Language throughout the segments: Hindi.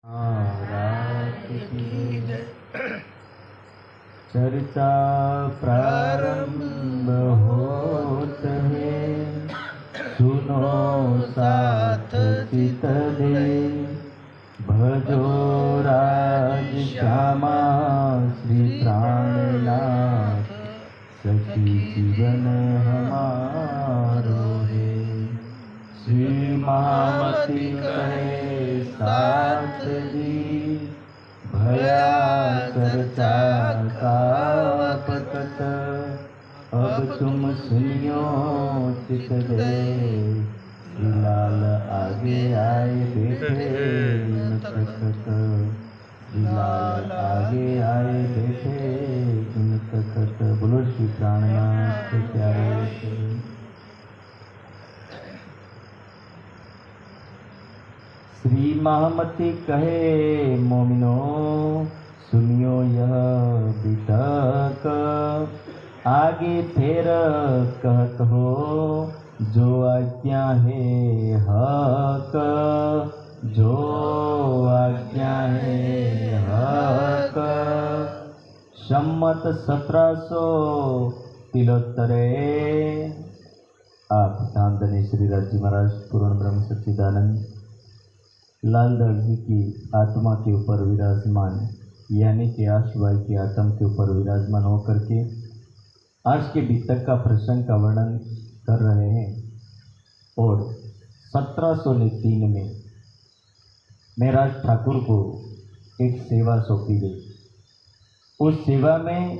रात की चर्चा प्रारंभ होत है, सुनो साथ चित दे, भजो राज श्यामा श्री प्राणनाथ, सखी जीवन हमारो है। श्री महामती कहे साथ दी, भया चर्चा का पकत, अब तुम सुनियो चित दे, लाल आगे आए बैठे इन तखत, लाल आगे आए बैठे इन तखत। बोलो श्री प्राणनाथ प्यारे। श्री महामती कहे मोमिनो, सुनियो यह बितक, आगे फिर कहत हो, जो आज्ञा है हक, जो आज्ञा है हक। सम्मत 1773 आप धामधनी श्री राज महाराज पूर्ण ब्रह्म सच्चिदानंद लालदास जी की आत्मा के ऊपर विराजमान, यानी कि आशुभाई की आत्मा के ऊपर विराजमान होकर के आज के बीतक का प्रसंग का वर्णन कर रहे हैं। और 1703 में महराज ठाकुर को एक सेवा सौंपी गई। उस सेवा में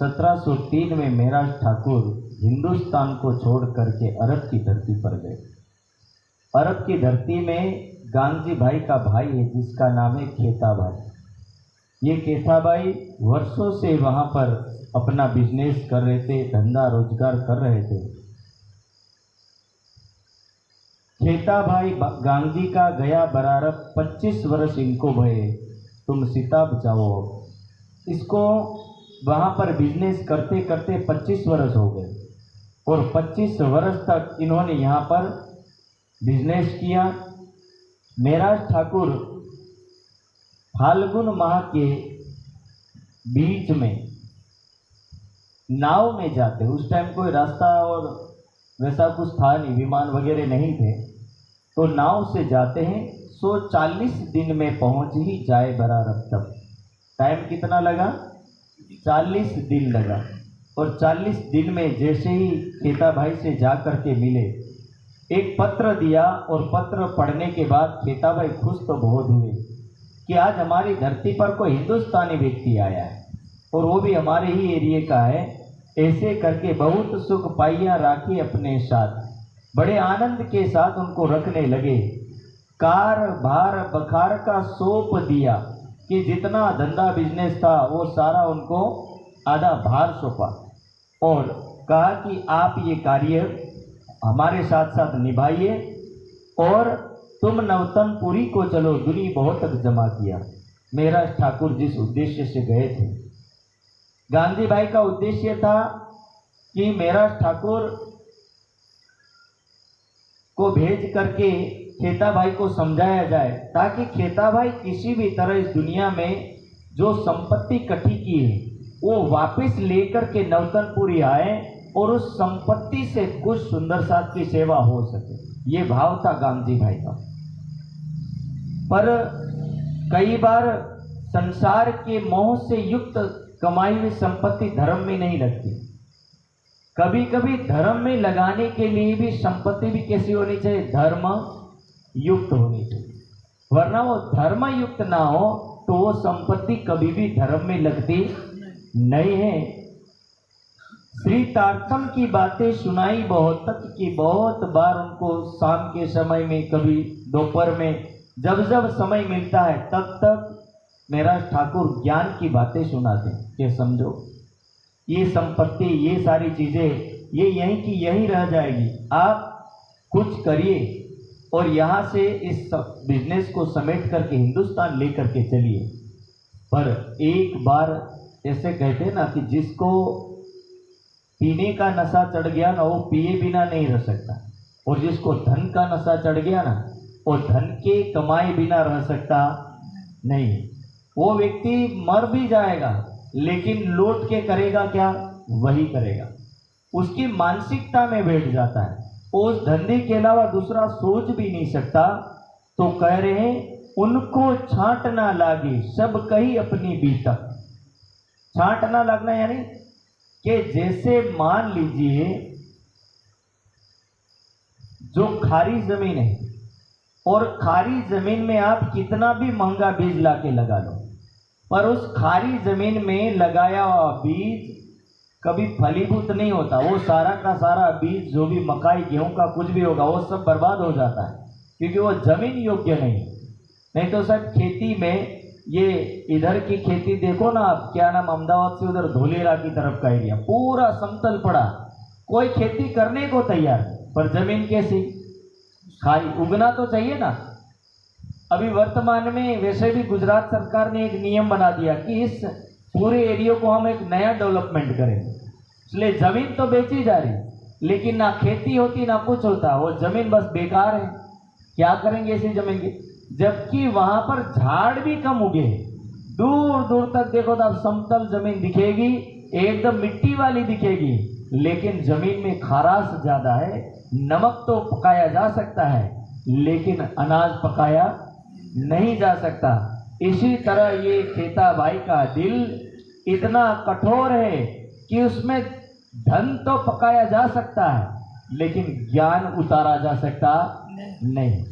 1703 में महराज ठाकुर हिंदुस्तान को छोड़ करके अरब की धरती पर गए। अरब की धरती में गांधी भाई का भाई है जिसका नाम है खेता भाई। ये खेता भाई वर्षों से वहाँ पर अपना बिजनेस कर रहे थे, धंधा रोजगार कर रहे थे। खेता भाई गांधी का गया बराबर 25 वर्ष इनको भये, तुम सीता बचाओ। इसको वहाँ पर बिजनेस करते करते 25 वर्ष हो गए और 25 वर्ष तक इन्होंने यहाँ पर बिजनेस किया। महराज ठाकुर फाल्गुन माह के बीच में नाव में जाते। उस टाइम कोई रास्ता और वैसा कुछ था नहीं, विमान वगैरह नहीं थे, तो नाव से जाते हैं। 140 दिन में पहुंच ही जाए बराबर। तब टाइम कितना लगा? 40 दिन लगा। और 40 दिन में जैसे ही खेता भाई से जा कर के मिले, एक पत्र दिया और पत्र पढ़ने के बाद खेता भाई खुश तो बहुत हुए कि आज हमारी धरती पर कोई हिंदुस्तानी व्यक्ति आया है और वो भी हमारे ही एरिए का है। ऐसे करके बहुत सुख पाइया राखी अपने साथ, बड़े आनंद के साथ उनको रखने लगे। कार भार बखार का सौंप दिया कि जितना धंधा बिजनेस था वो सारा उनको आधा भार सौंपा और कहा कि आप ये कार्य हमारे साथ साथ निभाइए और तुम नवतनपुरी को चलो, दुनी बहुत तक जमा किया। महराज ठाकुर जिस उद्देश्य से गए थे, गांधी भाई का उद्देश्य था कि महराज ठाकुर को भेज करके खेता भाई को समझाया जाए ताकि खेता भाई किसी भी तरह इस दुनिया में जो संपत्ति इकट्ठी की है वो वापस लेकर के नवतनपुरी आए और उस संपत्ति से कुछ सुंदर साथ की सेवा हो सके। ये भाव था गांधी भाई का। पर कई बार संसार के मोह से युक्त कमाई हुई संपत्ति धर्म में नहीं लगती। कभी कभी धर्म में लगाने के लिए भी संपत्ति भी कैसी होनी चाहिए? धर्म युक्त होनी चाहिए, वरना वो धर्म युक्त ना हो तो वो संपत्ति कभी भी धर्म में लगती नहीं है। श्री तारतम की बातें सुनाई बहुत तक की, बहुत बार उनको शाम के समय में, कभी दोपहर में, जब जब समय मिलता है तब तक महराज ठाकुर ज्ञान की बातें सुनाते हैं कि समझो ये संपत्ति, ये सारी चीजें ये यहीं की यहीं रह जाएगी, आप कुछ करिए और यहाँ से इस बिजनेस को समेट करके हिंदुस्तान लेकर के चलिए। पर एक बार ऐसे कहते हैं ना कि जिसको पीने का नशा चढ़ गया ना वो पिए बिना नहीं रह सकता, और जिसको धन का नशा चढ़ गया ना वो धन के कमाए बिना रह सकता नहीं, वो व्यक्ति मर भी जाएगा लेकिन लौट के करेगा क्या? वही करेगा, उसकी मानसिकता में बैठ जाता है, वो उस धंधे के अलावा दूसरा सोच भी नहीं सकता। तो कह रहे हैं उनको छांट ना लागे सब कही अपनी बीतक। छांट ना लगना यानी कि जैसे मान लीजिए जो खारी जमीन है और खारी जमीन में आप कितना भी महंगा बीज लाके लगा लो, पर उस खारी जमीन में लगाया हुआ बीज कभी फलीभूत नहीं होता। वो सारा का सारा बीज जो भी मकाई गेहूं का कुछ भी होगा वो सब बर्बाद हो जाता है, क्योंकि वो जमीन योग्य नहीं तो सब खेती में ये इधर की खेती देखो ना आप, क्या नाम, अहमदाबाद से उधर धोलेरा की तरफ का एरिया पूरा समतल पड़ा, कोई खेती करने को तैयार, पर जमीन कैसी? खाली, उगना तो चाहिए ना। अभी वर्तमान में वैसे भी गुजरात सरकार ने एक नियम बना दिया कि इस पूरे एरिया को हम एक नया डेवलपमेंट करेंगे, इसलिए जमीन तो बेची जा रही लेकिन ना खेती होती ना कुछ होता, वो जमीन बस बेकार है। क्या करेंगे ऐसी जमीन की? जबकि वहां पर झाड़ भी कम उगे, दूर दूर तक देखो तो आप समतल जमीन दिखेगी, एकदम मिट्टी वाली दिखेगी, लेकिन जमीन में खाराश ज्यादा है। नमक तो पकाया जा सकता है लेकिन अनाज पकाया नहीं जा सकता। इसी तरह ये खेता भाई का दिल इतना कठोर है कि उसमें धन तो पकाया जा सकता है लेकिन ज्ञान उतारा जा सकता नहीं।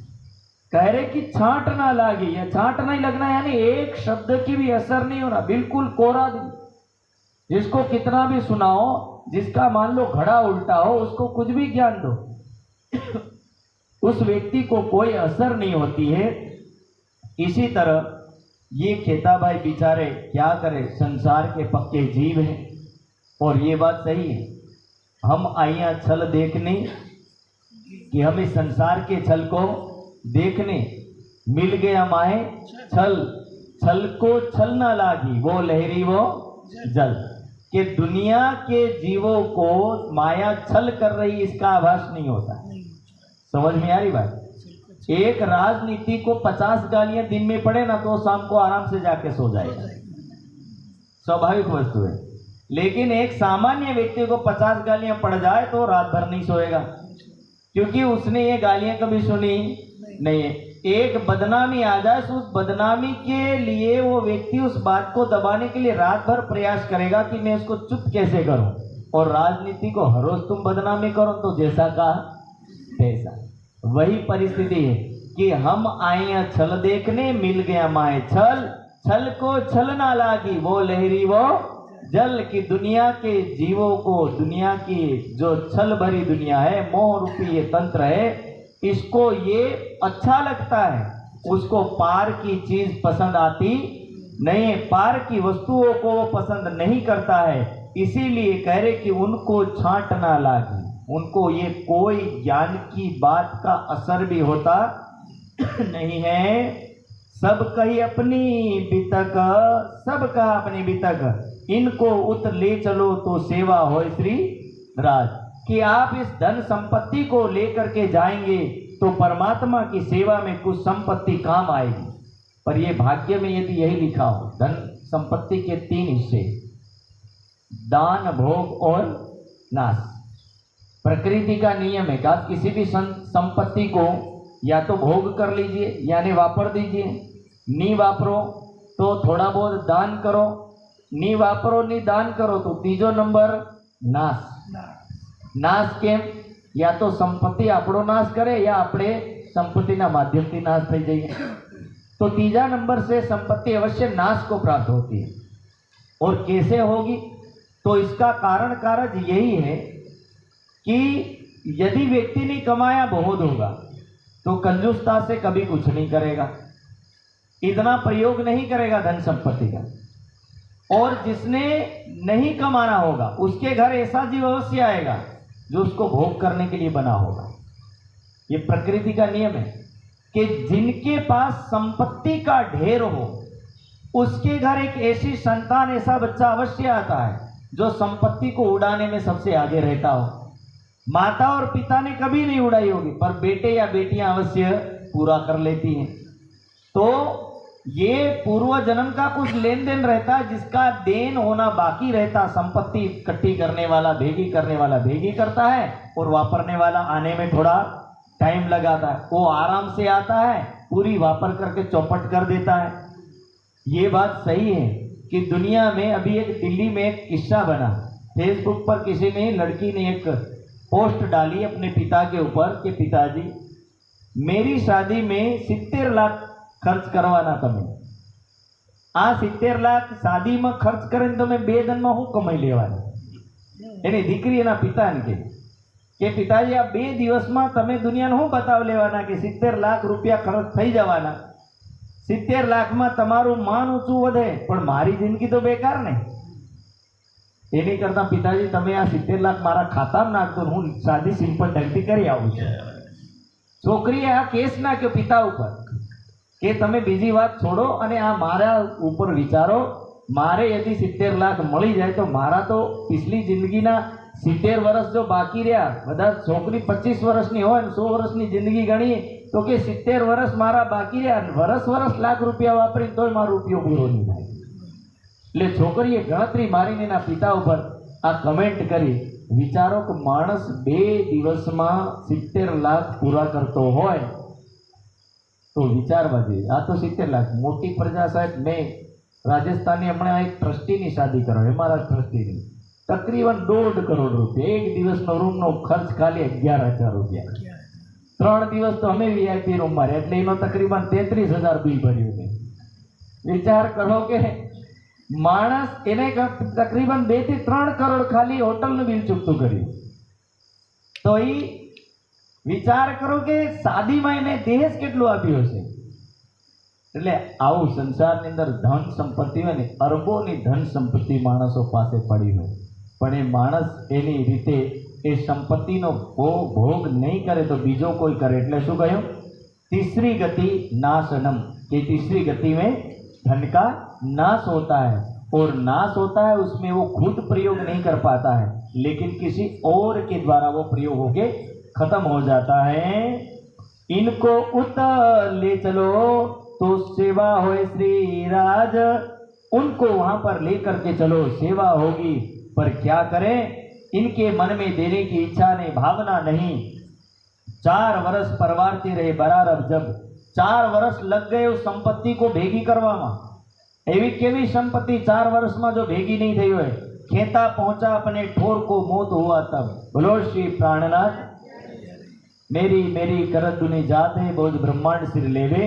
कह रहे कि छांट ना लागे, या छांट नहीं लगना यानी एक शब्द की भी असर नहीं होना, बिल्कुल कोरा दिल। जिसको कितना भी सुनाओ, जिसका मान लो घड़ा उल्टा हो, उसको कुछ भी ज्ञान दो उस व्यक्ति को कोई असर नहीं होती है। इसी तरह ये खेता भाई बेचारे क्या करे, संसार के पक्के जीव हैं। और ये बात सही है, हम आइया छल देखने कि हम इस संसार के छल को देखने, मिल गया माए छल, छल को छल ना लागी वो लहरी वो जल। कि दुनिया के जीवों को माया छल कर रही इसका आभास नहीं होता। समझ में आ रही बात? एक राजनीति को 50 गालियां दिन में पड़े ना तो शाम को आराम से जाके सो जाएगा, स्वाभाविक वस्तु है। लेकिन एक सामान्य व्यक्ति को 50 गालियां पड़ जाए तो रात भर नहीं सोएगा, क्योंकि उसने ये गालियां कभी सुनी नहीं है। एक बदनामी आ जाए तो उस बदनामी के लिए वो व्यक्ति उस बात को दबाने के लिए रात भर प्रयास करेगा कि मैं इसको चुप कैसे करूं। और राजनीति को हर रोज तुम बदनामी करो तो जैसा का तैसा। वही परिस्थिति है कि हम आए छल देखने, मिल गया माए छल, छल को छल ना लागी वो लहरी वो जल। की दुनिया के जीवों को, दुनिया की जो छल भरी दुनिया है, मोह रूपी ये तंत्र है, इसको ये अच्छा लगता है, उसको पार की चीज पसंद आती नहीं है, पार की वस्तुओं को वो पसंद नहीं करता है। इसीलिए कह रहे कि उनको छांट ना लागी, उनको ये कोई ज्ञान की बात का असर भी होता नहीं है। सब कही अपनी बितक, सब कहा अपनी बितक, इनको उत ले चलो तो सेवा हो श्री राज। कि आप इस धन संपत्ति को लेकर के जाएंगे तो परमात्मा की सेवा में कुछ संपत्ति काम आएगी। पर ये भाग्य में यदि यही लिखा हो, धन संपत्ति के 3 हिस्से, दान, भोग और नाश। प्रकृति का नियम है कि आप किसी भी संपत्ति को या तो भोग कर लीजिए यानी वापर दीजिए, नी वापरो तो थोड़ा बहुत दान करो, नी वापरो नी दान करो तो तीजो नंबर नाश। नाश केम? या तो संपत्ति આપણો नाश करे या આપણે संपत्तिના માધ્યમથી नाश થઈ જઈએ। तो तीजा नंबर से संपत्ति अवश्य नाश को प्राप्त होती है। और कैसे होगी? तो इसका कारण कारज यही है कि यदि व्यक्ति ने कमाया बहुत होगा तो कंजूसता से कभी कुछ नहीं करेगा, इतना प्रयोग नहीं करेगा धन संपत्ति का। और जिसने नहीं कमाना होगा उसके घर ऐसा जीव अवश्य आएगा जो उसको भोग करने के लिए बना होगा। ये प्रकृति का नियम है कि जिनके पास संपत्ति का ढेर हो उसके घर एक ऐसी संतान, ऐसा बच्चा अवश्य आता है जो संपत्ति को उड़ाने में सबसे आगे रहता हो। माता और पिता ने कभी नहीं उड़ाई होगी पर बेटे या बेटियां अवश्य पूरा कर लेती हैं। तो ये पूर्व जन्म का कुछ लेन देन रहता है, जिसका देन होना बाकी रहता, संपत्ति इकट्ठी करने वाला भेगी करने वाला भेगी करता है, और वापरने वाला आने में थोड़ा टाइम लगाता है। वो आराम से आता है, पूरी वापर करके चौपट कर देता है। ये बात सही है कि दुनिया में अभी एक दिल्ली में एक किस्सा बना, फेसबुक पर किसी ने, लड़की ने एक पोस्ट डाली अपने पिता के ऊपर कि पिताजी मेरी शादी में 70 लाख खर्च करवाना તમે આ 70 લાખ શાદીમાં ખર્ચ કરીને તમે 2 દિનમાં શું કમાઈ લેવાના? એની દીકરી એના પિતાને કે પિતાજી આ 2 દિવસમાં તમે દુનિયાને શું બતાવ લેવાના કે 70 લાખ રૂપિયા ખર્ચ થઈ જવાના? 70 લાખમાં તમારું માન ઊંચું વધે, પણ મારી જિંદગી તો બેકાર ને। એની કરતા પિતાજી તમે આ 70 લાખ મારા ખાતામાં નાખતો, હું સાદી સિમ્પલ ઢંગથી કરી આવું છું। છોકરીએ આ કેસ નાખ્યો પિતા ઉપર કે તમે બીજી વાત છોડો અને આ મારા ઉપર વિચારો। મારે यदि 70 લાખ મળી જાય તો મારા તો पिछली જિંદગીના 70 વર્ષ જો બાકી રહ્યા, બધા છોકરી 25 વર્ષની હોય ને 100 વર્ષની જિંદગી ગણીએ તો કે 70 વર્ષ મારા બાકી રહ્યા, વર્ષ લાખ રૂપિયા વાપરી તોય મારો ઉપયોગ પૂરો નહીં થાય। એટલે છોકરીએ ગણતરી મારીને એના પિતા ઉપર આ કમેન્ટ કરી। વિચારો કે માણસ 2 દિવસમાં 70 લાખ પૂરા કરતો હોય तो विचारवा જોઈએ। આ તો 70 લાખ મોટી પ્રજા સાહેબ। મેં રાજસ્થાનની હમણાં એક ટ્રસ્ટીની શાદી કરાવી, અમારા ટ્રસ્ટીની, તકરીબન 1.5 કરોડ રૂપિયા, એક દિવસનો રૂમનો ખર્ચ ખાલી 11,000 રૂપિયા। 3 દિવસ તો અમે વીઆઈપી રૂમમાં રહ્યા, એટલે એનો તકરીબન 33,000 બિલ ભર્યું છે। વિચાર કરો કે માણસ એને તકરીબન 2 થી 3 કરોડ ખાલી હોટલનું બિલ ચૂકતું કર્યું। તો એ विचार करो कि शादी में એને દહેજ કેટલું આપ્યું હશે। એટલે આવું સંસારની અંદર ધન સંપત્તિ હોય ને, અરબોની ધન સંપત્તિ માણસો પાસે પડી હોય, પણ એ માણસ એની રીતે એ સંપત્તિનો ભોગ નહીં કરે તો બીજો કોઈ કરે। એટલે શું કહ્યું? तीसरी गति नाशनम, कि तीसरी गति में धन का नाश होता है, और नाश होता है उसमें वो खुद प्रयोग नहीं कर पाता है, लेकिन किसी और के द्वारा वो प्रयोग होके खत्म हो जाता है। इनको उत ले चलो तो सेवा होए श्री राज, उनको वहां पर लेकर के चलो, सेवा होगी। पर क्या करें? इनके मन में देने की इच्छा नहीं, भावना नहीं। 4 वर्ष परवारते रहे बराबर, जब 4 वर्ष लग गए उस संपत्ति को भेगी करवामा। एवी केवी संपत्ति 4 वर्ष में जो भेगी नहीं थी होय, खेता पहुंचा अपने ठोर को मौत हुआ तब। बोलो श्री प्राणनाथ। मेरी मेरी करत दुनी जात है, बोझ ब्रह्मांड सिर लेवे,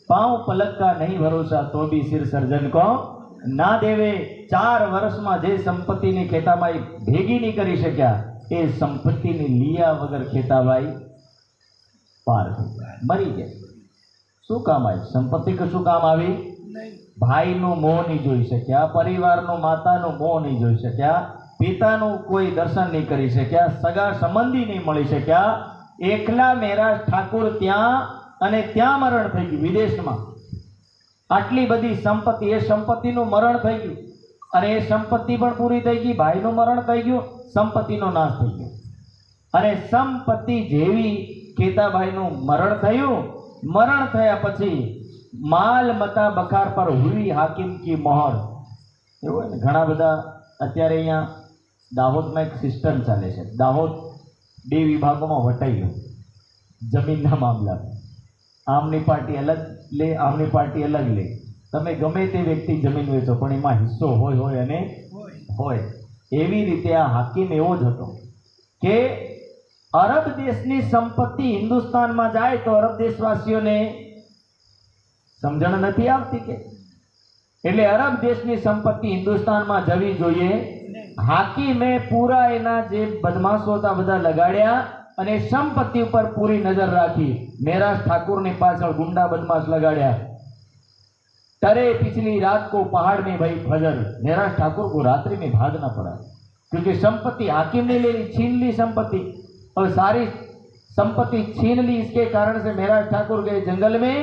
पांव पलक का नहीं भरोसा तो भी सिर सर्जन को ना देवे। 4 वर्ष में जे संपत्ति ने खेताबाई भेगी नहीं करी शक्या, ए संपत्ति ने लिया वगर खेताबाई पार मरी गया। शू काम आई संपत्ति? कशु काम आवी? भाई नु मोह नहीं जोई शक्या, परिवार नु माता नु मोह नहीं जोई शक्या, पिता नु कोई दर्शन नहीं करी शक्या, सगा संबंधी नहीं मळी शक्या। एकला मेराज ठाकुर त्या અને ત્યાં મરણ થઈ ગયું વિદેશમાં। આટલી બધી સંપત્તિ, એ સંપત્તિનું મરણ થઈ ગયું, અને એ સંપત્તિ પણ પૂરી થઈ ગઈ, ભાઈનું મરણ થઈ ગયું, સંપત્તિનો નાશ થઈ ગયો। અને સંપત્તિ જેવી કેતાભાઈનું મરણ થયું, મરણ થયા પછી માલ મતા બખાર પર હુઈ હાકીમ की મોહર। એવું ને ઘણા બધા અત્યારે અહીંયા દાહોદમાં એક સિસ્ટમ ચાલે છે, દાહોદ 2 વિભાગોમાં વટાઈ ગયો જમીનના મામલા। આમની પાર્ટી अलग ले, આમની પાર્ટી अलग ले। તમે ગમે તે વ્યક્તિ જમીન વેચો પણ એમાં હિસ્સો હોય અને હોય। એવી રીતે આ હાકીમ એવો જ હતો કે અરબ દેશની સંપત્તિ હિન્દુસ્તાનમાં જાય તો અરબ દેશવાસીઓને સમજણ નથી આવતી કે એટલે અરબ દેશની સંપત્તિ હિન્દુસ્તાનમાં જવી જોઈએ। હાકીમે પૂરા એના જે બદમાશો હતા બધા લગાડ્યા અને સંપત્તિ ઉપર પૂરી નજર રાખી। મેરાજ ઠાकुर पाछળ गुंडा बदमाश लगाड़िया। टरे पिछली रात को पहाड़ में भई फजर, मेराज ठाकुर को रात्रि में भागना पड़ा क्योंकि संपत्ति हाकिम ने ले ली, छीन ली संपत्ति, और सारी संपत्ति छीन ली। इसके कारण से मेराज ठाकुर गए जंगल में,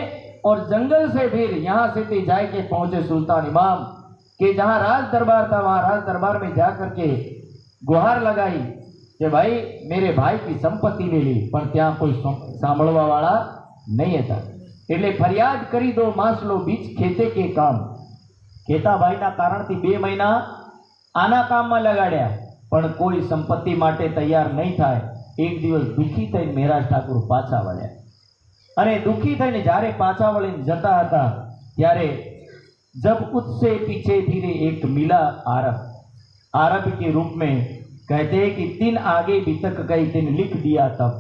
और जंगल से फिर यहाँ से जाए के पहुंचे सुल्तान इमाम के जहाँ राज दरबार था, वहां राज दरबार में जाकर के गुहार लगाई कि भाई मेरे भाई की संपत्ति ले ली, पर त्या कोई सांभळवा वाला नहीं था। એટલે ફરિયાદ કરી દો માસલો બીજ ખેતે કે કામ. ખેતાભાઈના કારણથી 2 મહિના આના કામમાં લગાડ્યા, પણ કોઈ સંપત્તિ માટે તૈયાર નહીં થાય. એક દિવસ દુઃખી થઈને મહેરાજ ઠાકુર પાછા વળ્યા, અને દુઃખી થઈને જ્યારે પાછા વળીને જતા હતા ત્યારે जब उससे पीछे धीरे एक मिला आरब, आरब के रूप में कहते हैं कि 3 आगे भी तक गई 3 लिख दिया तब.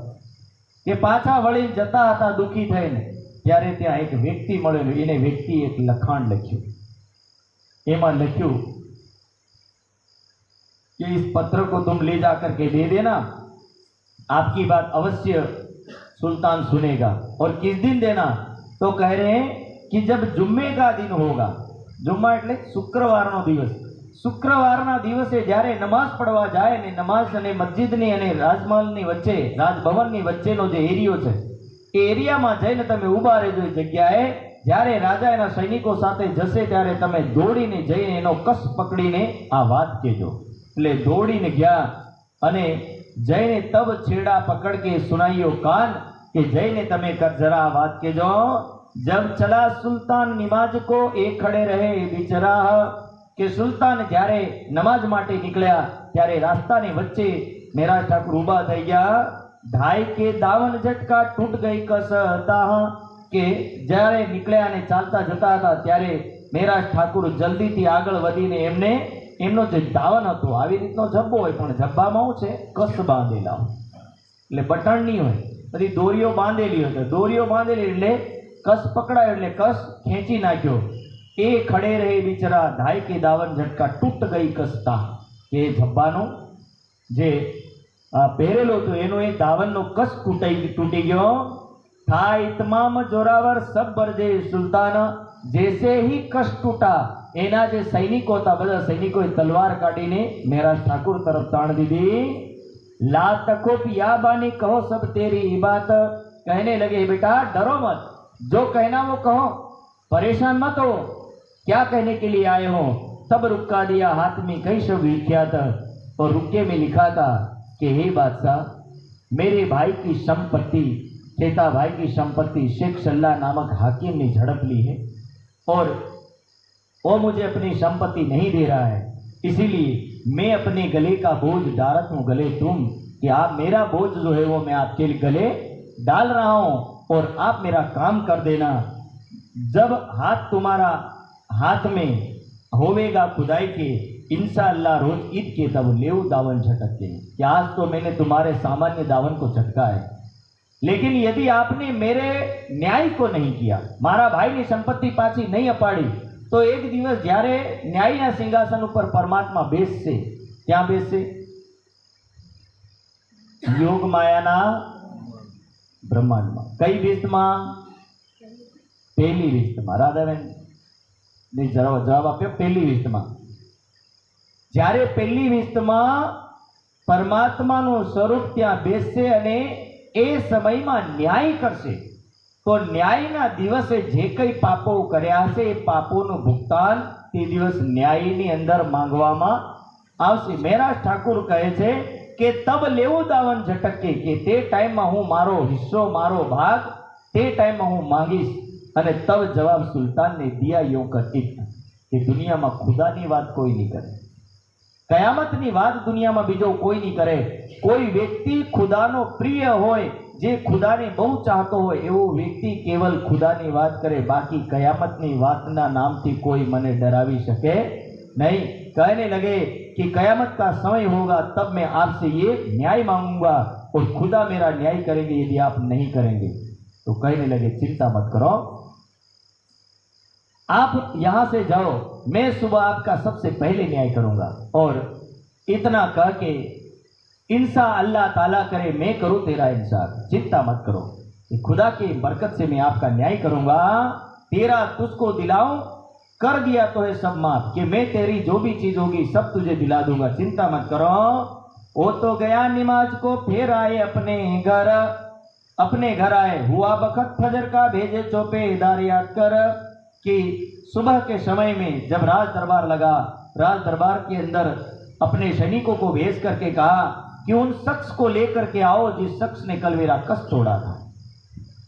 કે પાછા વળી જતા હતા દુઃખી થઈને ત્યારે ત્યાં એક વ્યક્તિ મળેલો. એને વ્યક્તિ એક લખાણ લખ્યું. એમાં લખ્યું कि इस पत्र को तुम ले जाकर के दे देना, आपकी बात अवश्य सुल्तान सुनेगा. और किस दिन देना? तो कह रहे हैं कि जब जुम्मे का दिन होगा. जुम्मा એટલે શુક્રવારનો દિવસ. શુક્રવારના દિવસે જ્યારે નમાઝ પડવા જાય ને નમાઝ અને મસ્જિદની અને રાજમહલની વચ્ચે, રાજભવનની વચ્ચેનો જે એરિયો છે એ એરિયામાં જઈને તમે ઊભા રહેજો. એ જગ્યાએ જ્યારે રાજા એના સૈનિકો સાથે જશે ત્યારે તમે દોડીને જઈને એનો કસ પકડીને આ વાત કહેજો. એટલે દોડીને ગયા અને જઈને તબ છેડા પકડ કે સુનાઈઓ કાન, કે જઈને તમે જરા આ વાત કહેજો. जब चला सुल्तान नमाज को एक खड़े रहे बिचरा, के सुल्तान જ્યારે નમાઝ માટે નીકળ્યા ત્યારે રાસ્તાની વચ્ચે મહેરાજ ઠાકુર ઊભા થઈ ગયા. ढाई के दावन झटका टूट गई कसता, કે જ્યારે નીકળ્યા અને ચાલતા જતા હતા ત્યારે મહેરાજ ઠાકુર જલ્દીથી આગળ વધીને એમને એમનો જે દાવન હતો, આવી રીતનો જબ્બો હોય પણ જબ્બામાં શું છે, કસ બાંધેલા હોય, એટલે બટન નહીં હોય, બધી દોરીઓ બાંધેલી હોય. દોરીઓ બાંધેલી એટલે कस पकड़ायो એટલે कस ખેંચી નાખ્યો. એ ખડે રહે બિચારા, ढाई के दावन झटका टूट गई कसता, કે જબ્બાનો જે પહેરેલો હતો એનો એ દાવનનો કસ તૂટી ગયો. था इतमाम जोरावर सब बरजे सुल्तान, जैसे ही कस टूटा એના જે સૈનિકો હતા બધા સૈનિકોએ તલવાર કાઢીને મહેરાજ ઠાકુર તરફ તાણ દીધી. ला तको पियाबानी कहो सब तेरी बात, कहने लगे बेटा डरो मत, जो कहना वो कहो, परेशान मत हो, क्या कहने के लिए आए हो. तब रुका दिया हाथ में कई शब्द विख्यात, और रुके में लिखा था कि हे बादशाह, मेरे भाई की संपत्ति, खेता भाई की संपत्ति शेख सल्ला नामक हाकिम ने झड़प ली है और वो मुझे अपनी संपत्ति नहीं दे रहा है, इसीलिए मैं अपने गले का बोझ डालत हूँ गले तुम, कि आप मेरा बोझ जो है वो मैं आपके गले डाल रहा हूँ और आप मेरा काम कर देना. जब हाथ तुम्हारा हाथ में होवेगा खुदाई के, इंशाअल्लाह रोज ईद के तब लेव दावन झटक के. कि आज तो मैंने तुम्हारे सामान्य दावन को झटका है, लेकिन यदि आपने मेरे न्याय को नहीं किया, मारा भाई ની સંપત્તિ પાછી નહીં અપાડી, તો એક દિવસ જ્યારે ન્યાયના સિંહાસન ઉપર પરમાત્મા બેસશે, ક્યાં બેસશે? યોગ માયાના બ્રહ્માંડમાં. કઈ વિસ્તમાં? પહેલી વિસ્તમાં. રાધાબેન ને જવાબ આપ્યો પહેલી વિસ્તમાં. જ્યારે પહેલી વિસ્તમાં પરમાત્માનું સ્વરૂપ ત્યાં બેસશે અને એ સમયમાં ન્યાય કરશે, તો ન્યાયના દિવસે જે કંઈ પાપો કર્યા હશે એ પાપોનું ભુગતાન તે દિવસ ન્યાયની અંદર માંગવામાં આવશે. મહેરાજ ઠાકુર કહે છે કે તબ લેવો દાવન ઝટકે, કે તે ટાઈમમાં હું મારો હિસ્સો, મારો ભાગ તે ટાઈમમાં હું માંગીશ. અને તબ જવાબ સુલ્તાનને દિયા યો કથિત, કે દુનિયામાં ખુદાની વાત કોઈ નહીં કરે, કયામતની વાત દુનિયામાં બીજો કોઈ નહીં કરે. કોઈ વ્યક્તિ ખુદાનો પ્રિય હોય, જે ખુદાને બહુ ચાહતો હોય એવો વ્યક્તિ કેવલ ખુદાની વાત કરે, બાકી કયામતની વાતના નામથી કોઈ મને डरावी શકે नहीं. कहने लगे कि कयामत का समय होगा तब मैं आपसे ये न्याय मांगूंगा और खुदा मेरा न्याय करेंगे यदि आप नहीं करेंगे. तो कहने लगे चिंता मत करो, आप यहां से जाओ, मैं सुबह आपका सबसे पहले न्याय करूंगा. और इतना कह के इंसा अल्लाह ताला करे मैं करूं तेरा इंसाफ, चिंता मत करो, खुदा की बरकत से मैं आपका न्याय करूंगा. तेरा तुझको दिलाऊं, कर दिया तो है सब माफ, कि मैं तेरी जो भी चीज होगी सब तुझे दिला दूंगा, चिंता मत करो. वो तो गया नमाज को फिर आए अपने घर आए, हुआ बखत फजर का भेजे चौपेदार याद कर. कि सुबह के समय में जब राज दरबार लगा, राज दरबार के अंदर अपने सैनिकों को भेज करके कहा कि उन शख्स को लेकर के आओ जिस शख्स ने कल मेरा कष्ट छोड़ा था.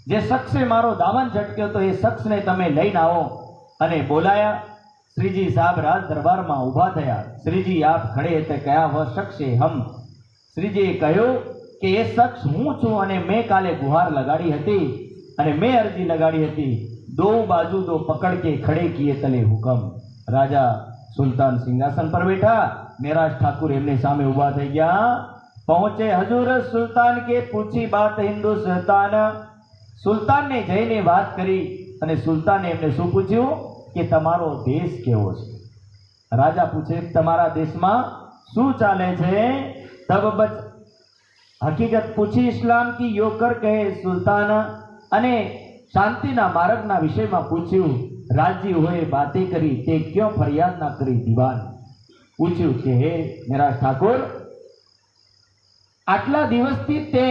જે શખ્સે મારો દામન ઝટક્યો તો એ શખ્સને તમે લઈને આવો. અને બોલાયા. શ્રીજી સાહેબ રાજ દરબારમાં ઊભા થયા. શ્રીજી આપ ખડે તે કયા વહ શખ્સે હમ. શ્રીજીએ કહ્યું કે એ શખ્સ હું છું અને મેં કાલે ગુહાર લગાડી હતી અને મેં અરજી લગાડી હતી. દો બાજુ દો પકડ કે ખડે કિए તલે હુકમ. રાજા સુલતાન સિંહાસન પર બેઠા. મેરાજ ઠાકુર એમની સામે ઊભા થઈ ગયા. પહોંચે હજુર સુલતાન કે પૂછી બાત હિન્દુસ્તાન. સુલતાનને જઈને વાત કરી અને સુલતાને એમને શું પૂછ્યું કે તમારો દેશ કેવો છે. રાજા પૂછે તમારા દેશમાં શું ચાલે છે. તબ બચ હકીકત પૂછી ઇસ્લામ કી યોકર કહે સુલતાન. અને શાંતિના માર્ગના વિષયમાં પૂછ્યું. રાજી હોય બાતે કરી તે ક્यों ફરિયાદ ના કરી દીવાન. પૂછ્યું કે હે મેરા ઠાકોર, આટલા દિવસથી તે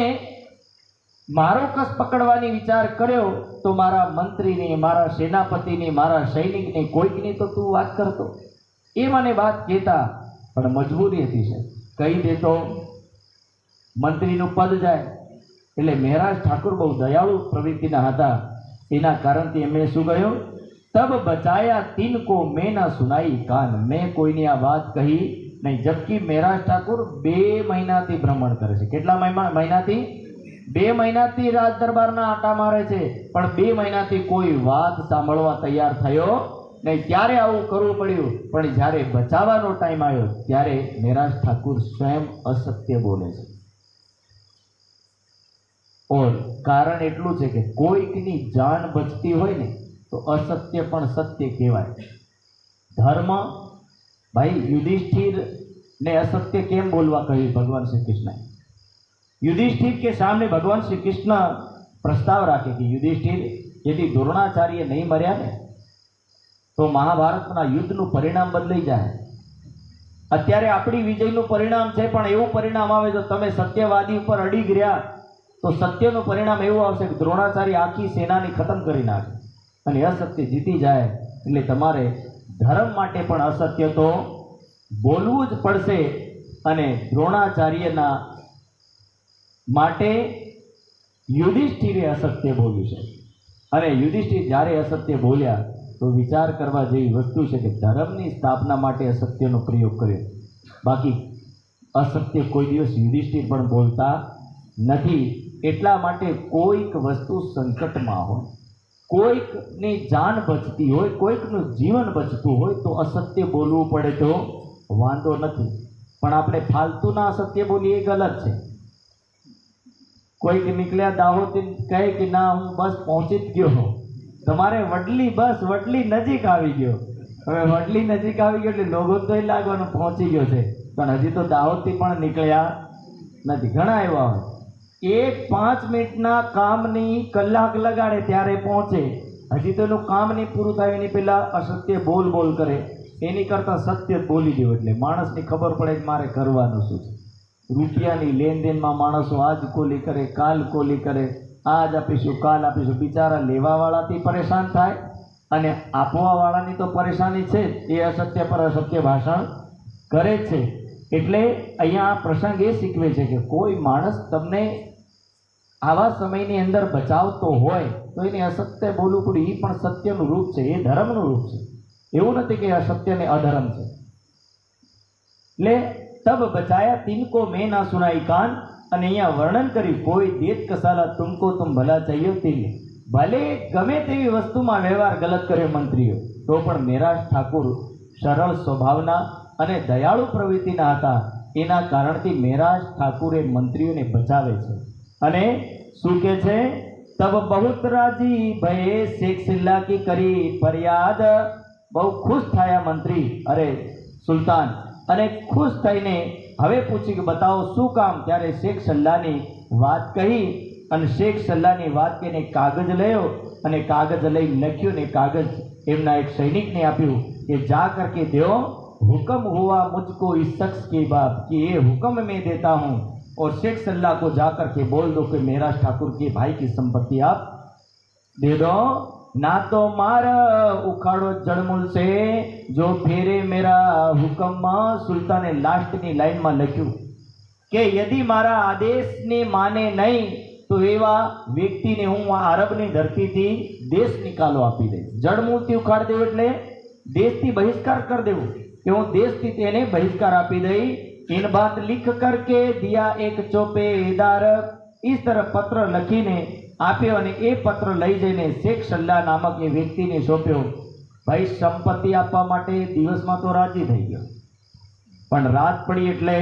મારો કસ પકડવાની વિચાર કર્યો તો મારા મંત્રીને, મારા સેનાપતિને, મારા સૈનિકને કોઈકની તો તું વાત કરતો. એ મને વાત કહેતા પણ મજબૂરી હતી છે. કહી દેતો મંત્રીનું પદ જાય. એટલે મહેરાજ ઠાકુર બહુ દયાળુ પ્રવૃત્તિના હતા. એના કારણથી એમણે શું કહ્યું, તબ બચાયા તીન કો મેં ના સુનાઈ કાન. મેં કોઈની આ વાત કહી નહીં. જબકી મહેરાજ ઠાકુર 2 મહિનાથી ભ્રમણ કરે છે. કેટલા મહિનાથી? 2 મહિનાથી રાજ દરબારના આટા મારે છે, પણ 2 મહિનાથી કોઈ વાત સાંભળવા તૈયાર થયો નહીં. ત્યારે આવું કરવું પડ્યું. પણ જ્યારે બચાવવાનો ટાઈમ આવ્યો ત્યારે મહેરાજ ઠાકુર સ્વયં અસત્ય બોલે છે. ઓર કારણ એટલું છે કે કોઈકની જાન બચતી હોય ને તો અસત્ય પણ સત્ય કહેવાય. ધર્મ ભાઈ યુધિષ્ઠિર ने असत्य केम बोलवा कही भगवान श्री कृष्ण. युधिष्ठिर के सामने भगवान श्री कृष्ण प्रस्ताव राखे कि युधिष्ठिर यदि द्रोणाचार्य नहीं मर्या ने तो महाभारतना युद्धનું પરિણામ બદલાઈ જાય. અત્યારે આપણી વિજયનું પરિણામ છે, પણ એવું પરિણામ આવે જો તમે સત્યવાદી ઉપર અડી ગયા તો સત્યનું પરિણામ એવું આવશે કે દ્રોણાચાર્ય આખી સેનાની ખતમ કરી નાખે અને અસત્ય જીતી જાય. એટલે તમારે ધર્મ માટે પણ અસત્ય તો બોલવું જ પડશે. અને દ્રોણાચાર્યના માટે યુધિષ્ઠિરે અસત્ય બોલ્યું છે. અને યુધિષ્ઠિર જ્યારે અસત્ય બોલ્યા તો વિચાર કરવા જેવી વસ્તુ છે કે ધર્મની સ્થાપના માટે અસત્યનો પ્રયોગ કર્યો. બાકી અસત્ય કોઈ દિવસ યુધિષ્ઠિર પણ બોલતા નથી. એટલા માટે કોઈક વસ્તુ સંકટમાં હોય, કોઈકની જાન બચતી હોય, કોઈકનું જીવન બચતું હોય તો અસત્ય બોલવું પડે તો વાંધો નથી. પણ આપણે ફાલતુના અસત્ય બોલીએ એ ગલત છે. કોઈક નીકળ્યા દાહોદથી કહે કે ના હું બસ પહોંચી જ ગયો, તમારે વડલી બસ વડલી નજીક આવી ગયો. હવે વડલી નજીક આવી ગયો એટલે લોકો તો એ લાગવાનું પહોંચી ગયો છે, પણ હજી તો દાહોદથી પણ નીકળ્યા નથી. ઘણા એવા હોય 1-5 મિનિટના કામની કલાક લગાડે ત્યારે પહોંચે, હજી તો એનું કામ નહીં પૂરું થાય એની પહેલાં અસત્ય બોલ કરે. એની કરતાં સત્ય બોલી દેવું એટલે માણસની ખબર પડે કે મારે કરવાનું શું છે. રૂપિયાની લેનદેનમાં માણસો આજ કોલી કરે, કાલ કોલી કરે, આજ આપીશું કાલ આપીશું. બિચારા લેવાવાળાથી પરેશાન થાય અને આપવાવાળાની તો પરેશાની છે જ. એ અસત્ય પર અસત્ય ભાષણ કરે છે. એટલે અહીંયા આ પ્રસંગ એ શીખવે છે કે કોઈ માણસ તમને આવા સમયની અંદર બચાવતો હોય તો એને અસત્ય બોલવું પડે. એ પણ સત્યનું રૂપ છે, એ ધર્મનું રૂપ છે. એવું નથી કે અસત્ય ને અધર્મ છે. એટલે તબ બચાયા તિनको મેં ના સુનાઈ કાન. અને અહીંયા વર્ણન કર્યું કોઈ દેત કસાલા તુમકો તુમ ભલા ચાહીએ તિલ. ભલે ગમે તેવી વસ્તુમાં વ્યવહાર ગલત કરે મંત્રીઓ તો પણ મહેરાજ ઠાકુર સરળ સ્વભાવના અને દયાળુ પ્રવૃત્તિના હતા. એના કારણથી મહેરાજ ઠાકુરે મંત્રીઓને બચાવે છે. અને શું કહે છે, તબ બહુત રાજી ભયે શેખ સિલ્લા કી કરી ફરિયાદ. બહુ ખુશ થયા મંત્રી, અરે સુલતાન, અને ખુશ થઈને હવે પૂછ્યું કે બતાવો શું કામ. ત્યારે શેખ સલ્લાની વાત કહી અને શેખ સલ્લાની વાત કહીને કાગજ લયો અને કાગજ લઈ લખ્યું ને કાગજ એમના એક સૈનિકને આપ્યું કે જા કરકે દો हुक्म हुआ मुझको इस शख्स के बाप कि ये हुक्म मैं देता हूँ और शेख सल्ला को जाकर के बोल दो कि मेरा ठाकुर के भाई की संपत्ति आप दे दो, ना तो मार उखाड़ो जड़मूल से जो फेरे मेरा हुक्म. सुल्तान ने लास्ट की लाइन में लख्યું કે यदि मारा आदेश ने माने नहीं તો એવા વ્યક્તિને હું આ અરબની ધરતીથી દેશ નિકાલો આપી દઈશ. જળમૂળથી ઉખાડી દેવું એટલે देश बहिष्कार कर देव कि हूँ देश थी तेने बहिष्कार आपी दई। इन बात लिख करके दिया एक चौपेदार। इस तरह पत्र लखीने आप्यो अने ए पत्र लई जईने शेख सल्ला नामक ए व्यक्ति ने सौंप्यो। भाई संपत्ति आपवा माटे दिवस में तो राजी थई गयो, पण रात पड़ी एटले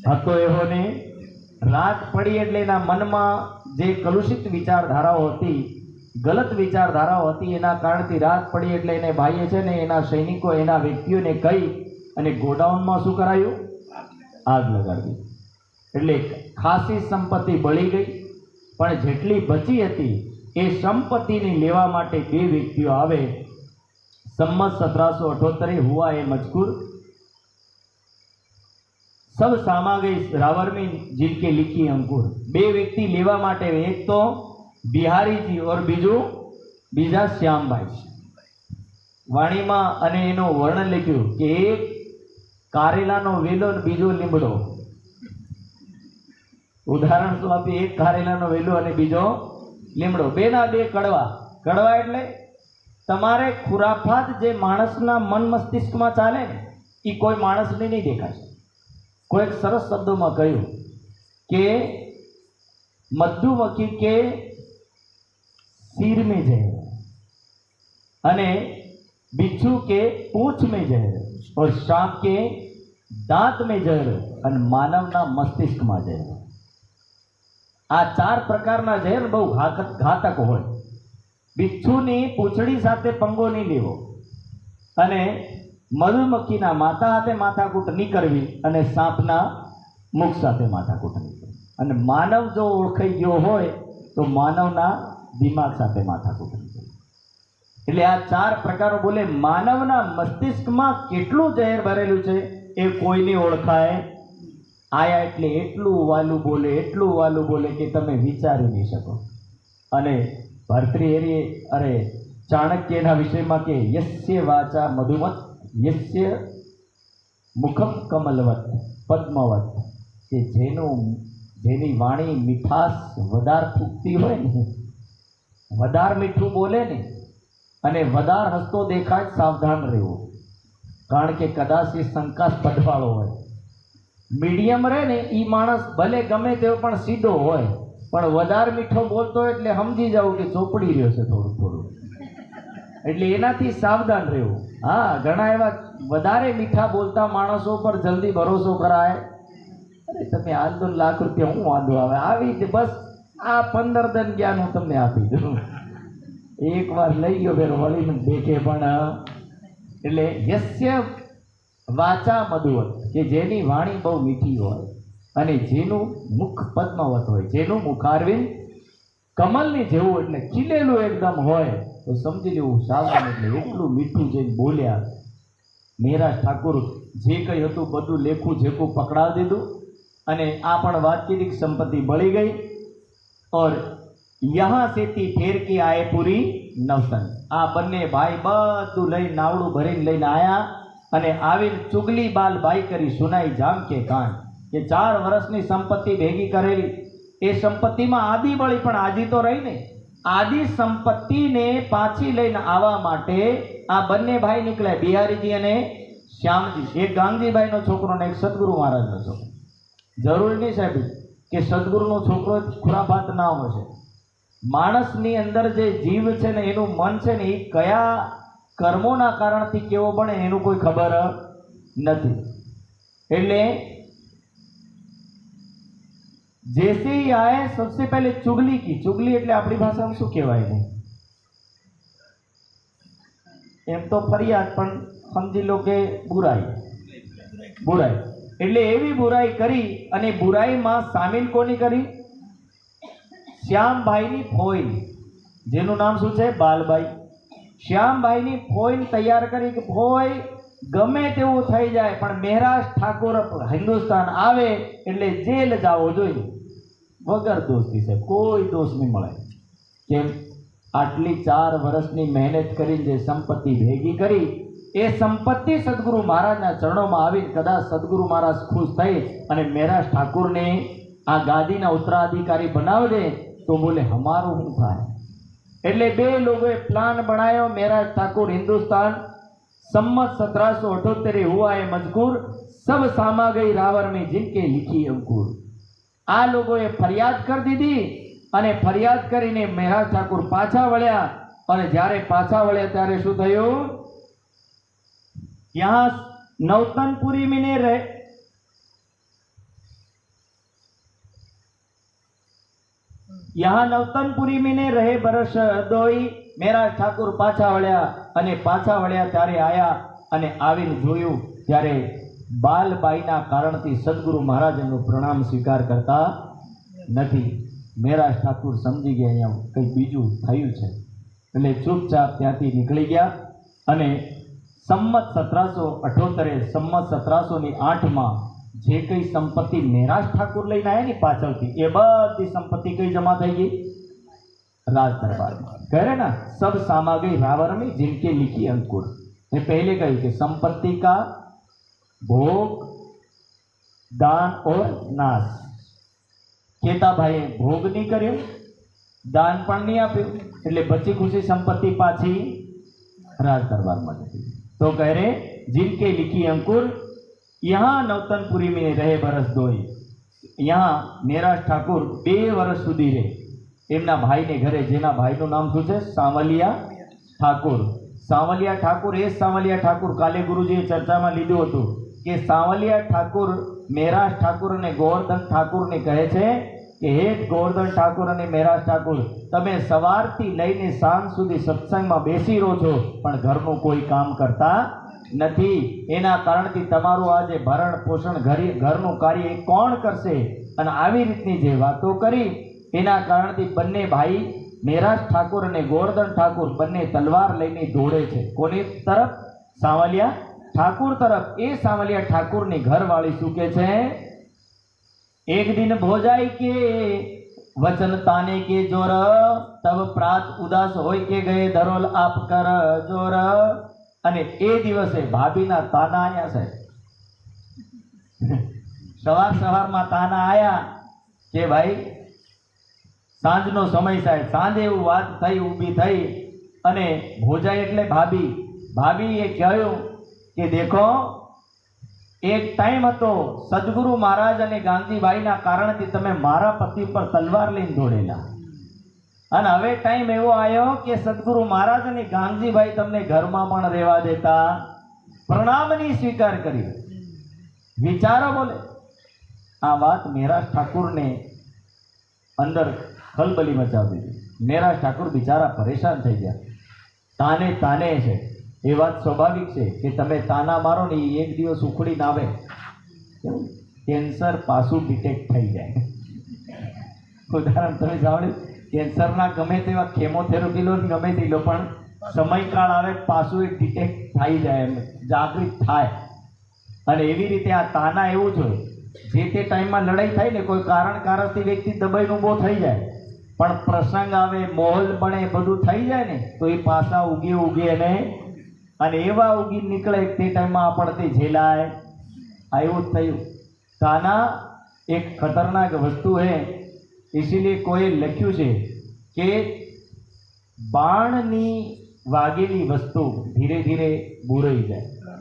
हतो एवो ने रात पड़ी एटले एना मनमा जे कलुषित विचारधाराओ हती, गलत विचारधाराओ हती, एना कारणथी रात पड़ी एटले एने भाईए छे ने एना सैनिको एना व्यक्तिओने कही अने गोडाउन में शुं करायुं? आग लगाड़ी। एटले खासी संपत्ति बळी गई, पण जेटली बची हती ए संपत्तिने लेवा माटे बे व्यक्तिओ आवे। सम्मत 1778 हुआ ए मजकूर सब सामा गई रावर में जिनके लिखी अंकुर। बे व्यक्ति लेवा माटे, एक तो बिहारी जी और बीजा श्याम भाई। वाणी में अने एनो वर्णन लिख्યું कि एक कारेलानो वेलो और बीजो લીમડો। उदाहरण तो आपी, एक कारेलानो वेलो और बीजो લીમડો, बेना बे कड़वा। कड़वा एटले तमारे खुराफात जे माणसना मन मस्तिष्क में चाले ने ई कोई माणसने नहीं देखाशे। कोई एक सरस शब्दों में कहूं कि मधुमक्खी के सिर में जहर अने बिच्छू के पूंछ में जहर और सांप के दांत में जहर अने मानवना मस्तिष्क में जहर। आ चार प्रकारना जहर बहु घातक होय। बिच्छूनी पूंछड़ी साथे पंगो नहीं लेवो अने मधुमक्खीना माथा हाथे माथाकूट नहीं करवी अने सांपना मुख साथे माथाकूट नहीं करवी। अने मानव जो ओळखाई गयो होय तो मानवना दिमाग साथे माथाकूट नहीं करवी। एटले आ चार प्रकारो बोले मानवना मस्तिष्कमां केटલું जहर भरेલું છે એ કોઈને ઓળખાય। आया एटले एटલું वालू बोले कि तमे विचारी नहीं शको। अने भर्तृहरिए अरे चाणक्यना विषयमां के यस्य वाचा मधुमत यस्य मुखम कमलवत पद्मवत, के जेनी वाणी मीठास वधार फूकती होय ने, वधार मीठू बोले ने अने वधार हसतो देखाय, सावधान रहेवो, कारण के कदाच ए शंकास्पद वाळो होय। मीडियम रहे ने ई माणस भले गमे तेवो पण सीधो होय, पण वधार मीठो बोलतो एटले समजी जाओ कि चोपड़ी रह्यो छे थोड़ुं थोड़ुं, एटले एनाथी सावधान रहेवो। हाँ, घणा एवा वधारे मीठा बोलता माणसों पर जल्दी भरोसो कराय। अरे तमे आज तो लाख रुपया हूँ वांधो आवे आवी ज बस आ 15 दिन ज्ञान हूँ तमने आपी दूं। एक बार लई गयो फेर वळीने देखे पण एटले यस्य वाचा मधुवत, के जेनी वाणी बहु मीठी होय अने जेनुं मुख पद्मवत होय, जेनुं मुखारविंद कमलनी जेवुं एटले खिलेલું एकदम होय तो समझी लेवुं सावधान। एटले એટલું મીઠું જઈને બોલ્યા। મેરા ઠાકુર જે કંઈ હતું બધું લેખું झेकू पकड़ा दीधું अने आ पण વાત કીધી कि संपत्ति बળી गई और यहाँ से ती फेर के आए पूरी नवतन। आ बने भाई बधुं लई नावड़ું भरीने लईने आया अने आवीने चुगली बाल बाई करी सुनाई जाम के कान के 4 वर्षनी संपत्ति भेगी करेली। ए संपत्ति में आदि बळी पण आदि तो रही ने, आदि संपत्ति ने पाछी लईने आवा माटे आ बने भाई निकळ्या, बिहारीजी अने श्यामजी। एक गांगजीभाई नो छोकरो ने एक सदगुरु महाराज नो छोकरो। जरूरी नहीं साहेब कि सदगुरु नो छोकरो खुराफात ना होय। माणसनी अंदर जे जीव छे ने एनुं मन छे ने ए कया कर्मोना कारणथी केवो बने एनुं कोई खबर नथी। एटले जैसे ही आए सबसे पहले चुगली की। चुगली एटले आपणी भाषामां शुं कहेवाय ने एम तो फरियाद पण समजी लो के बुराई। बुराई एटले एवी बुराई करी अने बुराईमां सामिल कोनी करी? श्यामभाईनी फोइन, जेनुं नाम शुं छे? बालबाई। श्यामभाईनी फोइन तैयार करी कि फोई गमे तेवुं थई जाय पण मेहराज ठाकुर हिंदुस्तान आवे एटले जेल जावो जोईए। वगर दोस्ती से कोई दोष नहीं मळे। केम? आटली 4 वर्षनी मेहनत करीने जे संपत्ति भेगी करी ए संपत्ति सदगुरु महाराजना चरणों में आवीने कदाच सदगुरु महाराज खुश थई अने मेहराज ठाकुर ने આ ગાદીના ઉત્તરાધિકારી બનાવજે. તો બોલે હમારું શું થાય? એટલે બે લોકોએ પ્લાન બનાવ્યો. મેરાજ ઠાकुर हिंदुस्तान सम्मत 1778 हुआ है मजकूर सब सामा गई रावर में जिनके लिखी अंकुर. આ લોકોએ ફરિયાદ કરી દીધી અને ફરિયાદ કરીને મેરાજ ઠાकुर પાછા વળ્યા. અને જ્યારે પાછા વળ્યા ત્યારે શું થયું? यहाँ नौतनपुरी में ने रहे यहाँ नौतनपुरी में ने रहे बरस दोई. મેરાજ ઠાकुर પાછા વળ્યા અને પાછા વળ્યા ત્યારે આયા અને આવીને જોયું ત્યારે બાલબાઈના કારણથી સદગુરુ મહારાજનો પ્રણામ સ્વીકાર કરતા નથી. મેરાજ ઠાकुर સમજી ગયા અહીંયા કંઈ બીજું થયું છે, એટલે ચૂપચાપ ત્યાંથી નીકળી ગયા. અને સંમત 1778 સંમત 1708 જે કઈ સંપત્તિ મેરાજ ઠાकुर લઈને આવ્યા ને પાછળથી, એ બધી સંપત્તિ કઈ જમા થઈ ગઈ? राज दरबार में. कह रहे ना सब सामा गई रावर में जिनके लिखी अंकुर. मैं पहले कही कि संपत्ति का भोग दान और नाश. केताभाई भोग नहीं કર્યો, દાન પણ નહીં આપ્યું, એટલે બચી ખુશી સંપત્તિ પાછી राज दरबार में जती. तो कह रहे जिनके लिखी अंकुर यहाँ नौतनपुरी में रहे बरस दोई. यहाँ મેરાજ ઠાकुर 2 વર્ષ સુધી રહે એમના ભાઈને ઘરે, જેના ભાઈનું નામ શું છે? સાવલિયા ઠાकुर. સાવલિયા ઠાकुर એ સાવલિયા ઠાकुर કાલે ગુરુજીએ ચર્ચામાં લીધું હતું કે સાવલિયા ઠાकुर મેરાજ ઠાकुर અને ગોવર્ધન ઠાकुरને કહે છે કે હે ગોવર્ધન ઠાकुर અને મેરાજ ઠાकुर, તમે સવારથી લઈને સાંજ સુધી સત્સંગમાં બેસી રહો છો પણ ઘરનું કોઈ કામ કરતા નથી. એના કારણથી તમારું આ જે ભરણ પોષણ ઘરનું કાર્ય એ કોણ કરશે? અને આવી રીતની જે વાતો કરી એના કારણથી બંને ભાઈ મેરાજ ઠાकुर અને ગોવર્ધન ઠાकुर બંને તલવાર લઈને દોડે છે. કોની તરફ? સાવલિયા ઠાकुर તરફ. એ સાવલિયા ઠાकुરની ઘરવાળી શું કે છે? एक दिन भोजाई के वचन ताने के जोर तब प्रात उदास होय के गए धरोल आप कर जोर. અને એ દિવસે ભાભીના તાના આયા છે. સવારમાં તાના આયા કે ભાઈ સાંજનો સમય સાહેબ, સાંજે એવું વાત થઈ, ઊભી થઈ. અને ભોજાઈ એટલે ભાભીએ કહ્યું કે દેખો એક ટાઈમ હતો સદગુરુ મહારાજ અને ગાંધીભાઈના કારણથી તમે મારા પતિ પર તલવાર લઈને દોડેલા, અને હવે ટાઈમ એવો આવ્યો કે સદગુરુ મહારાજ અને ગાંધીભાઈ તમને ઘરમાં પણ રહેવા દેતા, પ્રણામની સ્વીકાર કરી. વિચારો બોલે. આ વાત મેરાજ ઠાकुरને અંદર ખલબલી મચાવી દીધી. મેરાજ ઠાकुर બિચારા પરેશાન થઈ ગયા. તાને છે એ વાત સ્વાભાવિક છે કે તમે તાના મારો ને એક દિવસ ઉખડીને આવે, કેન્સર પાછું ડિટેક્ટ થઈ જાય. ઉદાહરણ તમે સાંભળ્યું? કેન્સરના ગમે તેવા કેમોથેરાપી લો, ગમે તે લો, પણ સમયકાળ આવે પાછું એ ડિટેક્ટ થઈ જાય, એમ જાગૃત થાય. અને એવી રીતે આ તાના એવું જ હોય, જે તે ટાઈમમાં લડાઈ થાય ને, કોઈ કારણથી વ્યક્તિ દબાઈને ઊભો થઈ જાય, પણ પ્રસંગ આવે, માહોલ બને, બધું થઈ જાય ને, તો એ પાછા ઉગે અને એવા ઉગી નીકળે તે ટાઈમમાં આપણથી ઝેલાય. આ એવું જ થયું. તાના એક ખતરનાક વસ્તુ હે, इसीलिए કોઈ લખ્યું છે કે બાણની વાગેલી વસ્તુ ધીરે ધીરે બુરાઈ જાય.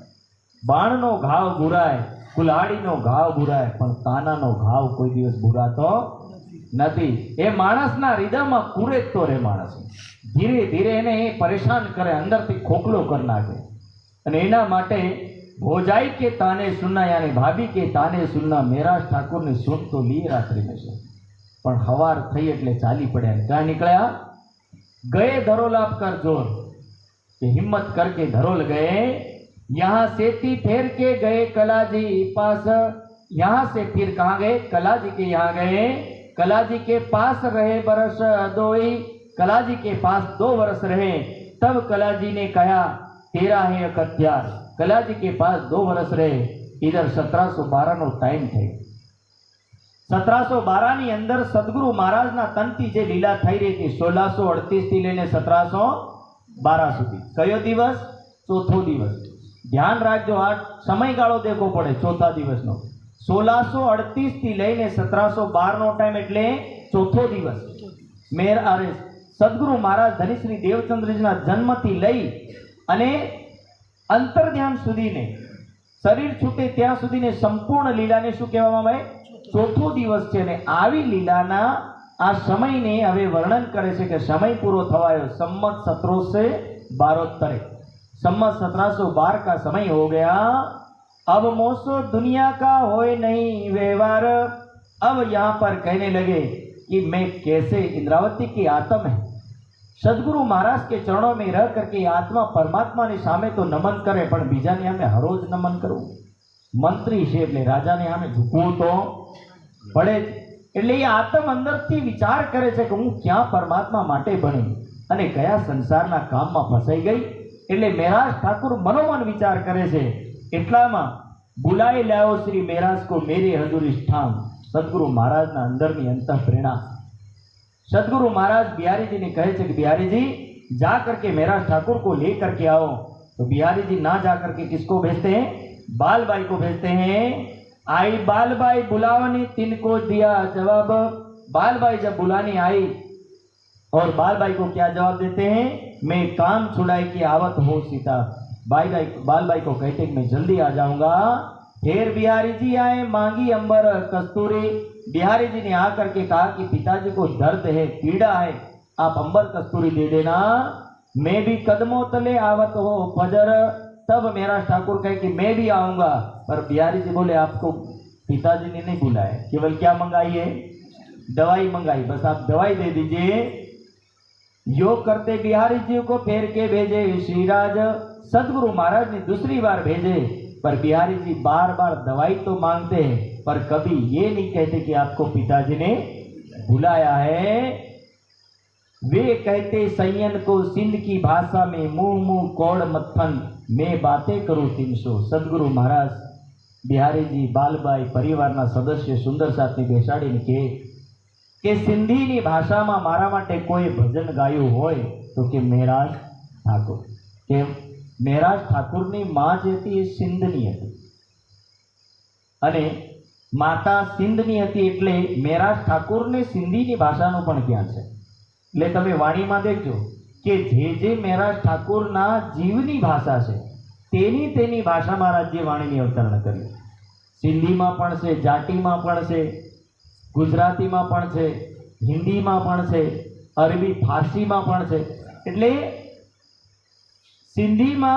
બાણનો ઘાવ બુરાય, કુલ્હાડીનો ઘાવ બુરાય, પણ તાનાનો ઘાવ કોઈ દિવસ બુરાતો નથી. એ માણસના હૃદયમાં કુરેતો રહે. માણસ ધીરે ધીરે એને એ પરેશાન કરે, અંદરથી ખોખલો કરી નાખે. અને એના માટે ભોજાઈ કે તાને સુનના, યાની ભાભી કે તાને સુનના, મેરાજ ઠાकुरની સુન તો લી રાત્રિ में છે. પણ હવાર થઈ એટલે ચાલી પડ્યા. ક્યાં નીકળ્યા? ગયે ધરોલ આપ કર જોર, કે હિમ્મત કરકે ધરોલ ગયે. यहाँ से फेर के गए कलाजी पास. यहाँ से फिर कहाँ गए? कलाजी के यहाँ गए. कलाजी के पास रहे बरस दोई. कलाजी के पास 2 वर्ष रहे. तब कलाजी ने कहा तेरा है अकत्यार. कलाजी के पास 2 वर्ष रहे. इधर 1712 નો ટાઈમ થઈ. 1712 ની અંદર સદગુરુ મહારાજના તનથી જે લીલા થઈ રહી હતી, 1638 થી લઈને 1712 સુધી. કયો દિવસ? ચોથો દિવસ. ધ્યાન રાખજો, આ સમયગાળો દેખવો પડે ચોથા દિવસનો. 1638 થી લઈને 1712 નો ટાઈમ એટલે ચોથો દિવસ મેર અરે સદગુરુ મહારાજ ધનિશ્રી દેવચંદ્રજીના જન્મથી લઈ અને અંતર્ધ્યાન સુધીને શરીર છૂટે ત્યાં સુધીને સંપૂર્ણ લીલાને શું કહેવામાં આવે? ચોથો દિવસ છે. અને આવી લીલાના આ સમયને હવે વર્ણન કરે છે કે સમય પૂરો થવાયો સંમત 1772 संमत 1712 का समय हो गया। अब मोसो दुनिया का होए नहीं व्यवहार। अब यहाँ पर कहने लगे कि मैं कैसे इंद्रावती की आत्म है सदगुरु महाराज के चरणों में रह करके आत्मा परमात्मा ने सामे तो नमन करे पण बीजा ने हमें हरोज नमन करूं। मंत्री छे એટલે રાજાને સામે ઝૂકવું તો પડે જ। એટલે એ આત્મ અંદરથી વિચાર કરે છે કે હું ક્યાં પરમાત્મા માટે બની અને કયા સંસારના કામમાં ફસાઈ ગઈ। એટલે મેરાજ ઠાकुर मनोमन विचार करे छे। એટલામાં बुलाए लाओ श्री मेराज को मेरे हजूरी स्थान। सदगुरु महाराज ना अंदर ની अंतः प्रेरणा सदगुरु महाराज बिहारी जी ने कहे कि बिहारी जी जा करके मेराज ठाकुर को ले करके आओ। तो बिहारी जी ना जा करके किसको भेजते हैं? बालबाई को भेजते हैं। आई बालबाई बुलावनी तिनको दिया जवाब। बालबाई जब बुलाने आई और बालबाई को क्या जवाब देते हैं? मैं काम छुड़ाई की आवत हो सीता। बालबाई को कहते कि मैं जल्दी आ जाऊंगा। फिर बिहारी जी आए, मांगी अंबर कस्तूरी। बिहारी जी ने आकर के कहा कि पिताजी को दर्द है, पीड़ा है, आप अंबर कस्तूरी दे देना। मैं भी कदमों तले आवत हो फजर। तब मेरा ठाकुर कहे कि मैं भी आऊंगा। पर बिहारी जी बोले आपको पिताजी ने नहीं बुलाया, केवल क्या मंगाई है? दवाई मंगाई, बस आप दवाई दे दीजिए। योग करते बिहारी जी को फेर के भेजे श्रीराज। सदगुरु महाराज ने दूसरी बार भेजे, पर बिहारी जी बार बार दवाई तो मांगते हैं पर कभी ये नहीं कहते कि आपको पिताजी ने बुलाया है। वे कहते सैयन को सिंध की भाषा में मुंह मुंह कोड़ मत्थन मैं बातें करूं 300। सदगुरु महाराज बिहारी जी बालबाई परिवाરના સદસ્ય સુંદર સાથે બેસાડીને કે સિંધીની ભાષામાં મારા માટે કોઈ ભજન ગાયું હોય તો કે મેરાજ ઠાकुर। કે મેરાજ ઠાकुરની માં જે હતી એ સિંધની હતી અને માતા સિંધની હતી એટલે મેરાજ ઠાकुरને સિંધીની ભાષાનું પણ જ્ઞાન છે। એટલે તમે વાણીમાં દેખજો કે જે મેરાજ ઠાकुરના જીવની ભાષા છે તેની ભાષામાં રાજ્ય વાણીની અવતરણ કર્યું। સિંધીમાં પણ છે, જાટીમાં પણ છે, ગુજરાતીમાં પણ છે, હિન્દીમાં પણ છે, અરબી ફારસીમાં પણ છે। એટલે સિંધીમાં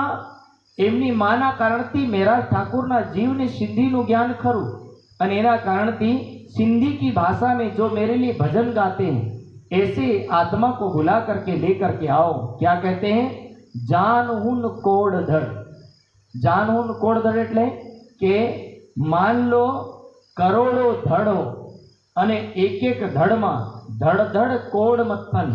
એમની માના કારણથી મેરાજ ઠાकुરના જીવને સિંધીનું જ્ઞાન ખરું અને એના કારણથી सिंधी की भाषा में जो मेरे लिए भजन गाते हैं ऐसे आत्मा को बुला करके ले करके आओ। क्या कहते हैं? जानहुन कोड धड़। जानहुन कोड धड़ એટલે કે માન લો કરોડો ધડ હો અને એક એક ધડમાં ધડ ધડ કોડ મથન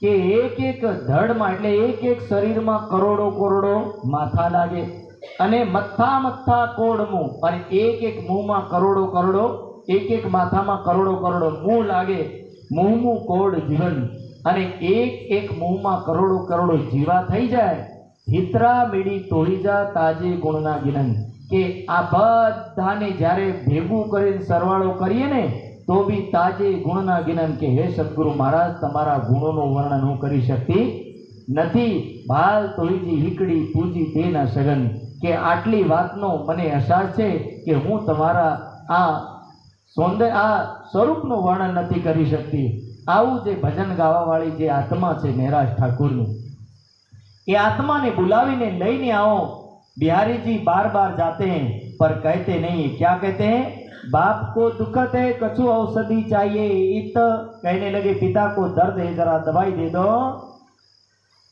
કે એક એક ધડમાં એટલે એક એક શરીરમાં કરોડો કરોડો માથા લાગે અને મથા મથા કોડ મું અને એક એક મુંહમાં કરોડો કરોડો एक एक माथा में करोड़ों करोड़ों मुंह लागे। मुंह मुंह कोड जीवन अने एक एक मुंह में करोड़ों करोड़ों जीवा थई जाए। हितरा मीडी तोड़ी जा ताजे गुणना गिनन के आ बधाने ज्यारे भेगू करीने सरवाळो करीए ने तो भी ताजे गुणना गिनन के हे सद्गुरु महाराज तमारा गुणों वर्णन हूँ करी शकती नथी। भाल तोड़ीजी हीकड़ी पूजी तेना सगन के आटली वातनो मने अहसास छे के हूँ तमारा आ सौंदर्य आ स्वरूपનું વર્ણન નથી કરી શકતી। આવું જે ભજન ગાવાવાળી જે આત્મા છે મેરાજ ઠાकुરની એ આત્માને बुलावीने લઈને आओ। बिहारी जी बार बार जाते हैं पर कहते नहीं। क्या कहते हैं? बाप को दुखत है कछु औषधि चाहिए इत कहने लगे पिता को दर्द है जरा दवाई दे दो।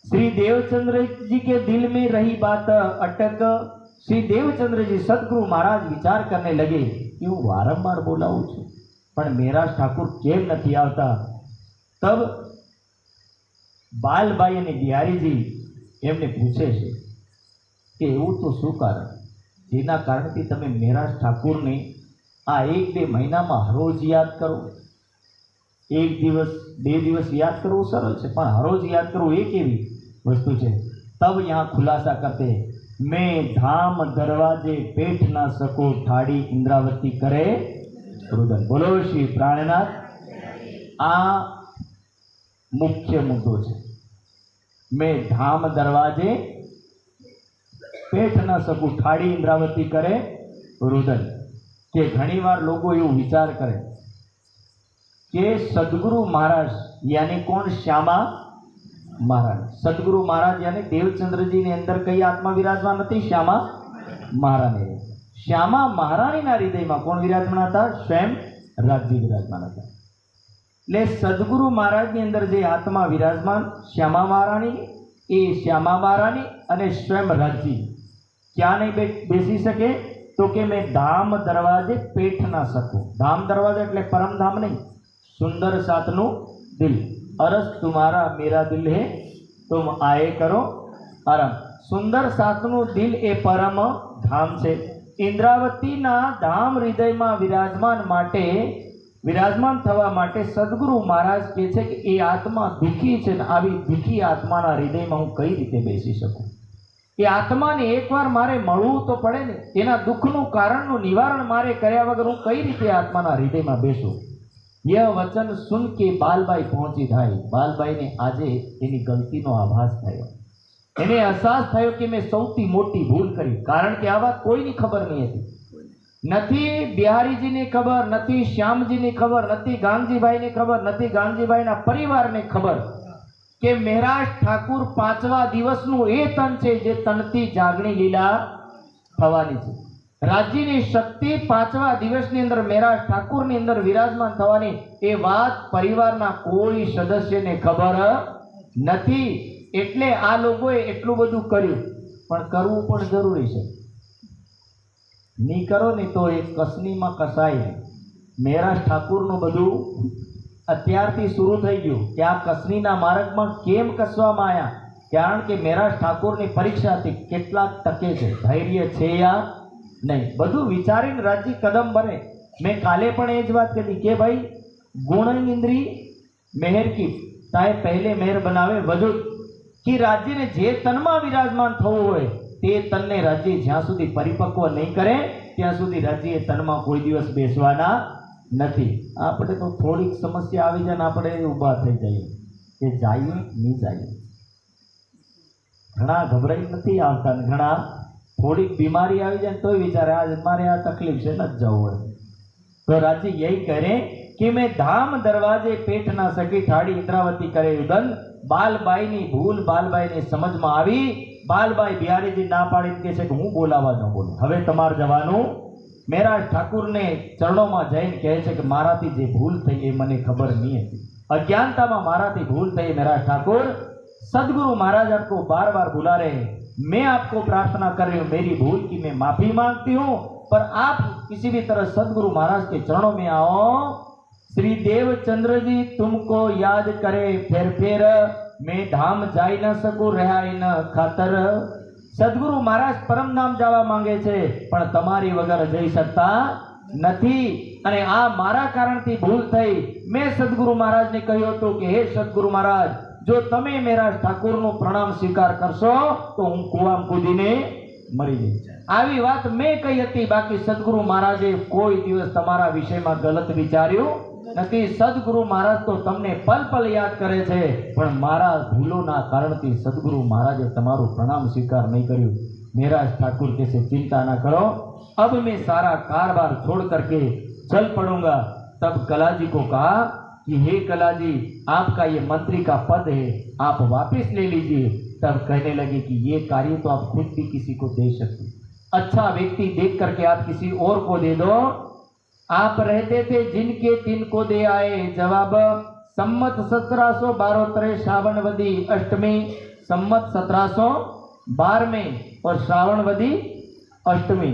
श्री देवचंद्र जी के दिल में रही बात अटक। श्री देवचंद्र जी सदगुरु महाराज विचार करने लगे कि हूँ वारंवार बोलावुं छुं पण मेराज ठाकुर केम नहीं आवता। तब बालबाई अने बिहारी जी एमने पूछे छे कि एवुं तो शुं कारण जेना कारणथी तमे मेराज ठाकुरने आ एक बे महीनामां हरोज याद करो। एक दिवस बे दिवस याद करवुं सरल छे पण हरोज याद करवुं ए केवी वस्तु छे। तब यहाँ खुलासा करते मैं धाम दरवाजे पेठ ना सकूं ठाड़ी इंद्रावती करे रुदन। बोलो श्री प्राणनाथ। आ मुख्य मुद्दो है। मैं धाम दरवाजे पेठ ना सकूं ठाड़ी इंद्रावती करे रुदन। के घणी वार लोग एवं विचार करे कि सदगुरु महाराज यानी कौन? श्यामा महाराज। सदगुरु महाराज यानी देवचंद्र जी ने अंदर कई आत्मा विराजमान थी? श्यामा महारानी। श्यामा महारानी ना हृदय में कौन विराजमान था? स्वयं राजी विराजमान था। એટલે સદગુરુ મહારાજની અંદર જે આત્મા વિરાજમાન શ્યામા મહારાણી, એ શ્યામા મહારાણી અને સ્વયં રાજજી ક્યાં નહીં બેસી શકે? તો કે મેં ધામ દરવાજે પેઠ ના શકું। ધામ દરવાજા એટલે પરમધામ નહીં, સુંદર સાતનું દિલ। અરસ तुम्हारा मेरा दिल है तुम आए करो आराम। सुंदर सातનું દિલ એ પરમ ધામ છે। ઇન્દ્રાવતીના ધામ હૃદયમાં વિરાજમાન થવા માટે સદગુરુ મહારાજ કહે છે કે એ આત્મા દુઃખી છે ને આવી દુઃખી આત્માના હૃદયમાં હું કઈ રીતે બેસી શકું? એ આત્માને એકવાર મારે મળવું તો પડે ને, એના દુઃખનું કારણનું નિવારણ મારે કર્યા વગર હું કઈ રીતે આત્માના હૃદયમાં બેસું? यह वचन सुन के बालबाई पहुंची थाई। बालबाई ने आजे एनी गलतीनो आभास थयो। एने अहसास थयो कि मैं सौथी मोटी भूल करी। कारण के आ बात कोईनी खबर नहीं हती। नथी बिहारीजी ने खबर, नथी श्यामजी ने खबर, नथी गांगजीभाई ने खबर, नथी गांगजीभाईना परिवार ने खबर के महाराज ठाकुर 5वा दिवसनु ए तन छे जे तनती जागणी लीला थवानी छे। राज्यनी शक्ति 5वा दिवसनी अंदर महाराज ठाकुरनी अंदर विराजमान थवानी ए वात परिवारना कोई सदस्यने खबर नथी। एटले आ लोगोए एटલું બધું કર્યું, પણ કરવું પણ જરૂરી છે। नहीं करो नहीं तो एक कसनी में कसाय नहीं। महाराज ठाकुरનું બધું અત્યારથી શરૂ થઈ ગયું કે આ કસનીના માર્ગમાં કેમ કસવામાં આવ્યા? કારણ કે महाराज ठाकुરની પરીક્ષાથી કેટલા ટકે છે, ધૈર્ય છે યા नहीं, બધું વિચારીને રાજ્ય કદમ ભરે। मैं काले पण ए ज बात करी कि भाई गुण इंद्री मेहर की ताए पहले मेहर बनावे वजूद कि राज्य ने जे तन में विराजमान थवुं होय ते तन ने राज्य ज्यां सुधी परिपक्व नहीं करे त्यां सुधी राज्य तन में कोई दिवस बेसवाना नथी। आपणे तो थोड़ीक समस्या आवी जाय ने आपणे ऊभा थई जाईए के जाईए नहीं जाईए। घणा गभराई नथी आवता ने घणा थोड़ी बीमारी आ जाए तो विचारे आज मारे आ तकलीफ से न जाओ। तो राज्य यही करे कि मैं धाम दरवाजे पेठ ना सकी ठाड़ी इंद्रावती करे उदन। बालबाई नी भूल बालबाई ने समझ में आवी। बालबाई बिहारी जी ना पाड़ी के छे कि हूँ बोलावा न बोलूं, हवे तमार जवानुं। महाराज ठाकुर ने चरणों में जईने कहे छे कि माराथी जे भूल थई ए मने खबर नहीं हती, अज्ञानता में माराथी भूल थई। महाराज ठाकुर सदगुरु महाराज आपको बार बार बुला रहे हैं। मैं आपको प्रार्थना कर रही हूँ, मेरी भूल की मैं माफी मांगती हूँ, पर आप किसी भी तरह सदगुरु महाराज के चरणों में आओ। श्री देवचंद्र जी तुमको याद करे फिर मैं धाम जाई न सकूं रहा इन खातर। सदगुरु महाराज परम धाम जावा मांगे छे पण तमारी वगर जई सकता नथी અને આ મારા કારણથી ભૂલ થઈ। मैं सदगुरु महाराज ने કહ્યું હતું કે हे सदगुरु महाराज जो तमे महाराज ठाकुरનું प्रणाम स्वीकार करशो तो हूँ कुआम कूदीने मरी जईश। આવી વાત મેં કહી હતી, બાકી સદગુરુ મહારાજે કોઈ દિવસ તમારા વિષયમાં ગલત વિચાર્યું નથી। સદગુરુ મહારાજ તો તમને પલ પલ યાદ કરે છે, પણ મારા ભૂલોના કારણથી સદગુરુ મહારાજે તમારું પ્રણામ સ્વીકાર નહીં કર્યું। महाराज ठाकुर कैसे चिंता ना करो, अब मैं सारा कारोबार छोड़ करके चल पड़ूंगा। तब कलाजी को कहा कि हे कलाजी आपका ये मंत्री का पद है, आप वापस ले लीजिए। तब कहने लगे कि ये कार्य तो आप खुद भी किसी को दे सकते, अच्छा व्यक्ति देख करके आप किसी और को दे दो। आप रहते थे जिनके तिनको दे आए। जवाब सम्मत 1712 श्रावणवदी अष्टमी, सम्मत 1712 और श्रावणवदी अष्टमी,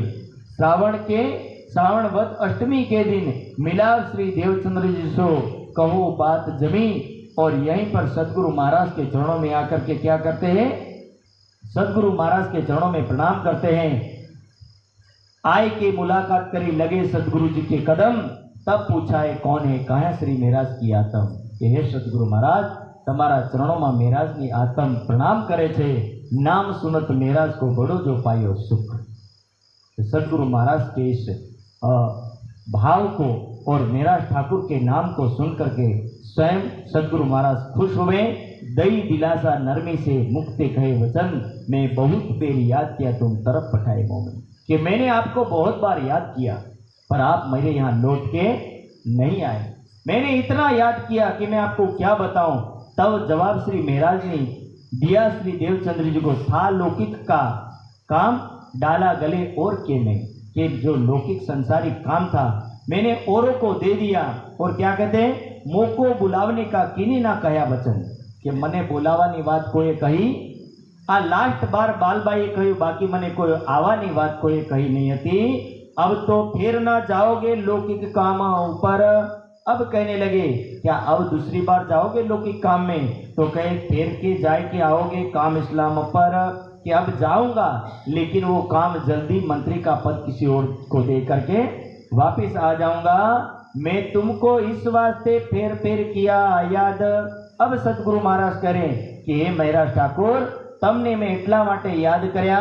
श्रावणवद अष्टमी के दिन मिलाव श्री देवचंद्र जी से कहो बात जमी। और यहीं पर सदगुरु महाराज के चरणों में आकर के क्या करते हैं? सदगुरु महाराज के चरणों में प्रणाम करते हैं। आए के मुलाकात करी लगे सदगुरु जी के कदम। तब पूछा है कौन है, कहा श्री महाराज की आत्म। कि हे सदगुरु महाराज तमारा चरणों में महाराज की आत्म प्रणाम करे छे। नाम सुनत मेराज को बड़ो जो पायो सुख। सदगुरु महाराज के इस भाव को और मेराज ठाकुर के नाम को सुन करके स्वयं सदगुरु महाराज खुश हुए। दई दिलासा नरमी से मुक्ति कहे वचन, मैं बहुत बेर याद किया तुम तरफ पठाए मोमिन, कि मैंने आपको बहुत बार याद किया पर आप मेरे यहाँ लौट के नहीं आए। मैंने इतना याद किया कि मैं आपको क्या बताऊं। तब जवाब श्री महाराज ने दिया श्री देवचंद्र जी को, था लौकिक का काम डाला गले और के में, कि जो लौकिक संसारिक काम था मैंने औरों को दे दिया। और क्या कहते हैं, मोको बुलावने का किनी ना कहा वचन, कि मने बोलावानी बात कोई कही आ लास्ट बार बालबाई कही, बाकी मने कोई आवानी बात कोई कही नहीं थी। अब तो फिर ना जाओगे लौकिक काम ऊपर। अब कहने लगे क्या अब दूसरी बार जाओगे लौकिक काम में, तो कहे फिर के जाए के आओगे काम इस्लाम पर, कि अब जाऊंगा लेकिन वो काम जल्दी मंत्री का पद किसी और को दे करके वापिस आ जाऊंगा। मैं तुमको इस वास्ते फेर फेर किया याद। अब सतगुरु महाराज करें कि हे महाराज ठाकुर, तमने मैं એટલા માટે યાદ કર્યા,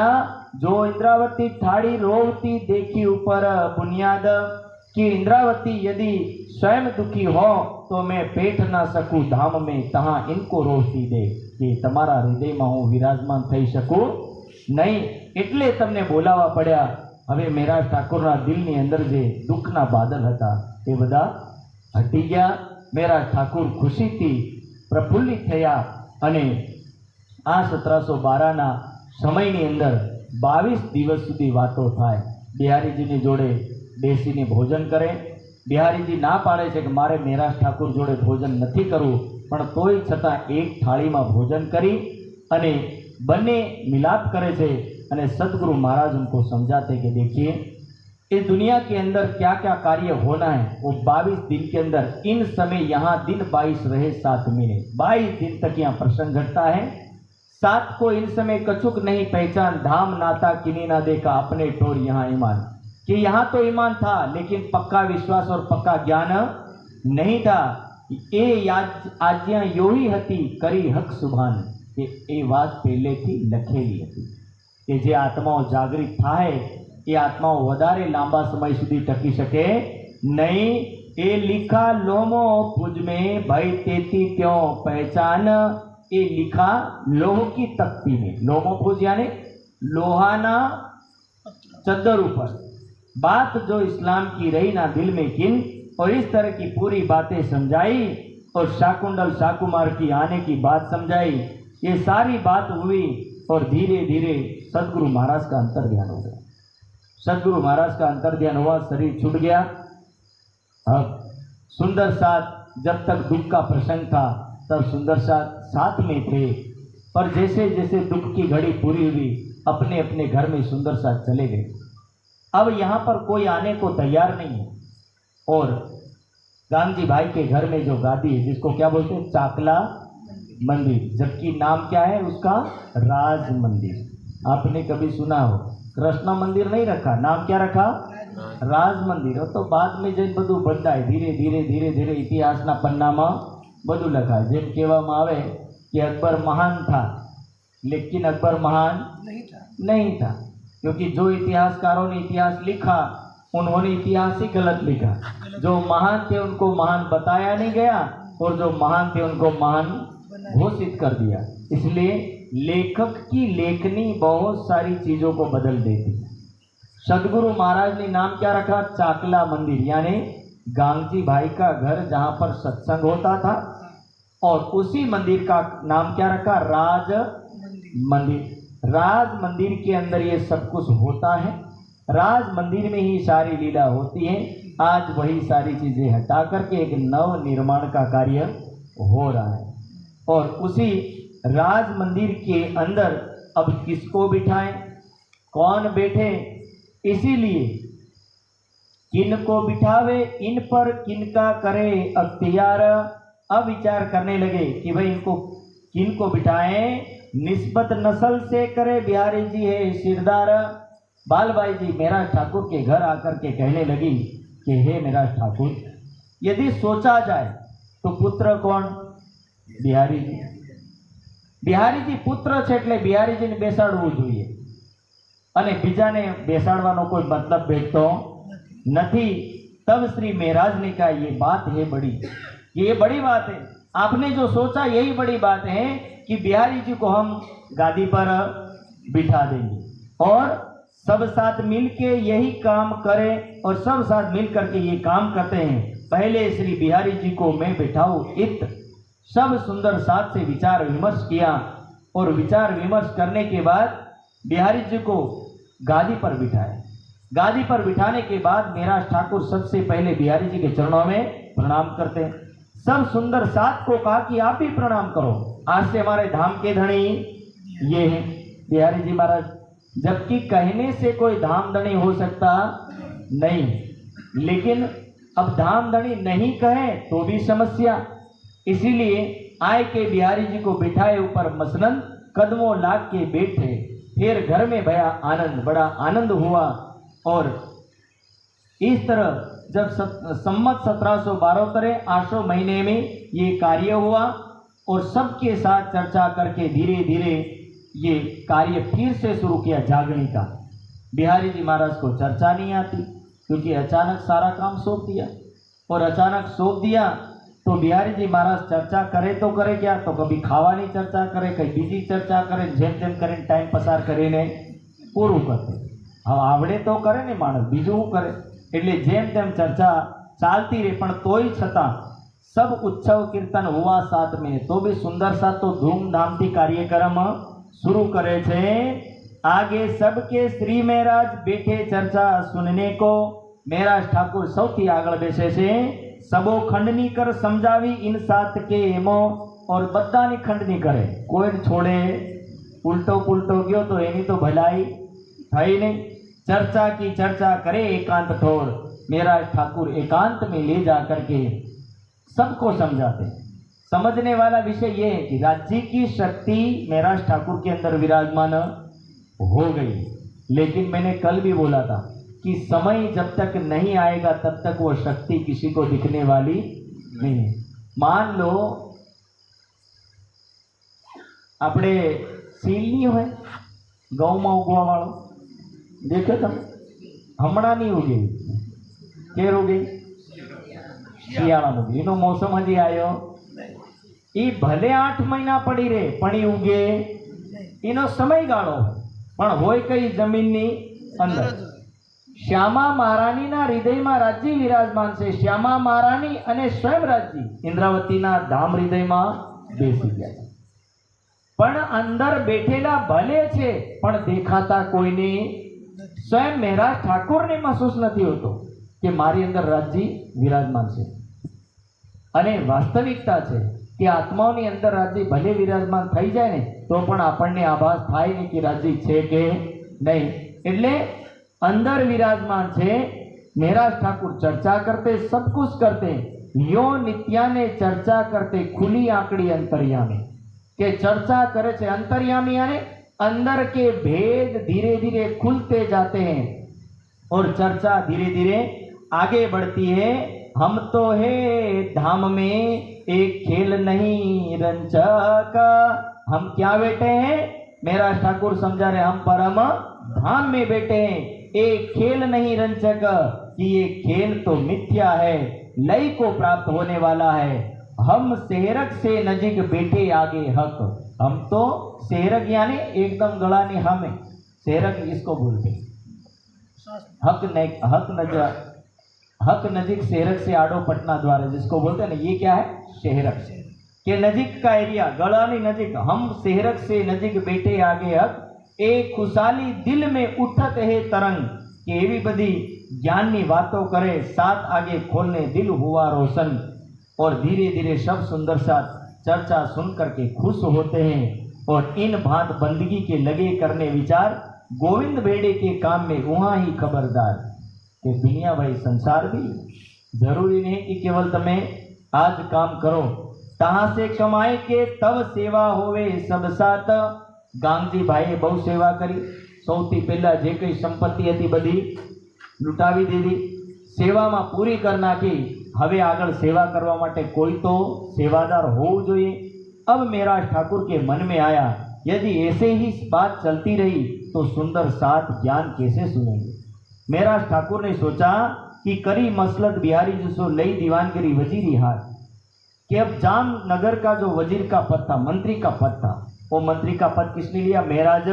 जो इंद्रावती थाड़ी रोवती देखी ऊपर बुनियाद, कि इंद्रावती यदि स्वयं दुखी हो तो मैं पेठ ना सकूं धाम में, तहां इनको रोवती दे, कि તમારા હૃદયમાં હું વિરાજમાન થઈ શકું નહીં, એટલે તમને બોલાવવા પડ્યા। હવે મેરાજ ઠાકોરના દિલની અંદર જે દુઃખના બાદલ હતા એ બધા હટી ગયા। મેરાજ ઠાકુર ખુશીથી પ્રફુલ્લિત થયા અને આ 1712ના સમયની અંદર 22 દિવસ સુધી વાતો થાય। બિહારીજીની જોડે બેસીને ભોજન કરે। બિહારીજી ના પાડે છે કે મારે મેરાજ ઠાકુર જોડે ભોજન નથી કરવું, પણ તોય છતાં એક થાળીમાં ભોજન કરી અને બંને મિલાપ કરે છે। અને सतगुरु महाराज उनको समझाते कि देखिए इस दुनिया के अंदर क्या क्या कार्य होना है वो 22 दिन के अंदर, इन समय यहाँ दिन 22 रहे 7 महीने, 22 दिन तक यहाँ प्रसंग घटता है। 7 को इन समय कछुक नहीं पहचान, धाम नाता किनी ना देखा अपने ठोर यहाँ ईमान, कि यहाँ तो ईमान था लेकिन पक्का विश्वास और पक्का ज्ञान नहीं था। ये आज्ञा यो ही हती करी हक सुभान, ये बात पहले थी लखेली हती कि जे आत्माओं जागृत थाय ये आत्माओं वधारे लांबा समय सुधी टकी सके नहीं। ए लिखा लोमो भुज में भई तेती त्यों पहचान, ये लिखा लोह की तख्ती में, लोमो भुज यानी लोहाना चद्दर ऊपर, बात जो इस्लाम की रही ना दिल में किन, और इस तरह की पूरी बातें समझाई और शाकुंडल शाकुमार की आने की बात समझाई। ये सारी बात हुई और धीरे धीरे सदगुरु महाराज का अंतर ध्यान हो गया। सदगुरु महाराज का अंतर ध्यान हुआ, शरीर छूट गया। अब सुंदर साथ जब तक दुख का प्रसंग था तब सुंदर साथ में थे, पर जैसे जैसे दुख की घड़ी पूरी हुई अपने अपने घर में सुंदर साथ चले गए। अब यहाँ पर कोई आने को तैयार नहीं है। और गांधी भाई के घर में जो गादी है जिसको क्या बोलते हैं, चाकला मंदिर, जबकि नाम क्या है उसका, राज मंदिर। आपने कभी सुना हो कृष्ण मंदिर नहीं रखा, नाम क्या रखा, राज मंदिर। तो बाद में जैन बधु बदलाय, धीरे धीरे धीरे धीरे इतिहासना पन्नामां बधु लखाय। जेम कहेवामां आवे कि अकबर महान था, लेकिन अकबर महान नहीं था, क्योंकि जो इतिहासकारों ने इतिहास लिखा उन्होंने इतिहास ही गलत लिखा। जो महान थे उनको महान बताया नहीं गया और जो महान थे उनको महान घोषित कर दिया। इसलिए लेखक की लेखनी बहुत सारी चीजों को बदल देती। सदगुरु महाराज ने नाम क्या रखा, चाकला मंदिर, यानी गांगजी भाई का घर जहां पर सत्संग होता था, और उसी मंदिर का नाम क्या रखा, राज मंदिर। राज मंदिर के अंदर ये सब कुछ होता है, राज मंदिर में ही सारी लीला होती है। आज वही सारी चीजें हटा करके एक नव निर्माण का कार्य हो रहा है। और उसी राज मंदिर के अंदर अब किसको बिठाएं, कौन बैठे, इसीलिए किनको बिठावे इन पर किनका करे अख्तियार। अब विचार करने लगे कि भाई इनको किनको बिठाएं, निस्बत नस्ल से करे, बिहारी जी है सिरदार। बालबाई जी मेराज ठाकुर के घर आकर के कहने लगी कि हे मेराज ठाकुर, यदि सोचा जाए तो पुत्र कौन, बिहारी जी। બિહારીજી પુત્ર છે એટલે બિહારીજીને બેસાડવું જોઈએ અને બીજાને બેસાડવાનો કોઈ मतलब बैठतो नहीं। तब श्री महराज ने कहा ये बात है बड़ी, ये बड़ी बात है, आपने जो सोचा यही बड़ी बात है कि बिहारी जी को हम गादी पर बिठा देंगे और सब साथ मिलके यही काम करें और सब साथ मिल करके ये काम करते हैं। पहले श्री बिहारी जी को मैं बिठाऊं इत सब सुंदर साथ से विचार विमर्श किया और विचार विमर्श करने के बाद बिहारी जी को गादी पर बिठाया। गादी पर बिठाने के बाद मेरा ठाकुर सबसे पहले बिहारी जी के चरणों में प्रणाम करते हैं। सब सुंदर साथ को कहा कि आप भी प्रणाम करो, आज से हमारे धाम के धनी ये हैं बिहारी जी महाराज। जबकि कहने से कोई धाम धनी हो सकता नहीं, लेकिन अब धाम धनी नहीं कहे तो भी समस्या, इसीलिए आए के बिहारी जी को बिठाए ऊपर मसनन कदमों लाग के बैठे। फिर घर में भया आनंद, बड़ा आनंद हुआ। और इस तरह जब सम्मत 1712 आशो महीने में ये कार्य हुआ और सबके साथ चर्चा करके धीरे धीरे ये कार्य फिर से शुरू किया जागने का। बिहारी जी महाराज को चर्चा नहीं आती क्योंकि अचानक सारा काम सौंप दिया और अचानक सौंप दिया तो बिहारी जी महाराज चर्चा करे तो करे क्या, तो कभी खावानी चर्चा करे, कहीं बीजी चर्चा करे, जेम तेम करे टाइम पसार करीने पूરું करते। હવે આવડે તો કરે ને માણસ, બીજું શું કરે, એટલે જેમ તેમ ચર્ચા ચાલતી રહે પણ તોય છતાં सब उत्सव कीर्तन हुआ साथ में तो भी सुंदर सा तो धूमधाम थी कार्यक्रम शुरू करे छे। आगे सबके श्री महाराज बैठे चर्चा सुनने को। महाराज ठाकुर सौथी आगळ बेसे छे। सबो खंडनी कर समझावी इन साथ के एमो और बधानी खंडनी करे, कोई छोड़े। उल्टो पुलटो गयो तो एनी तो भलाई थई नहीं। चर्चा की चर्चा करे एकांत ठोर। महाराज ठाकुर एकांत में ले जा करके सबको समझाते। समझने वाला विषय ये है कि राज्य की शक्ति महाराज ठाकुर के अंदर विराजमान हो गई, लेकिन मैंने कल भी बोला था कि समय जब तक नहीं आएगा तब तक वो शक्ति किसी को दिखने वाली नहीं है। मान लो अपने सीलनी हो गौ में उगवा वालों देखो तुम हमणा नहीं उगे केर उगे शियाळा में एनो मौसम हजी आयो ई भले 8 महीना पड़ी रहे पण ई उगे एनो समयगाळो पण होय कई जमीननी अंदर। श्यामा महारानी ना हृदय में राज्य विराजमान से। श्यामा महारानी अने स्वयं राज्य इंद्रावती ना धाम हृदय में बेसी गया पण अंदर बैठेला भले छे पण देखाता कोईने। स्वयं महाराज ठाकुर ने महसूस नहीं होतो कि मारी अंदर राज्य विराजमान है। अने वास्तविकता है कि आत्माओनी अंदर राज्य भले विराजमान थई जाए ने तो पण आपणने आभास थाय नहीं कि राज्य छे के नहीं। एटले अंदर विराजमान छे। महाराज ठाकुर चर्चा करते, सब कुछ करते। यो नित्या ने चर्चा करते खुली आंकड़ी अंतर्यामी के चर्चा करे छे। अंतर्यामी यानी अंदर के भेद धीरे धीरे खुलते जाते हैं और चर्चा धीरे धीरे आगे बढ़ती है। हम तो है धाम में एक खेल नहीं रंचक। हम क्या बैठे हैं? महाराज ठाकुर समझा रहे हम परम धाम में बैठे हैं। एक खेल नहीं रंचक कि ये खेल तो मिथ्या है, लय को प्राप्त होने वाला है। हम सेहरक से नजीक बैठे आगे हक। हम तो सेहरक यानी एकदम गला ने हमें सेहरक इसको बोलते हक नजीक सेहरक से आड़ो पटना द्वारा जिसको बोलते हैं ना, ये क्या है? सेहरक के नजीक का एरिया, गला ने नजीक। हम सेहरक से नजीक बैठे आगे हक। एक खुशाली दिल में उठत है तरंग कि एवी बदी ज्ञान की बातों करे साथ आगे खोलने दिल हुआ रोशन। और धीरे धीरे सब सुंदर सा चर्चा सुन करके खुश होते हैं और इन भांत बंदगी के लगे करने विचार। गोविंद बेड़े के काम में वहाँ ही खबरदार कि दुनिया भाई संसार भी जरूरी नहीं कि केवल तमें आज काम करो। तहाँ से कमाए के तब सेवा होवे सब साथ। गांधी भाई बहु सेवा करी। सौथी पहला जे कई संपत्ति थी बधी लूटावी दीधी, सेवा में पूरी कर नाखी। हवे आगळ सेवा करवा माटे कोई तो सेवादार होवुं जोईए। अब मेराज ठाकुर के मन में आया, यदि ऐसे ही बात चलती रही तो सुंदर साथ ज्ञान कैसे सुनेंगे। मेराज ठाकुर ने सोचा कि करी मसलत बिहारी जिसो लई दीवानगिरी वजीरी हार, कि अब जामनगर का जो वजीर का पद था, मंत्री का पद था, वो मंत्री का पद किसने लिया? मेराज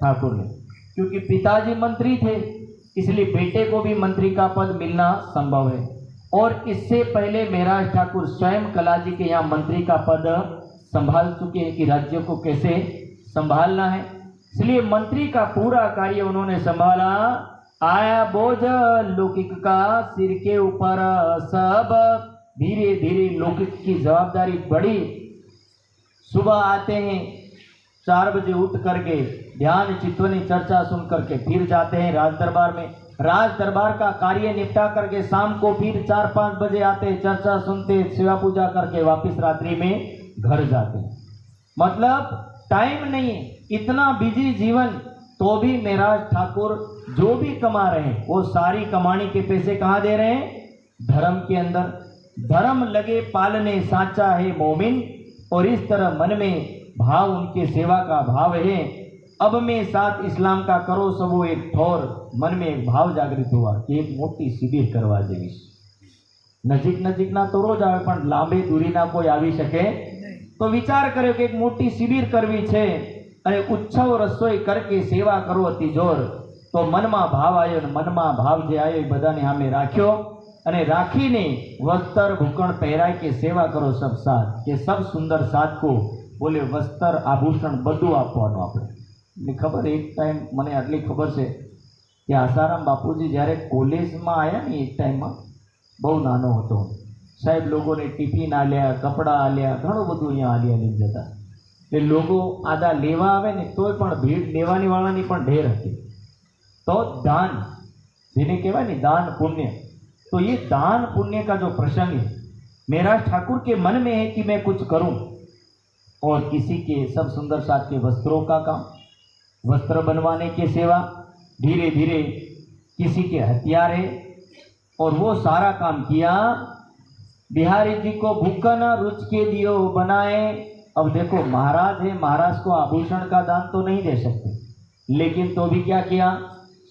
ठाकुर ने। क्योंकि पिताजी मंत्री थे, इसलिए बेटे को भी मंत्री का पद मिलना संभव है। और इससे पहले मेराज ठाकुर स्वयं कलाजी के यहाँ मंत्री का पद संभाल चुके हैं कि राज्य को कैसे संभालना है, इसलिए मंत्री का पूरा कार्य उन्होंने संभाला। आया बोझ लौकिक का सिर के ऊपर, सब धीरे धीरे लौकिक की जवाबदारी बढ़ी। सुबह आते हैं 4 बजे उठ करके ध्यान चित्तवनी चर्चा सुन करके फिर जाते हैं राज दरबार में। राज दरबार का कार्य निपटा करके शाम को फिर 4-5 बजे आते, चर्चा सुनते, सेवा पूजा करके वापस रात्रि में घर जाते हैं। मतलब टाइम नहीं है, इतना बिजी जीवन, तो भी मेराज ठाकुर जो भी कमा रहे हैं वो सारी कमाने के पैसे कहाँ दे रहे हैं? धर्म के अंदर। धर्म लगे पालने साचा है मोमिन, और इस तरह मन में भाव, उनके सेवा का भाव है। अब मैं साथ इस्लाम का करो सबो एक ठोर, मन में एक भाव जागृत हुआ कि एक मोटी शिबिर करवा देवीश। नजीक नजीकना तो रोज આવે પણ લાંબી દૂરીના કોઈ આવી શકે તો વિચાર કર્યો કે એક મોટી શિબિર કરવી છે અને ઉત્સવ રસોઈ કરકે સેવા કરો અતિ જોર। તો મનમાં ભાવ આવ્યો અને મનમાં ભાવ જે આવ્યો એ બધાને સામે રાખ્યો અને રાખીને વસ્ત્ર ભૂકણ પહેરાય કે સેવા કરો સબ સાથ, કે સબ સુંદર સાથ को બોલે વસ્ત્ર આભૂષણ બધું આપવાનું આપણે। મને ખબર એક ટાઈમ મને આટલી ખબર છે કે આસારામ બાપુજી જ્યારે કોલેજમાં આવ્યા ને એક ટાઈમમાં બહુ નાનો હતો, સાહેબ લોકોને ટિફિન આલ્યા, કપડાં આલ્યા, ઘણું બધું અહીંયા આલી આલીને જતા। એટલે લોકો આદા લેવા આવે ને તોય પણ ભીડ લેવાની વાળાની પણ ઢેર હતી। તો દાન જેને કહેવાય ને દાन पुण्य, तो ये दान पुण्य का जो प्रसंग है मेराज ठाकुर के मन में है कि मैं कुछ करूं। और किसी के सब सुंदर साथ के वस्त्रों का काम, वस्त्र बनवाने की सेवा, धीरे धीरे किसी के हथियार है, और वो सारा काम किया। बिहारी जी को भूखा न रुच के दियो बनाए। अब देखो महाराज है, महाराज को आभूषण का दान तो नहीं दे सकते, लेकिन तो भी क्या किया?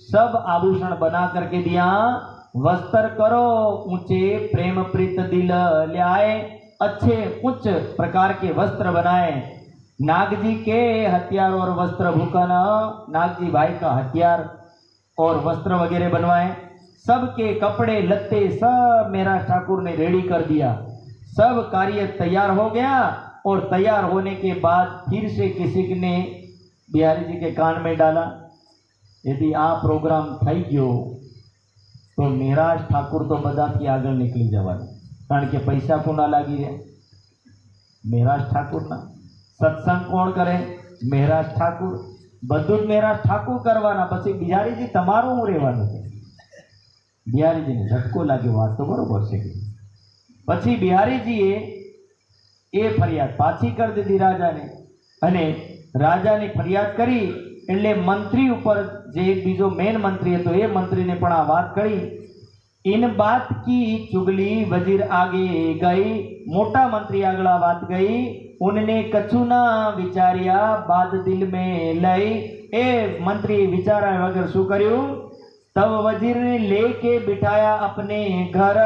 सब आभूषण बना करके दिया। वस्त्र करो ऊंचे प्रेम प्रीत दिल ले आए, अच्छे उच्च प्रकार के वस्त्र बनाए। नागजी के हथियार और वस्त्र भूखन, नागजी भाई का हथियार और वस्त्र वगैरह बनवाए। सबके कपड़े लत्ते सब मेराज ठाकुर ने रेडी कर दिया। सब कार्य तैयार हो गया, और तैयार होने के बाद फिर से किसी ने बिहारी जी के कान में डाला, यदि आ प्रोग्राम थई गयो तो मेराज ठाकुर तो बधाथी आगळ निकली जवाना, कारण के पैसा कोना लागी रह्या? मेराज ठाकुर ना। सत्संग कोण करे? मेराज ठाकुर। बधुं ज मेराज ठाकुर करवाना, पछी बिहारी जी तमारुं हुं रहेवानुं छे। बिहारी जी ने झटको लाग्यो, वात तो बरोबर छे। पछी बिहारी जीए ए फरियाद पाछी कर दीधी राजाने, अने राजाने फरियाद करी એટલે મંત્રી ઉપર જે એક બીજો મેન મંત્રી હતો એ મંત્રીને પણ આ વાત કરી। इन बात की चुगली वजीर आगे गई, मोटा मंत्री आगला बात गई। उनने कछु ना विचारिया बात दिल में लई। ए मंत्री विचारा वगर शू कर्यु? तब वजीर ने लेके बिठाया अपने घर।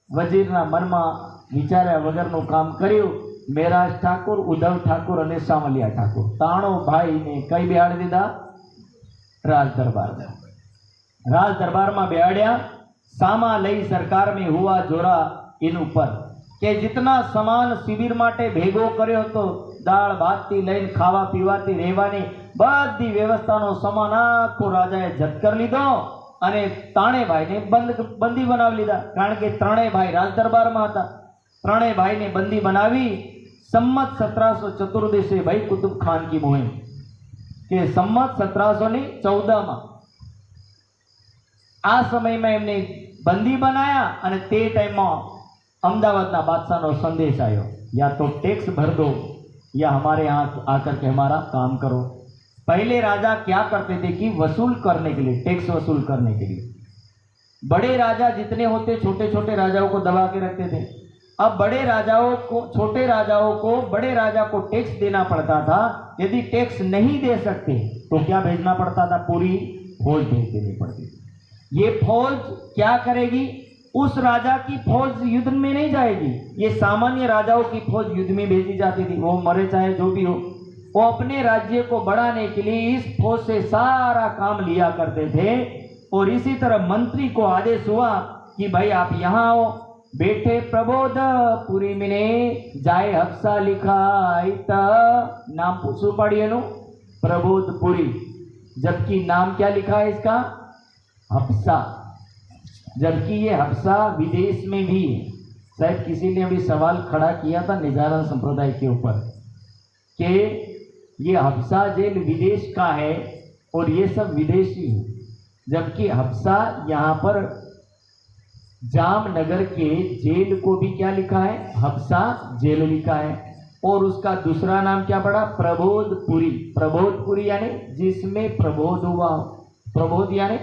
वजीर ना मन में विचार्या वगर नु काम कर्यु। मेराज ठाकुर, उद्धव ठाकुर और सामलिया ठाकुर ताणो भाई ने कई बिहाड़ दीधा? राज दरबार में। राज दरबार में बिहाड़िया। सामा लई सरकार में हुआ जोरा इन ऊपर के जितना सामान शिविर माटे भेगो कर्यो तो दाळ भात थी लईने खावा पीवाती रहेवानी बधी व्यवस्थानो सामान आखो राजाए जप्त कर लीधो अने ताणे भाई ने बंदी बनावी लीधा। कारण के त्रणेय भाई राज दरबार में हता। त्रणेय भाई ने बंदी बनावी। सम्मत 1714 भाई कुतुब खान की मुहिम के सम्मत 1714 में आ समय में एमने बंदी बनाया और ते टाइम में अमदावादना बादशाहनो संदेश आयो, या तो टैक्स भर दो या हमारे यहाँ आकर के हमारा काम करो। पहले राजा क्या करते थे कि वसूल करने के लिए, टैक्स वसूल करने के लिए बड़े राजा जितने होते छोटे छोटे राजाओं को दबा के रखते थे। अब बड़े राजाओं को, छोटे राजाओं को, बड़े राजा को टैक्स देना पड़ता था। यदि टैक्स नहीं दे सकते तो क्या भेजना पड़ता था? पूरी फौज भेज देनी पड़ती थी। ये फौज क्या करेगी? उस राजा की फौज युद्ध में नहीं जाएगी, ये सामान्य राजाओं की फौज युद्ध में भेजी जाती थी, वो मरे चाहे जो भी हो। वो अपने राज्य को बढ़ाने के लिए इस फौज से सारा काम लिया करते थे। और इसी तरह मंत्री को आदेश हुआ कि भाई आप यहाँ आओ। बेटे प्रबोधपुरी मिने जाए हफ्सा लिखाई त नाम पूछू पड़िए नो प्रबोधपुरी, जबकि नाम क्या लिखा है इसका? हफ्सा। जबकि ये हफ्सा विदेश में भी है। शायद किसी ने अभी सवाल खड़ा किया था निजारा संप्रदाय के ऊपर कि ये हफ्सा जेल विदेश का है और ये सब विदेशी है, जबकि हफ्सा यहाँ पर जामनगर के जेल को भी क्या लिखा है? हफ्सा जेल लिखा है। और उसका दूसरा नाम क्या पड़ा? प्रबोधपुरी। प्रबोधपुरी यानी जिसमें प्रबोध हुआ। प्रबोध यानी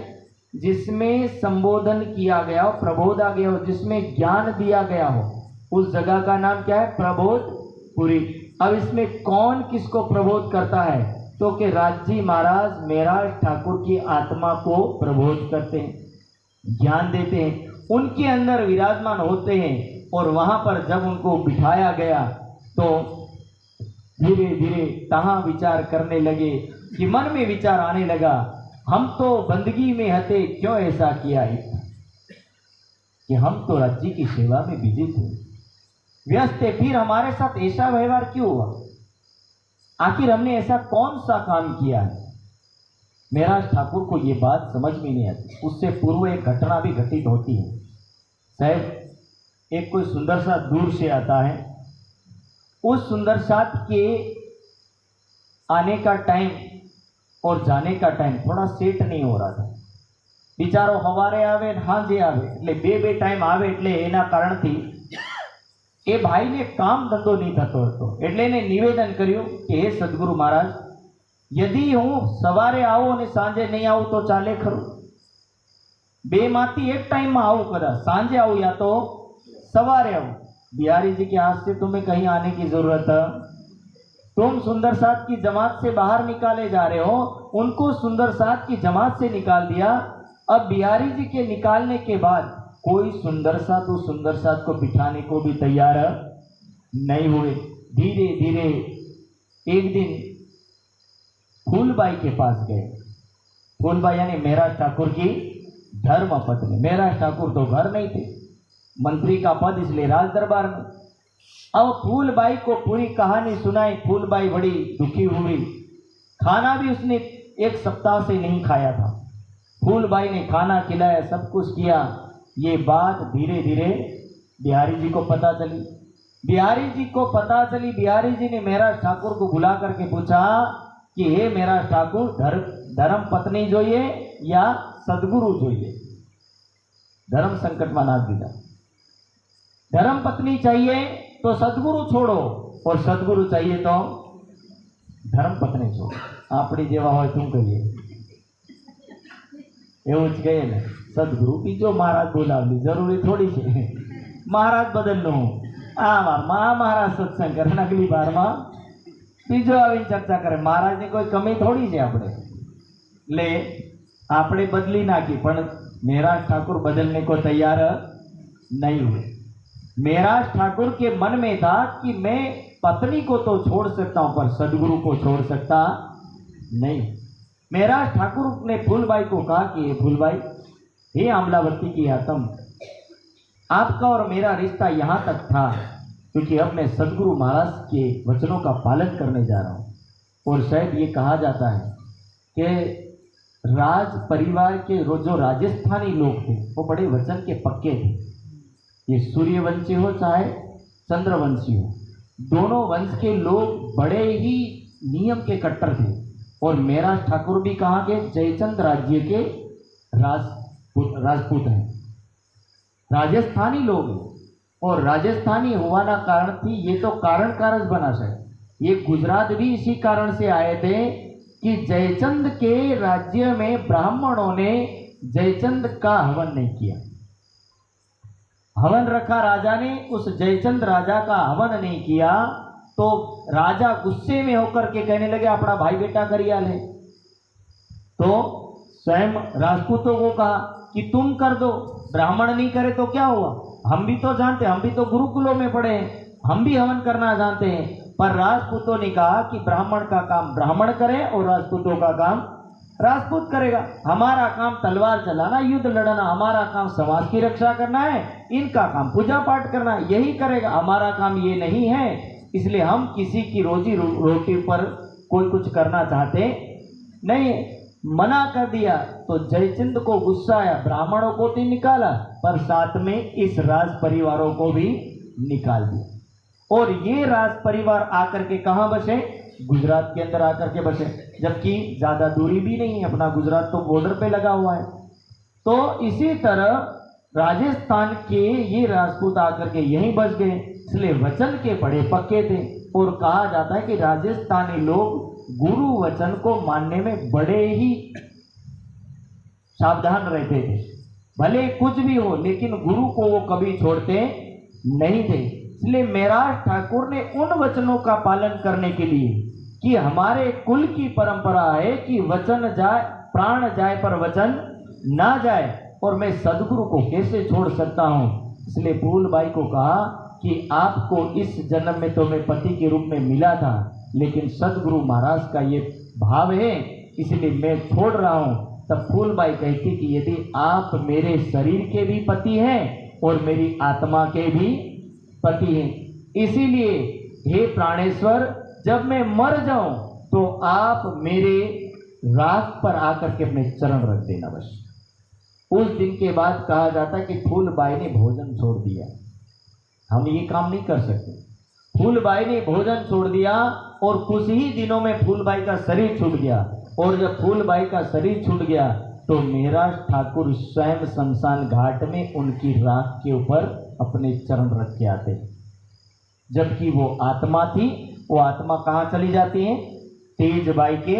जिसमें संबोधन किया गया हो, प्रबोध आ गया हो, जिसमें ज्ञान दिया गया हो, उस जगह का नाम क्या है? प्रबोधपुरी। अब इसमें कौन किसको प्रबोध करता है? तो कि राजी महाराज मेराज ठाकुर की आत्मा को प्रबोध करते हैं, ज्ञान देते हैं, उनके अंदर विराजमान होते हैं। और वहां पर जब उनको बिठाया गया तो धीरे धीरे तहाँ विचार करने लगे कि मन में विचार आने लगा, हम तो बंदगी में हते, क्यों ऐसा किया है कि हम तो राज्य की सेवा में बिजी थे, व्यस्त थे, फिर हमारे साथ ऐसा व्यवहार क्यों हुआ? आखिर हमने ऐसा कौन सा काम किया है? मेराज ठाकुर को ये बात समझ में नहीं आती। उससे पूर्व एक घटना भी घटित होती है। शायद एक कोई सुंदर सा दूर से आता है, उस सुंदर साथ के आने का टाइम और जाने का टाइम थोड़ा सेट नहीं हो रहा था। बिचारो हवारे आवे हांजे आवे એટલે બે ટાઈમ આવે એટલે એના કારણથી એ ભાઈને કામ ધંધો નહીં થતો હતો। એટલે એને નિવેદન કર્યું કે હે સદગુરુ મહારાજ, यदि હું સવારે આવું અને સાંજે નહીં આવું તો ચાલે ખરું? બેમાંથી એક ટાઈમમાં આવું કદાચ, સાંજે આવું या तो सवारे आऊँ। बिहारी जी के हाथ से तुम्हें कहीं आने की जरूरत है? तुम सुंदर साथ की जमात से बाहर निकाले जा रहे हो, उनको सुंदर साथ की जमात से निकाल दिया। अब बिहारी जी के निकालने के बाद कोई सुंदर साथ उस सुंदर साथ को बिठाने को भी तैयार नहीं हुए। धीरे धीरे एक दिन फूलबाई के पास गए। फूलबाई यानी मेराज ठाकुर की धर्म पत्नी। मेराज ठाकुर तो घर नहीं थे, मंत्री का पद, इसलिए राज दरबार में। अब फूलबाई को पूरी कहानी सुनाई। फूलबाई बड़ी दुखी हुई। खाना भी उसने एक सप्ताह से नहीं खाया था। फूलबाई ने खाना खिलाया, सब कुछ किया। ये बात धीरे धीरे बिहारी जी को पता चली। बिहारी जी को पता चली। बिहारी जी ने मेराज ठाकुर को बुला करके पूछा कि हे मेराज ठाकुर, धर्म पत्नी જોઈએ या सदगुरु જોઈએ? धर्म संकट में नाख दीधा। धर्म पत्नी चाहिए तो सदगुरु छोड़ो, और सदगुरु चाहिए तो धर्म पत्नी छोड़ो। आपणी जेवा होय तुम कहिए एवं ज कहे ने, सदगुरु बीजो महाराज बोलावली जरूरी थोड़ी है महाराज बदलनो। आ महाराज सत्संग करे, अगली बार में बीजो आवी चर्चा करे। महाराज ने कोई कमी थोड़ी है आपणे, ले आपणे बदली नाखी, पण मेराज ठाकुर बदलने को तैयार नहीं हुए। मेराज ठाकुर के मन में था कि मैं पत्नी को तो छोड़ सकता हूं, पर सदगुरु को छोड़ सकता नहीं। मेराज ठाकुर ने फूलबाई को कहा कि फूलबाई, हे अमलावती की आत्म, आपका और मेरा रिश्ता यहाँ तक था क्योंकि अब मैं सदगुरु महाराज के वचनों का पालन करने जा रहा हूँ। और शायद ये कहा जाता है कि राज परिवार के जो राजस्थानी लोग थे वो बड़े वचन के पक्के थे। ये सूर्यवंशी हो चाहे चंद्रवंशी हो, दोनों वंश के लोग बड़े ही नियम के कट्टर थे। और मेराज ठाकुर भी कहाँ के? जयचंद राज्य के राजपूत हैं, राजस्थानी लोग हैं। और राजस्थानी होवाना कारण थी ये तो कारण कारज बना है। ये गुजरात भी इसी कारण से आए थे कि जयचंद के राज्य में ब्राह्मणों ने जयचंद का हवन नहीं किया। हवन रखा राजा ने, उस जयचंद राजा का हवन नहीं किया तो राजा गुस्से में होकर के कहने लगे अपना भाई बेटा करिया ले। तो स्वयं राजपूतों को कहा कि तुम कर दो, ब्राह्मण नहीं करे तो क्या हुआ, हम भी तो जानते, हम भी तो गुरुकुलों में पढ़े हैं, हम भी हवन करना जानते हैं। पर राजपूतों ने कहा कि ब्राह्मण का काम ब्राह्मण करे और राजपूतों का काम राजपूत करेगा। हमारा काम तलवार चलाना, युद्ध लड़ना, हमारा काम समाज की रक्षा करना है, इनका काम पूजा पाठ करना, यही करेगा, हमारा काम ये नहीं है। इसलिए हम किसी की रोजी रोटी पर कोई कुछ करना चाहते नहीं, मना कर दिया। तो जयचंद को गुस्सा आया, ब्राह्मणों को तो निकाला पर साथ में इस राज परिवारों को भी निकाल दिया। और ये राज परिवार आकर के कहाँ बसे, गुजरात के अंदर आकर के बसे, जबकि ज्यादा दूरी भी नहीं है, अपना गुजरात तो बॉर्डर पे लगा हुआ है। तो इसी तरह राजस्थान के ये राजपूत आकर के यहीं बस गए, इसलिए वचन के बड़े पक्के थे। और कहा जाता है कि राजस्थानी लोग गुरु वचन को मानने में बड़े ही सावधान रहते थे, भले कुछ भी हो लेकिन गुरु को वो कभी छोड़ते नहीं थे। इसलिए महराज ठाकुर ने उन वचनों का पालन करने के लिए कि हमारे कुल की परंपरा है कि वचन जाए प्राण जाए पर वचन ना जाए, और मैं सदगुरु को कैसे छोड़ सकता हूं। इसलिए फूलबाई को कहा कि आपको इस जन्म में तो मैं पति के रूप में मिला था, लेकिन सदगुरु महाराज का ये भाव है इसलिए मैं छोड़ रहा हूं। तब फूलबाई कहती कि यदि आप मेरे शरीर के भी पति हैं और मेरी आत्मा के भी पति हैं, इसीलिए हे प्राणेश्वर जब मैं मर जाऊं तो आप मेरे राख पर आकर के अपने चरण रख देना बस। उस दिन के बाद कहा जाता है कि फूलबाई ने भोजन छोड़ दिया। हम ये काम नहीं कर सकते। फूलबाई ने भोजन छोड़ दिया और कुछ ही दिनों में फूलबाई का शरीर छूट गया। और जब फूलबाई का शरीर छूट गया तो महराज ठाकुर स्वयं शमशान घाट में उनकी राख के ऊपर अपने चरण रख के आते, जबकि वो आत्मा थी, वो आत्मा कहाँ चली जाती है, तेजबाई के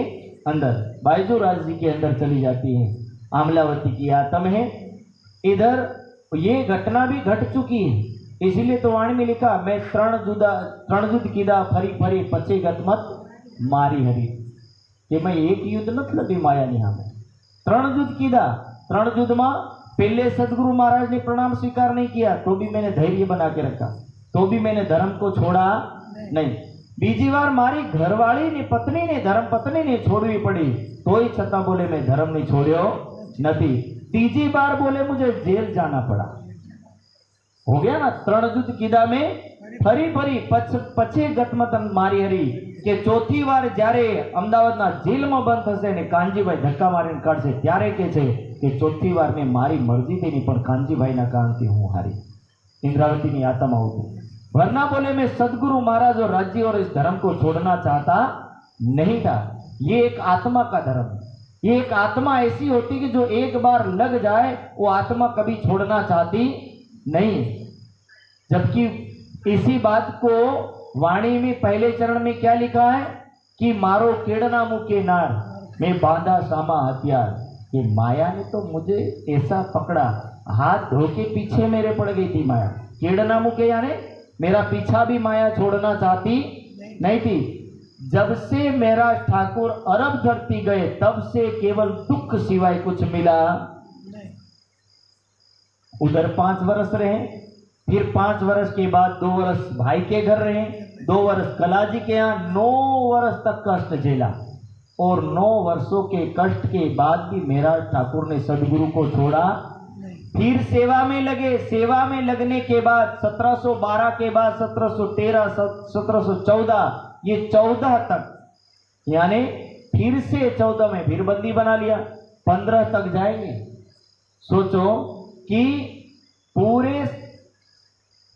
अंदर, बायजूराज जी के अंदर चली जाती है। आमलावती की आत्मा है। इधर ये घटना भी घट चुकी है, इसीलिए तो वाणी में लिखा मैं त्रण युद्ध कीदा फरी फरी पचे गतमत मारी हरी, कि मैं एक युद्ध न लगी माया निहा में, त्रण युद्ध कीदा। त्रण युद्ध में पहले सदगुरु महाराज ने प्रणाम स्वीकार नहीं किया तो भी मैंने धैर्य बना के रखा, तो भी मैंने धर्म को छोड़ा नहीं। बीजी बार मारी घरवाली ने पत्नी ने धर्म पत्नी ने छोड़वी पड़ी तो ही छता बोले मैं धर्म नहीं छोड़ो नहीं। तीजी बार बोले मुझे जेल जाना पड़ा। हो गया ना, त्रण युद्ध कीदा में फरी फरी पछे गतमतन मारी हरी, के चौथी बार જ્યારે અમદાવાદના જેલમાં બંધ થશે ને કાનજીભાઈ ધક્કા મારીને કાઢશે ત્યારે કે છે કે ચોથી વાર મેં મારી મરજીથી નહીં પણ કાનજીભાઈના કારણથી હું હારી। इंद्रावतीની आत्मा होती वरना बोले मैं सदगुरु महाराज और राज्य और इस धर्म को छोड़ना चाहता नहीं था। ये एक आत्मा का धर्म, ये एक आत्मा ऐसी होती कि जो एक बार लग जाए वो आत्मा कभी छोड़ना चाहती नहीं। जबकि इसी बात को वाणी में पहले चरण में क्या लिखा है कि मारो केड़ना मुके नार मैं बांधा सामा हथियार। ये माया ने तो मुझे ऐसा पकड़ा, हाथ धो के पीछे मेरे पड़ गई थी माया। केड़ना मुके यानी मेरा पीछा भी माया छोड़ना चाहती नहीं थी। जब से महराज ठाकुर अरब धरती गए तब से केवल दुख सिवाय कुछ मिला। उधर 5 वर्ष रहे, फिर 5 वर्ष के बाद 2 वर्ष भाई के घर रहे, 2 वर्ष कलाजी के यहाँ, 9 वर्ष तक कष्ट झेला। और 9 वर्षों के कष्ट के बाद भी महराज ठाकुर ने सदगुरु को छोड़ा, फिर सेवा में लगे। सेवा में लगने के बाद 1712 के बाद 1713 1714 ये 14 तक, यानी फिर से 14 में फिर बंदी बना लिया, 15 तक जाएंगे। सोचो कि पूरे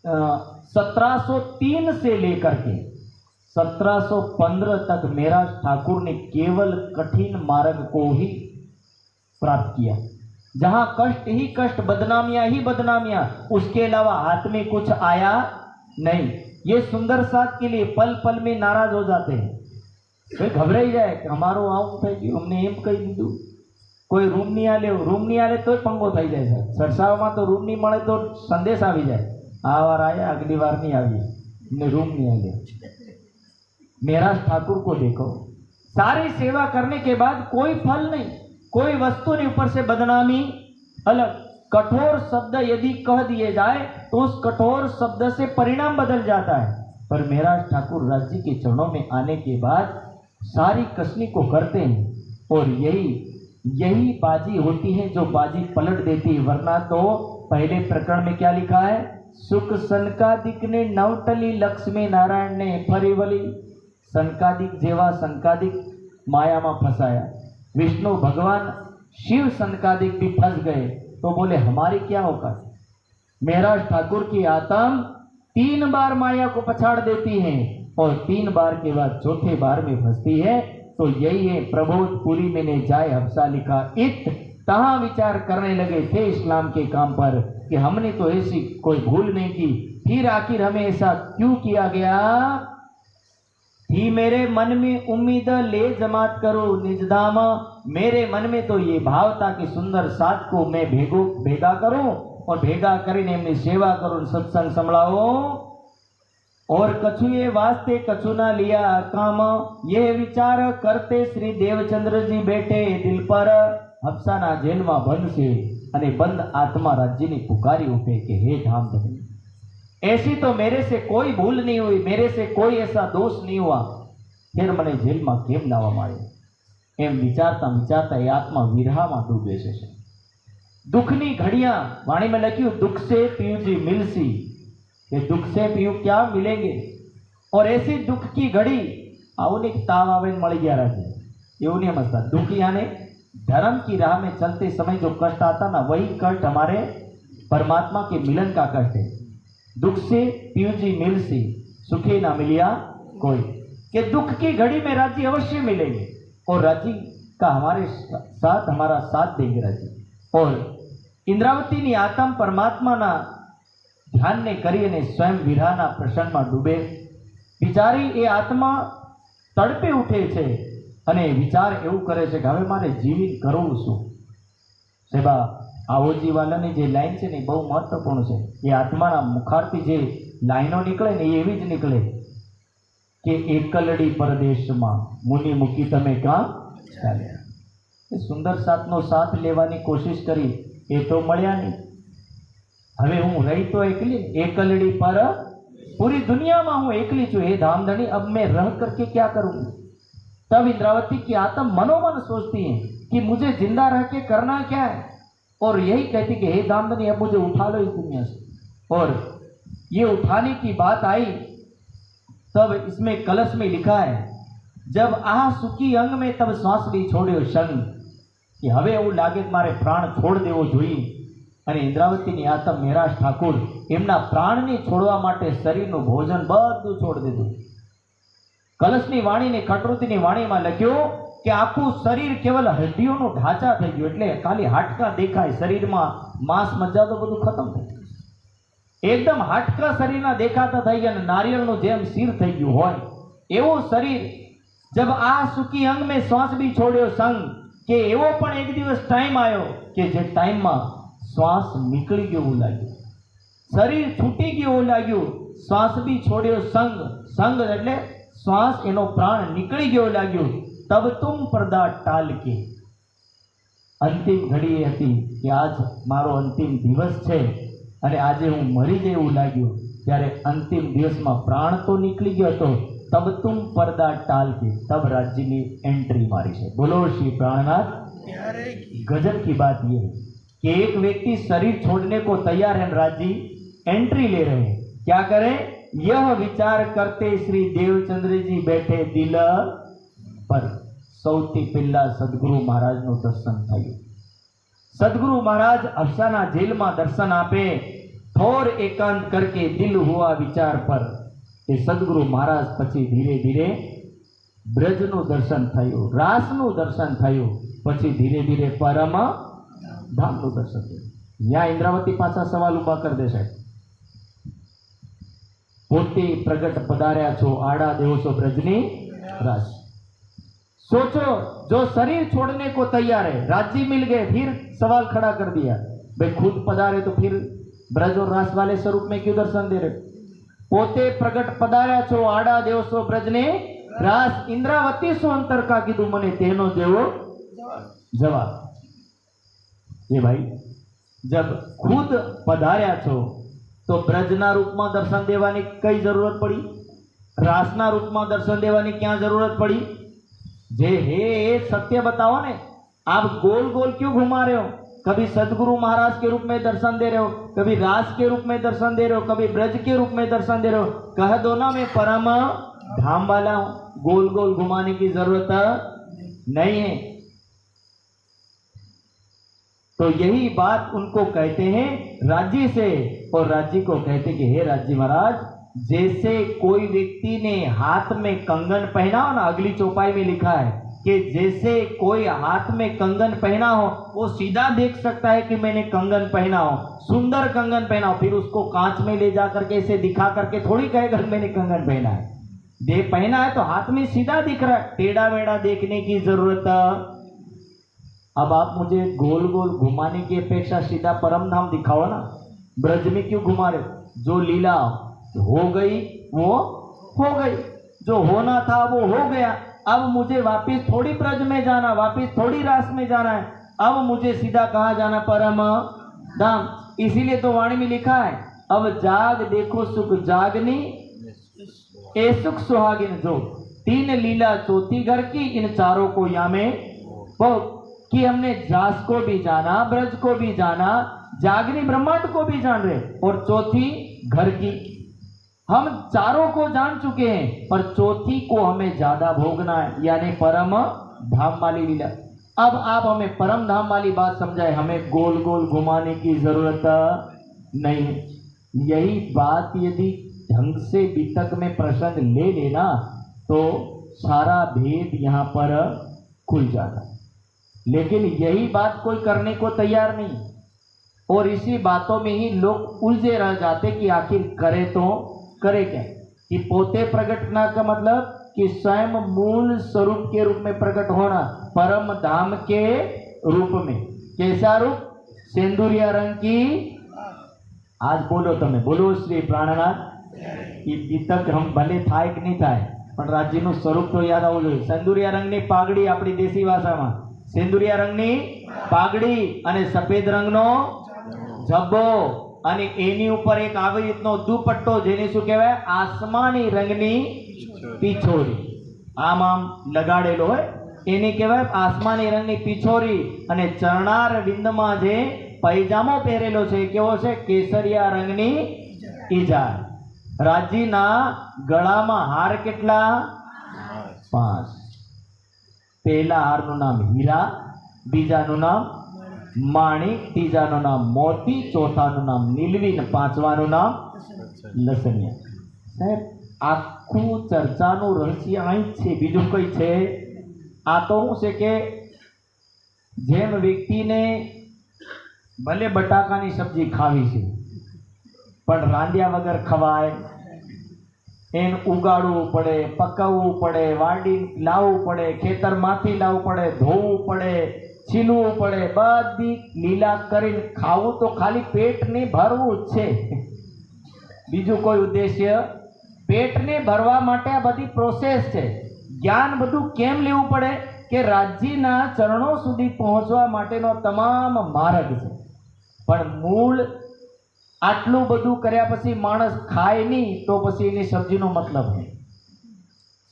1703 से लेकर के 1715 तक महराज ठाकुर ने केवल कठिन मार्ग को ही प्राप्त किया, जहां कष्ट ही कष्ट, बदनामियां ही बदनामियां, उसके अलावा हाथ में कुछ आया नहीं। ये सुंदर साथ के लिए पल पल में नाराज हो जाते हैं, वे घबराई जाए कि हमारो आऊं थे कि हमने एम कही दीधु कोई रूम नहीं आले, रूम नहीं आले तो पंगो थी जाए साहब। सरसाव में तो रूम नहीं મળે तो संदेश आ जाए, आ बार आया अगली बार नहीं आई, ने रूम नहीं आए। मेराज ठाकुर को देखो, सारी सेवा करने के बाद कोई फल नहीं, कोई वस्तु नहीं, ऊपर से बदनामी अलग। कठोर शब्द यदि कह दिए जाए तो उस कठोर शब्द से परिणाम बदल जाता है। पर मेराज ठाकुर राज जी के चरणों में आने के बाद सारी कसनी को करते हैं, और यही बाजी होती है जो बाजी पलट देती है। वरना तो पहले प्रकरण में क्या लिखा है, सुख सनकादिक ने नवटली लक्ष्मी नारायण ने फरी वली। सनकादिक जेवा सनकादिक माया में फंसाया, विष्णु भगवान शिव सनकादिक भी फंस गए, तो बोले हमारी क्या होगा। मेराज ठाकुर की आत्म 3 बार माया को पछाड़ देती है और 3 बार के बाद चौथे बार में फंसती है। तो यही है प्रबोधपुरी में ने जाए हफ्सा लिखा, इत तहां विचार करने लगे थे इस्लाम के काम पर कि हमने तो ऐसी कोई भूल नहीं की, फिर आखिर हमें ऐसा क्यों किया गया। थी मेरे मन में उम्मीद ले जमात करो निजधाम, मेरे मन में तो ये भाव था कि सुंदर साथ को मैं भेगा करूं और भेगा કરીને एमनी सेवा करूं, सत्संग संभळावो। और कछुए वास्ते कछु ना लिया काम, ये विचार करते श्री देवचंद्र जी बैठे दिल पर। हफ्साना जेल में बंद से अने बंद आत्मा राज्य ने पुकारी उठे कि हे धामधनी, ऐसी तो मेरे से कोई भूल नहीं हुई, मेरे से कोई ऐसा दोष नहीं हुआ, फिर मने जेल में केम लाववामां आव्यो। एम विचारता विचारता ये आत्मा विरहा में डूब बेसे छे। दुखनी घड़ियां वाणी में लख्यु, दुख से पीयूजी मिलसी, ये दुख से पीयू क्या मिलेंगे। और ऐसी दुख की घड़ी आओ ने ताव आवे मળી गया राजे, એવું नहीं समझता। दुख यानी धर्म की राह में चलते समय जो कष्ट आता ना, वही कष्ट हमारे परमात्मा के मिलन का कष्ट है। दुख से पीयूजी मिलसी, सुखी ना मिलिया कोई, कि दुख की घड़ी में राजी अवश्य मिलेंगे और राजी का हमारे साथ हमारा साथ देंगे राजी। और इंद्रावती नी आत्म परमात्मा ना ध्यान ने करी ने स्वयं विरहाना प्रसन्न में डूबे। बिचारी ए आत्मा तड़पे उठे छे अने विचार एवं करे छे कि हवे मारे जीवी करवुं शुं। सेबा आवोजी वालानी जे लाइन छे ने बहु महत्वपूर्ण छे। ये आत्माना मुखारथी जे लाइनो निकळे ने एवी ज निकळे कि एकलड़ी परदेश में मुनि मूकी तमे कां चाल्या। सुंदर साथनो साथ लेवानी कोशिश करी, ए तो मळ्या नहीं। हवे हूँ रही तो एकली, एकलड़ी पर पूरी दुनिया में हूँ एकली छू, हे धामधनी अब मैं रह करके क्या करूँगी। तब इंद्रावती की आत्म मनोमन सोचती है कि मुझे जिंदा रह के करना क्या है, और यही कहती कि हे धामधनी अब मुझे उठा लो इस दुनिया से। और ये उठाने की बात आई तब इसमें कलश में लिखा है, जब आ सुखी अंग में तब श्वास भी छोड़ो संग, कि हवे एवं लागे मारे प्राण छोड़ देवो जोईए। અને ઇન્દ્રાવતીની આત્મ મેરાજ ઠાકુર એમના પ્રાણને છોડવા માટે શરીરનું ભોજન બધું છોડી દીધું। કલશની વાણીને કટરુતીની વાણીમાં લખ્યું કે આખું શરીર કેવલ હડ્ડીઓનો ઢાંચા થઈ ગયું, એટલે ખાલી હાડકા દેખાય, શરીરમાં માંસ મજ્જા તો બધું ખતમ થઈ ગયું, એકદમ હાડકા શરીરના દેખાતા થઈ ગયા, અને નારિયેળનું જેમ શીર થઈ ગયું હોય એવું શરીર। जब आ सुखी अंग में श्वास भी छोड़्यो संग, के एवो पण एक दिवस टाइम आयो कि जे टाइम में श्वास निकली गयो लाग्यो, शरीर छूटी गयो लाग्यो, श्वास भी छोड़्यो संग, संग एटले श्वास एनो प्राण निकली गयो लाग्यो। तब तुम पर्दा टाल के अंतिम घड़ी हती कि आज मारो अंतिम दिवस छे अने आजे हूँ मरी जाय एवुं लाग्युं, त्यारे अंतिम दिवस में प्राण तो निकली गयो तो तब तुम पर्दा टाल के तब राज्य ने एंट्री मारी है। बोलो श्री प्राणनाथ। गजब की बात यह है कि एक व्यक्ति शरीर छोड़ने को तैयार है, राज्य एंट्री ले रहे हैं। क्या करें, यह विचार करते श्री देवचंद्र जी बैठे दिल पर। सौथी पहला सदगुरु महाराज नु दर्शन थयुं। सदगुरु महाराज अफसाना जेल में दर्शन आपे, थोर एकांत करके दिल हुआ विचार पर। ते सदगुरु महाराज पछी धीरे धीरे ब्रजनु दर्शन थयुं, रासनु दर्शन थयुं, पछी धीरे धीरे परम धामनु दर्शन थयुं। यहाँ इंद्रावती पाछा सवाल उभा कर दे साहेब, पोते प्रगट पधार्या छो, आड़ा देवो छो ब्रजनी रास। सोचो, जो शरीर छोड़ने को तैयार है, राज्य मिल गए, फिर सवाल खड़ा कर दिया, भाई खुद पधारे तो फिर ब्रज और रास वाले स्वरूप में क्यों दर्शन दे रहे? पोते प्रगट पधार्या छो, आड़ा देवसो ब्रजने रास, इंद्रावती सो अंतर का कीधु मने तेनो जेवो जवाब। ये भाई जब खुद पधार्या छो तो ब्रजना रूप में दर्शन देवानी कई जरूरत पड़ी? रासना रूप में दर्शन देवानी क्या जरूरत पड़ी? जे हे सत्य बताओ ने, आप गोल गोल क्यों घुमा रहे हो? कभी सदगुरु महाराज के रूप में दर्शन दे रहे हो, कभी रास के रूप में दर्शन दे रहे हो, कभी ब्रज के रूप में दर्शन दे रहे हो। कह दो ना मैं परम धाम वाला हूं, गोल गोल घुमाने की जरूरत नहीं है। तो यही बात उनको कहते हैं राज्य से, और राज्य को कहते कि हे राज्य महाराज, जैसे कोई व्यक्ति ने हाथ में कंगन पहना हो ना, अगली चौपाई में लिखा है कि जैसे कोई हाथ में कंगन पहना हो, वो सीधा देख सकता है कि मैंने कंगन पहना हो, सुंदर कंगन पहना हो, फिर उसको कांच में ले जा करके इसे दिखा करके थोड़ी कहेगा मैंने कंगन पहना है। दे पहना है तो हाथ में सीधा दिख रहा है, टेढ़ा मेढ़ा देखने की जरूरत। अब आप मुझे गोल गोल घुमाने की अपेक्षा सीधा परम धाम दिखाओ ना, ब्रज में क्यों घुमा रहे? जो लीला हो गई वो हो गई, जो होना था वो हो गया। अब मुझे वापिस थोड़ी ब्रज में जाना, वापिस थोड़ी रास में जाना है, अब मुझे सीधा कहाँ जाना? परम धाम। इसीलिए तो वाणी में लिखा है, अब जाग देखो सुख जागनी, ए सुख सुहागिन जो, तीन लीला चौथी घर की, इन चारों को या में वो, कि हमने जास को भी जाना, ब्रज को भी जाना, जागनी ब्रह्मांड को भी जान रहे, और चौथी घर की। हम चारों को जान चुके हैं, पर चौथी को हमें ज्यादा भोगना है, यानी परम धाम वाली लीला। अब आप हमें परम धाम वाली बात समझाए, हमें गोल गोल घुमाने की जरूरत नहीं। यही बात यदि ढंग से वितक में प्रसंग ले लेना तो सारा भेद यहाँ पर खुल जाता, लेकिन यही बात कोई करने को तैयार नहीं, और इसी बातों में ही लोग उलझे रह जाते कि आखिर करे तो करे क्या। कि पोते प्रगटना का मतलब कि स्वयं मूल स्वरूप के रूप में प्रकट होना, परम धाम के रूप में। कैसा रूप? सिंदूरिया रंग की, आज बोलो तमे, बोलो श्री प्राणनाथ। तक हम भले थाय कि नहीं थाय, पण राज्यનું સ્વરૂપ તો યાદ આવવું જોઈએ। સિંદુરિયા રંગની પાઘડી, આપણી દેશી ભાષામાં સિંદુરિયા રંગની પાઘડી અને સફેદ રંગનો ઝબ્બો, અને એની ઉપર એક આવી રીતનો દુપટ્ટો, જેને શું કહેવાય? આસમાની રંગની પીછોરી આમ આમ લગાડેલો હોય, એને કહેવાય આસમાની રંગની પીછોરી। અને ચરણાર વિંદમાં જે પૈજામો પહેરેલો છે કેવો છે? કેસરિયા રંગની ઈજાર। રાજ્યના ગળામાં હાર કેટલા? 5। પહેલા હારનું નામ હીરા, બીજાનું નામ માણિક, ત્રીજાનું નામ મોતી, ચોથાનું નામ નીલવી, ને પાંચમાનું નામ લસણિયા। સાહેબ આખું ચર્ચાનું રહસ્ય અહીં જ છે, બીજું કઈ છે? આ તો શું છે કે જેમ વ્યક્તિને ભલે બટાકાની સબ્જી ખાવી છે, પણ રાંધ્યા વગર ખવાય, એને ઉગાડવું પડે, પકાવવું પડે, વાડી લાવવું પડે, ખેતરમાંથી લાવવું પડે, ધોવું પડે, છીલવું પડે, બધી લીલા કરીને ખાવું તો ખાલી પેટને ભરવું જ છે, બીજું કોઈ ઉદ્દેશ્ય? પેટને ભરવા માટે આ બધી પ્રોસેસ છે। જ્ઞાન બધું કેમ લેવું પડે? કે રાજ્યના ચરણો સુધી પહોંચવા માટેનો તમામ માર્ગ છે, પણ મૂળ આટલું બધું કર્યા પછી માણસ ખાય નહીં તો પછી એની સબ્જીનો મતલબ નહીં।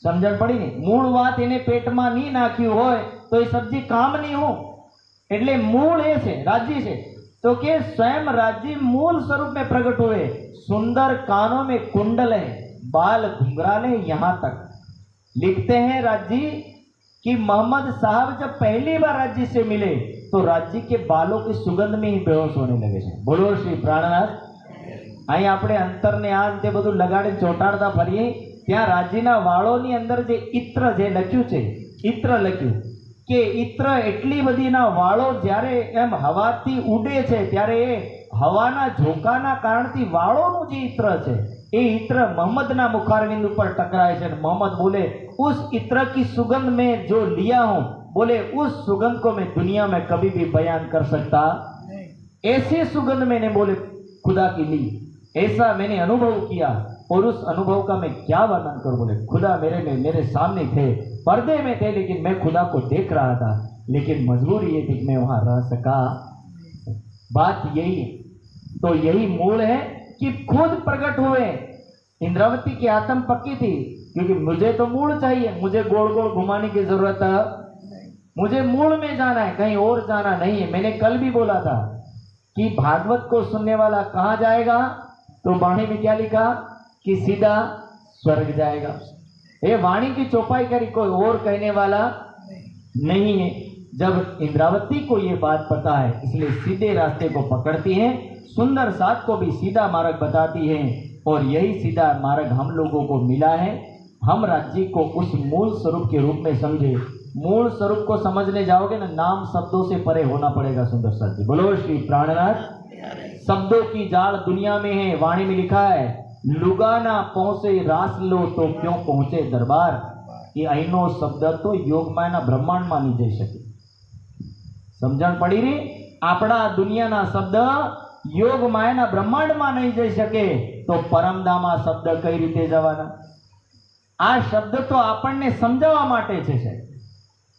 સમજણ પડી ને? મૂળ વાત એને પેટમાં નહીં નાખ્યું હોય તો એ સબ્જી કામની हो। એટલે મૂળ એ છે, રાજ્ય છે। तो કે स्वयं राज्य मूल स्वरूप में प्रकट हुए, सुंदर कानों में कुंडल है, बाल घुंघराले यहाँ तक। लिखते हैं राज्य कि मोहम्मद साहब जब पहली बार राज्य से मिले तो राज्य के बालों की सुगंध में ही बेहोश होने लगे थे। बोलो श्री प्राणनाथ। અહીં આપણે અંતરને આ રીતે બધું લગાડીને ચોંટાડતા ફરીએ, ત્યાં રાજ્યના વાળોની અંદર જે ઇત્ર જે લખ્યું છે, ઇત્ર લખ્યું કે ઇત્ર એટલી બધીના વાળો જ્યારે એમ હવાથી ઉડે છે ત્યારે એ હવાના ઝોકાના કારણથી વાળોનું જે ઇત્ર છે એ ઇત્ર મોહમ્મદના મુખારવિંદ ઉપર ટકરાય છે। મોહમ્મદ બોલે उस इत्र की सुगंध में जो लिया हूं, बोले उस सुगंध को मैं दुनिया में कभी भी बयान कर सकता ऐसी सुगंध मैंने बोले खुदा की ली, ऐसा मैंने अनुभव किया। और उस अनुभव का मैं क्या वर्णन करूं। बोले खुदा मेरे सामने थे, पर्दे में थे, लेकिन मैं खुदा को देख रहा था, लेकिन मजबूरी ये थी कि मैं वहां रह सका। बात यही है। तो यही मूल है कि खुद प्रकट हुए। इंद्रावती की आत्म पक्की थी, क्योंकि मुझे तो मूल चाहिए, मुझे गोल गोल घुमाने की जरूरत है, मुझे मूल में जाना है, कहीं और जाना नहीं है। मैंने कल भी बोला था कि भागवत को सुनने वाला कहाँ जाएगा, तो वाणी में क्या लिखा कि सीधा स्वर्ग जाएगा। ये वाणी की चौपाई करी, कोई और कहने वाला नहीं है। जब इंद्रावती को ये बात पता है, इसलिए सीधे रास्ते को पकड़ती है, सुंदर साथ को भी सीधा मार्ग बताती है। और यही सीधा मार्ग हम लोगों को मिला है। हम राज्य को उस मूल स्वरूप के रूप में समझे। मूल स्वरूप को समझने जाओगे ना, नाम शब्दों से परे होना पड़ेगा। सुंदर साथ जी बोलो श्री प्राणनाथ। शब्दों की जाल दुनिया में है। वाणी में लिखा है, लुगाना पहुंचे रास लो तो क्यों पहुंचे दरबार। ये अहीनो शब्द तो योगमायना ब्रह्मांडમાં नहीं જઈ શકે। સમજણ પડી રહી? આપણા દુનિયાના શબ્દ યોગમાયના બ્રહ્માંડમાં નહીં જઈ શકે, તો પરમધામા શબ્દ કઈ રીતે જવાના? આ શબ્દ તો આપણને સમજાવવા માટે છે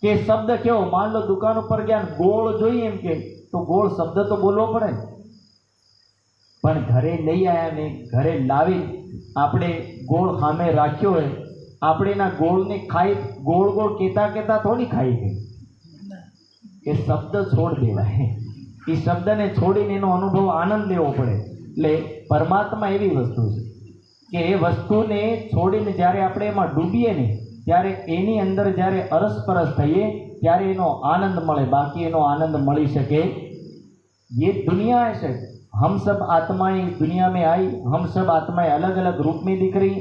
કે શબ્દ કેવો। માન લો દુકાન ઉપર ગયા, ગોળ જોઈએ એમ કે, તો ગોળ શબ્દ તો બોલવો પડે, પણ ઘરે લઈ આવ્યા ને ઘરે લાવી આપણે ગોળ સામે રાખ્યો હોય, આપણે એના ગોળને ખાઈ ગોળ ગોળ કહેતા કહેતા થોડી ખાઈ ગઈ। એ શબ્દ છોડ દેવાય। એ શબ્દને છોડીને એનો અનુભવ આનંદ લેવો પડે। એટલે પરમાત્મા એવી વસ્તુ છે કે એ વસ્તુને છોડીને જ્યારે આપણે એમાં ડૂબીએ ને, ત્યારે એની અંદર જ્યારે અરસપરસ થઈએ ત્યારે એનો આનંદ મળે, બાકી એનો આનंद મળી શકે। ये दुनिया है, हम सब आत्माएं इस दुनिया में आई, हम सब आत्माएं अलग अलग रूप में दिख रही।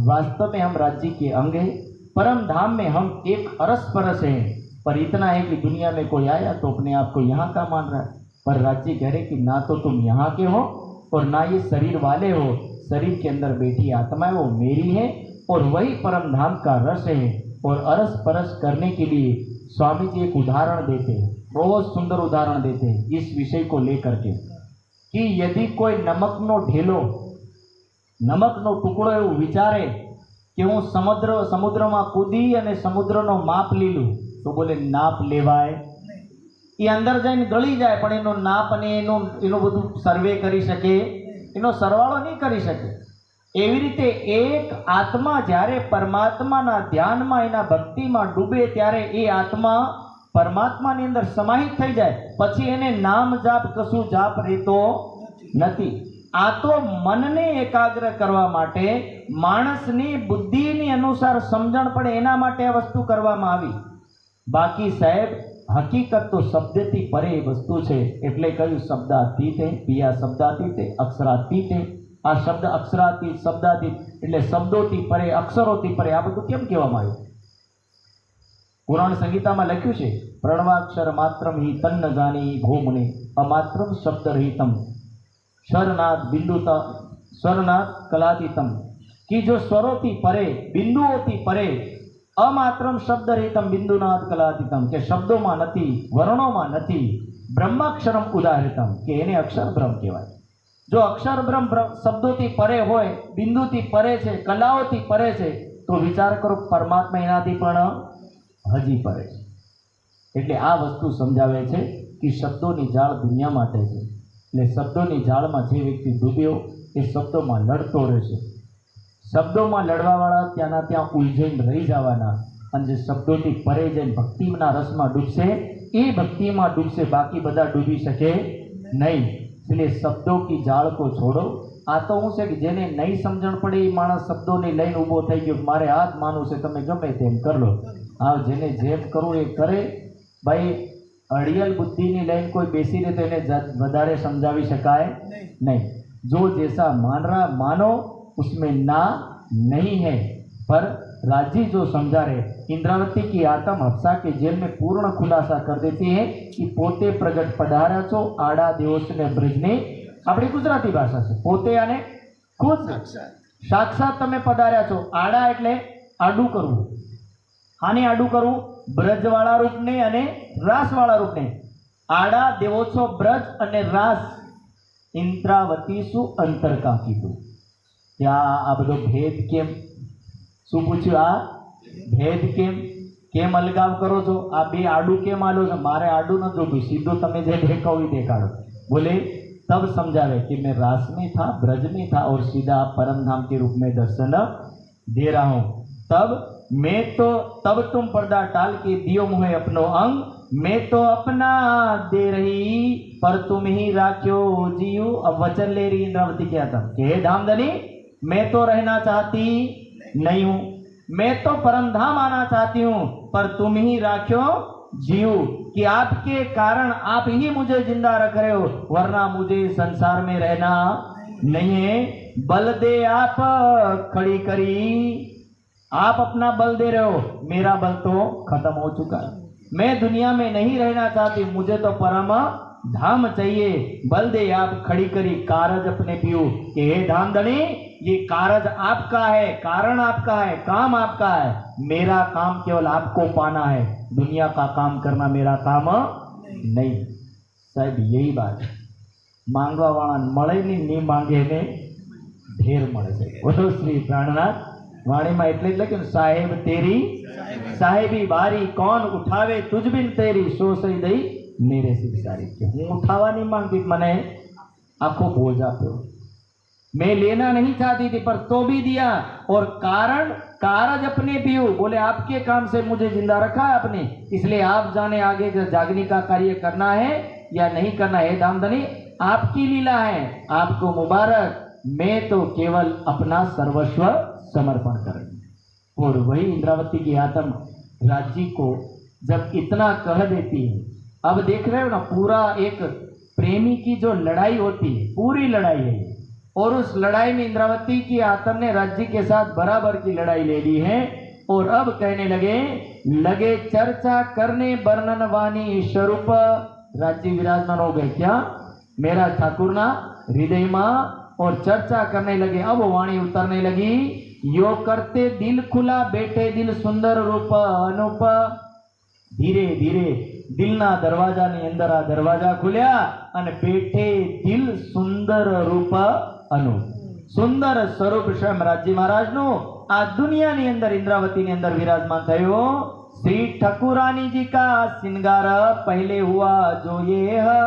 वास्तव में हम राज्य के अंग हैं। परम धाम में हम एक अरस परस हैं, पर इतना है कि दुनिया में कोई आया तो अपने आप को यहाँ का मान रहा है। पर राज्य कह रहे कि ना तो तुम यहाँ के हो और ना ये शरीर वाले हो। शरीर के अंदर बैठी आत्मा है वो मेरी है, और वही परम धाम का रस है। और अरस परस करने के लिए स्वामी जी एक उदाहरण देते हैं, बहुत सुंदर उदाहरण देते हैं इस विषय को लेकर के, कि यदि कोई नमकनो ढेलो, नमकनो टुकड़ो एवं विचारे कि हूँ समुद्रमा कूदी अने समुद्रनो माप लीलू, तो बोले नाप लेवाय। ये अंदर जाने गળી જાય, પણ એનો નાપ અને એનો બધું સર્વે કરી શકે, એનો સરવાળો નહીં કરી શકે। એવી રીતે એક આત્મા જ્યારે પરમાત્માના ધ્યાનમાં એના ભક્તિમાં ડૂબે ત્યારે એ આત્મા પરમાત્માની અંદર સમાહિત થઈ જાય, પછી એને નામ જાપ કશું જાપ રહેતો નથી। આ તો મનને એકાગ્ર કરવા માટે, માણસની બુદ્ધિની અનુસાર સમજણ પડે એના માટે આ વસ્તુ કરવામાં આવી। બાકી સાહેબ હકીકત તો શબ્દથી પરે વસ્તુ છે। એટલે કહ્યું શબ્દાતીત है, पिया शब्दातीत है, अक्षरातीत है। आ शब्द अक्षरातीत शब्दातीत એટલે શબ્દોથી પરે, અક્ષરોથી પરે। આ બધું કેમ કહેવામાં આવ્યું? પુરાણ સંગીતામાં લખ્યું છે, પ્રણવાક્ષર માત્રમ हि તન્ન જાની ભૂમને અમાત્રમ શબ્દ રહિતમ स्वरनाथ बिंदुता स्वरनाथ कलातीतम, कि जो स्वरों परे, बिंदुओं परे, अमात्रम शब्द रहितम बिंदुनाथ कलातीतम, के शब्दों में नहीं, वर्णों में नहीं, ब्रह्माक्षरम उदाहरितम, के एने अक्षर ब्रह्म कहवाय। जो अक्षर ब्रह्म शब्दों परे होय, बिंदु परे छे, कलाओं परे छे, तो विचार करो परमात्मा एनाथी पण हजी परे छे। એટલે આ વસ્તુ સમજાવે છે કે શબ્દોની જાળ દુનિયા માટે છે। એટલે શબ્દોની જાળમાં જે વ્યક્તિ ડૂબ્યો એ શબ્દોમાં લડતો રહેશે। શબ્દોમાં લડવાવાળા ત્યાંના ત્યાં ઉલઝાઈને રહી જવાના, અને જે શબ્દોથી પરે જઈને ભક્તિના રસમાં ડૂબશે એ ભક્તિમાં ડૂબશે, બાકી બધા ડૂબી શકે નહીં। એટલે શબ્દો की जाळ को छोड़ो। આ તો હું છે કે જેને નહીં સમજણ પડે એ માણસ શબ્દોની લઈને ઊભો થઈ ગયો, મારે આ જ માનવું છે, તમે ગમે તેમ कर लो। હા, જેને જેમ કરવું એ કરે। भाई अड़ियल बुद्धि ने लैन कोई बेसी रहे तो इन्हें वधारे समझावी शकाय नहीं। जो जैसा मान रहा मानो, उसमें ना नहीं है। पर राजी जो समझा रहे, इंद्रावती की आत्म हफ्सा के जेल में पूर्ण खुलासा कर देती है कि पोते प्रगट पधारा छो आड़ा देवोस ने ब्रज ने। अपनी गुजराती भाषा से पोते आने खुद साक्षात तमे पधार्या छो। आड़ा एटले आडू करवू, આને આડું કરવું બ્રજવાળા રૂપને અને રાસવાળા રૂપને. આડા દેવો છો બ્રજ અને રાસ. ઇન્દ્રાવતી શું અંતર કા કીધું? ત્યાં આ બધો ભેદ કેમ? શું પૂછ્યું? આ ભેદ કેમ? કેમ અલગાવ કરો છો? આ બે આડું કેમ આલો છો? મારે આડું ન જોતું, સીધું તમે જે દેખાવ એ देखाड़ो. बोले तब समझावे कि मैं रास में था, ब्रज में था और सीधा परम धाम के रूप में दर्शन दे रहा हूँ. तब मैं तो तब तुम पर्दा टाल के दियो मुहे अपनो अंग. मैं तो अपना दे रही पर तुम ही राख्यो जीव. अब वचन ले रही इंद्रावती क्या था कि हे धामधनी, मैं तो रहना चाहती नहीं हूँ, मैं तो परम धाम आना चाहती हूँ, पर तुम ही राख्यो जीव कि आपके कारण आप ही मुझे जिंदा रख रहे हो, वरना मुझे संसार में रहना नहीं है. बल दे आप खड़ी करी. आप अपना बल दे रहे हो, मेरा बल तो खत्म हो चुका है. मैं दुनिया में नहीं रहना चाहती, मुझे तो परम धाम चाहिए. बल दे आप खड़ी करी. कारज अपने पियो कि हे धामधनी, ये कारज आपका है, कारण आपका है, काम आपका है. मेरा काम केवल आपको पाना है, दुनिया का काम करना मेरा काम नहीं. साहब यही बात है. मांगवा वाला मळे नहीं मांगे ने ढेर मळे छे. बोलो श्री प्राणनाथ वाणी में एटले लख्युं साहेब तेरी साहेबी बारी, कौन उठावे तुझ बिन तेरी, सो सही दई मेरे सिर सारी. हूँ उठावा नहीं मांगती, मने आखो बोझ आप्यो. मैं लेना नहीं चाहती थी पर तो भी दिया. और कारण कारज अपने पियो. बोले आपके काम से मुझे जिंदा रखा है आपने, इसलिए आप जाने आगे जागने का कार्य करना है या नहीं करना है. धामधनी आपकी लीला है, आपको मुबारक. मैं तो केवल अपना सर्वस्व समर्पण कर रही. और वही इंद्रावती की आत्म राज्य को जब इतना कह देती है. अब देख रहे हो ना, पूरा एक प्रेमी की जो लड़ाई होती है, पूरी लड़ाई है, और उस लड़ाई में इंद्रावती की आत्म ने राज्य के साथ बराबर की लड़ाई ले ली है. और अब कहने लगे चर्चा करने वर्णन वाणी स्वरूप. राज्य विराजमान हो गए क्या मेरा ठाकुर ना हृदय में, और चर्चा करने लगे. अब वाणी उतरने लगी. यो करते दिल खुला, बैठे दिल सुंदर रूप अनूप. धीरे धीरे दिलना दरवाजा ની અંદર આ દરવાજા ખુલ્યા અને બેઠે દિલ સુંદર રૂપ અનુપ. સુંદર સ્વરૂપ સ્વયં રાજ્ય મહારાજનું આ દુનિયાની અંદર इंद्रावती अंदर विराजमान થયો. श्री ઠાકુરાनी जी का श्रृंगार पहले हुआ जो ये है.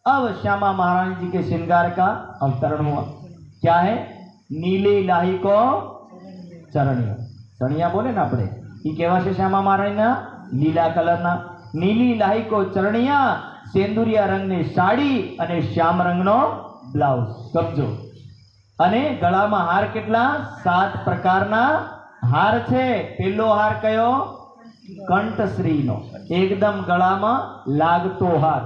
अब श्यामा महारानी जी के श्रृंगार का अवतरण हुआ. क्या है? नीले लाही को चरणिया. चरणिया बोले ना अपने, ये केवा से श्यामा महारानी ना लीला कलर ना. नीली लाही को चरणिया, सेंदुरिया रंग ने साड़ी અને શ્યામ રંગનો બ્લાઉઝ કબજો. અને ગળામાં હાર કેટલા? 7 પ્રકારના હાર છે. પહેલો હાર કયો? કંઠશ્રીનો, એકદમ ગળામાં લાગતો હાર.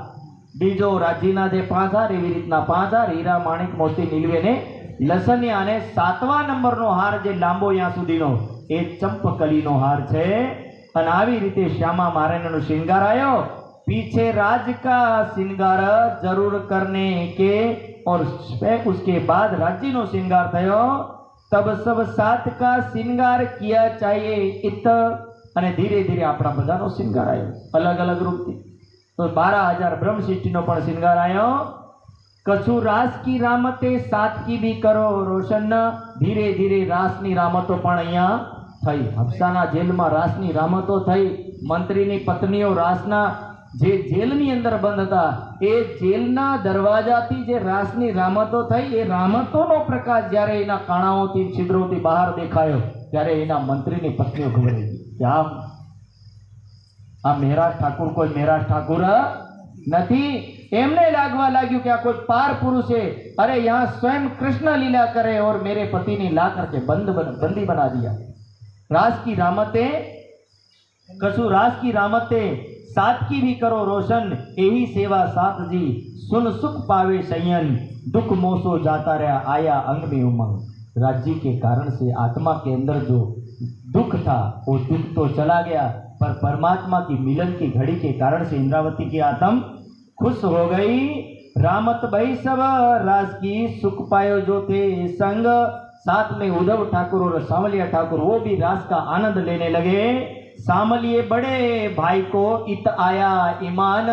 બીજો રાજીના જે 5 હાર, એવી રીતના 5 હાર હીરા માણિક મોતી નીલવે ને લસણિયા. અને 7વા નંબરનો હાર જે લાંબો ત્યાં સુધીનો એ ચંપકલીનો હાર છે. અને આવી રીતે શ્યામા महारानी श्रृंगार आयो. पीछे राज का श्रृंगार जरूर करने के, और उसके बाद राज्य नो श्रृंगार थयो. तब सब साथ का श्रृंगार किया चाहिए इत. અને ધીરે ધીરે આપણા બધાનો શ્રૃંગાર આવ્યો અલગ અલગ રૂપથી. તો 12,000 બ્રહ્મશિષ્ટીનો પણ શ્રૃંગાર આવ્યો. કछु રાસ की રામતે सात की भी करो रोशन. धीरे धीरे रासनी रामतो પણ અહીંયા થઈ. હફસાના જેલમાં રાસની રામતો થઈ. મંત્રીની પત્નીઓ રાસના જે જેલની અંદર બંધ હતા, એ જેલના દરવાજાથી જે રાસની રામતો થઈ, એ રામતોનો પ્રકાશ જ્યારે એના કાણાઓથી છિદ્રોથી બહાર દેખાયો, ત્યારે એના મંત્રીની પત્નીઓ ગભરાઈ ગઈ કે આ મેરાજ ઠાકુર કોઈ મેરાજ ઠાકુર નથી. એમને लागवा लाग्યું कि आ कोई पार पुरुष है. अरे यहाँ स्वयं कृष्ण लीला करे और मेरे पति ने ला करके बंदी बना दिया. रास की रामते कसु रास की रामते सात की भी करो रोशन. यही सेवा सात जी सुन सुख पावे संयन. दुख मोसो जाता रहा आया अंग में उमंग. राज्य के कारण से आत्मा के अंदर जो दुख था वो दुख तो चला गया, पर परमात्मा की मिलन की घड़ी के कारण से इंद्रावती की आत्म खुश हो गई. रामत भाई सब राज की सुख पायो जो थे संग. साथ में उद्धव ठाकुर और सांवलिया ठाकुर वो भी रास का आनंद लेने लगे. सामलिए बड़े भाई को इत आया ईमान।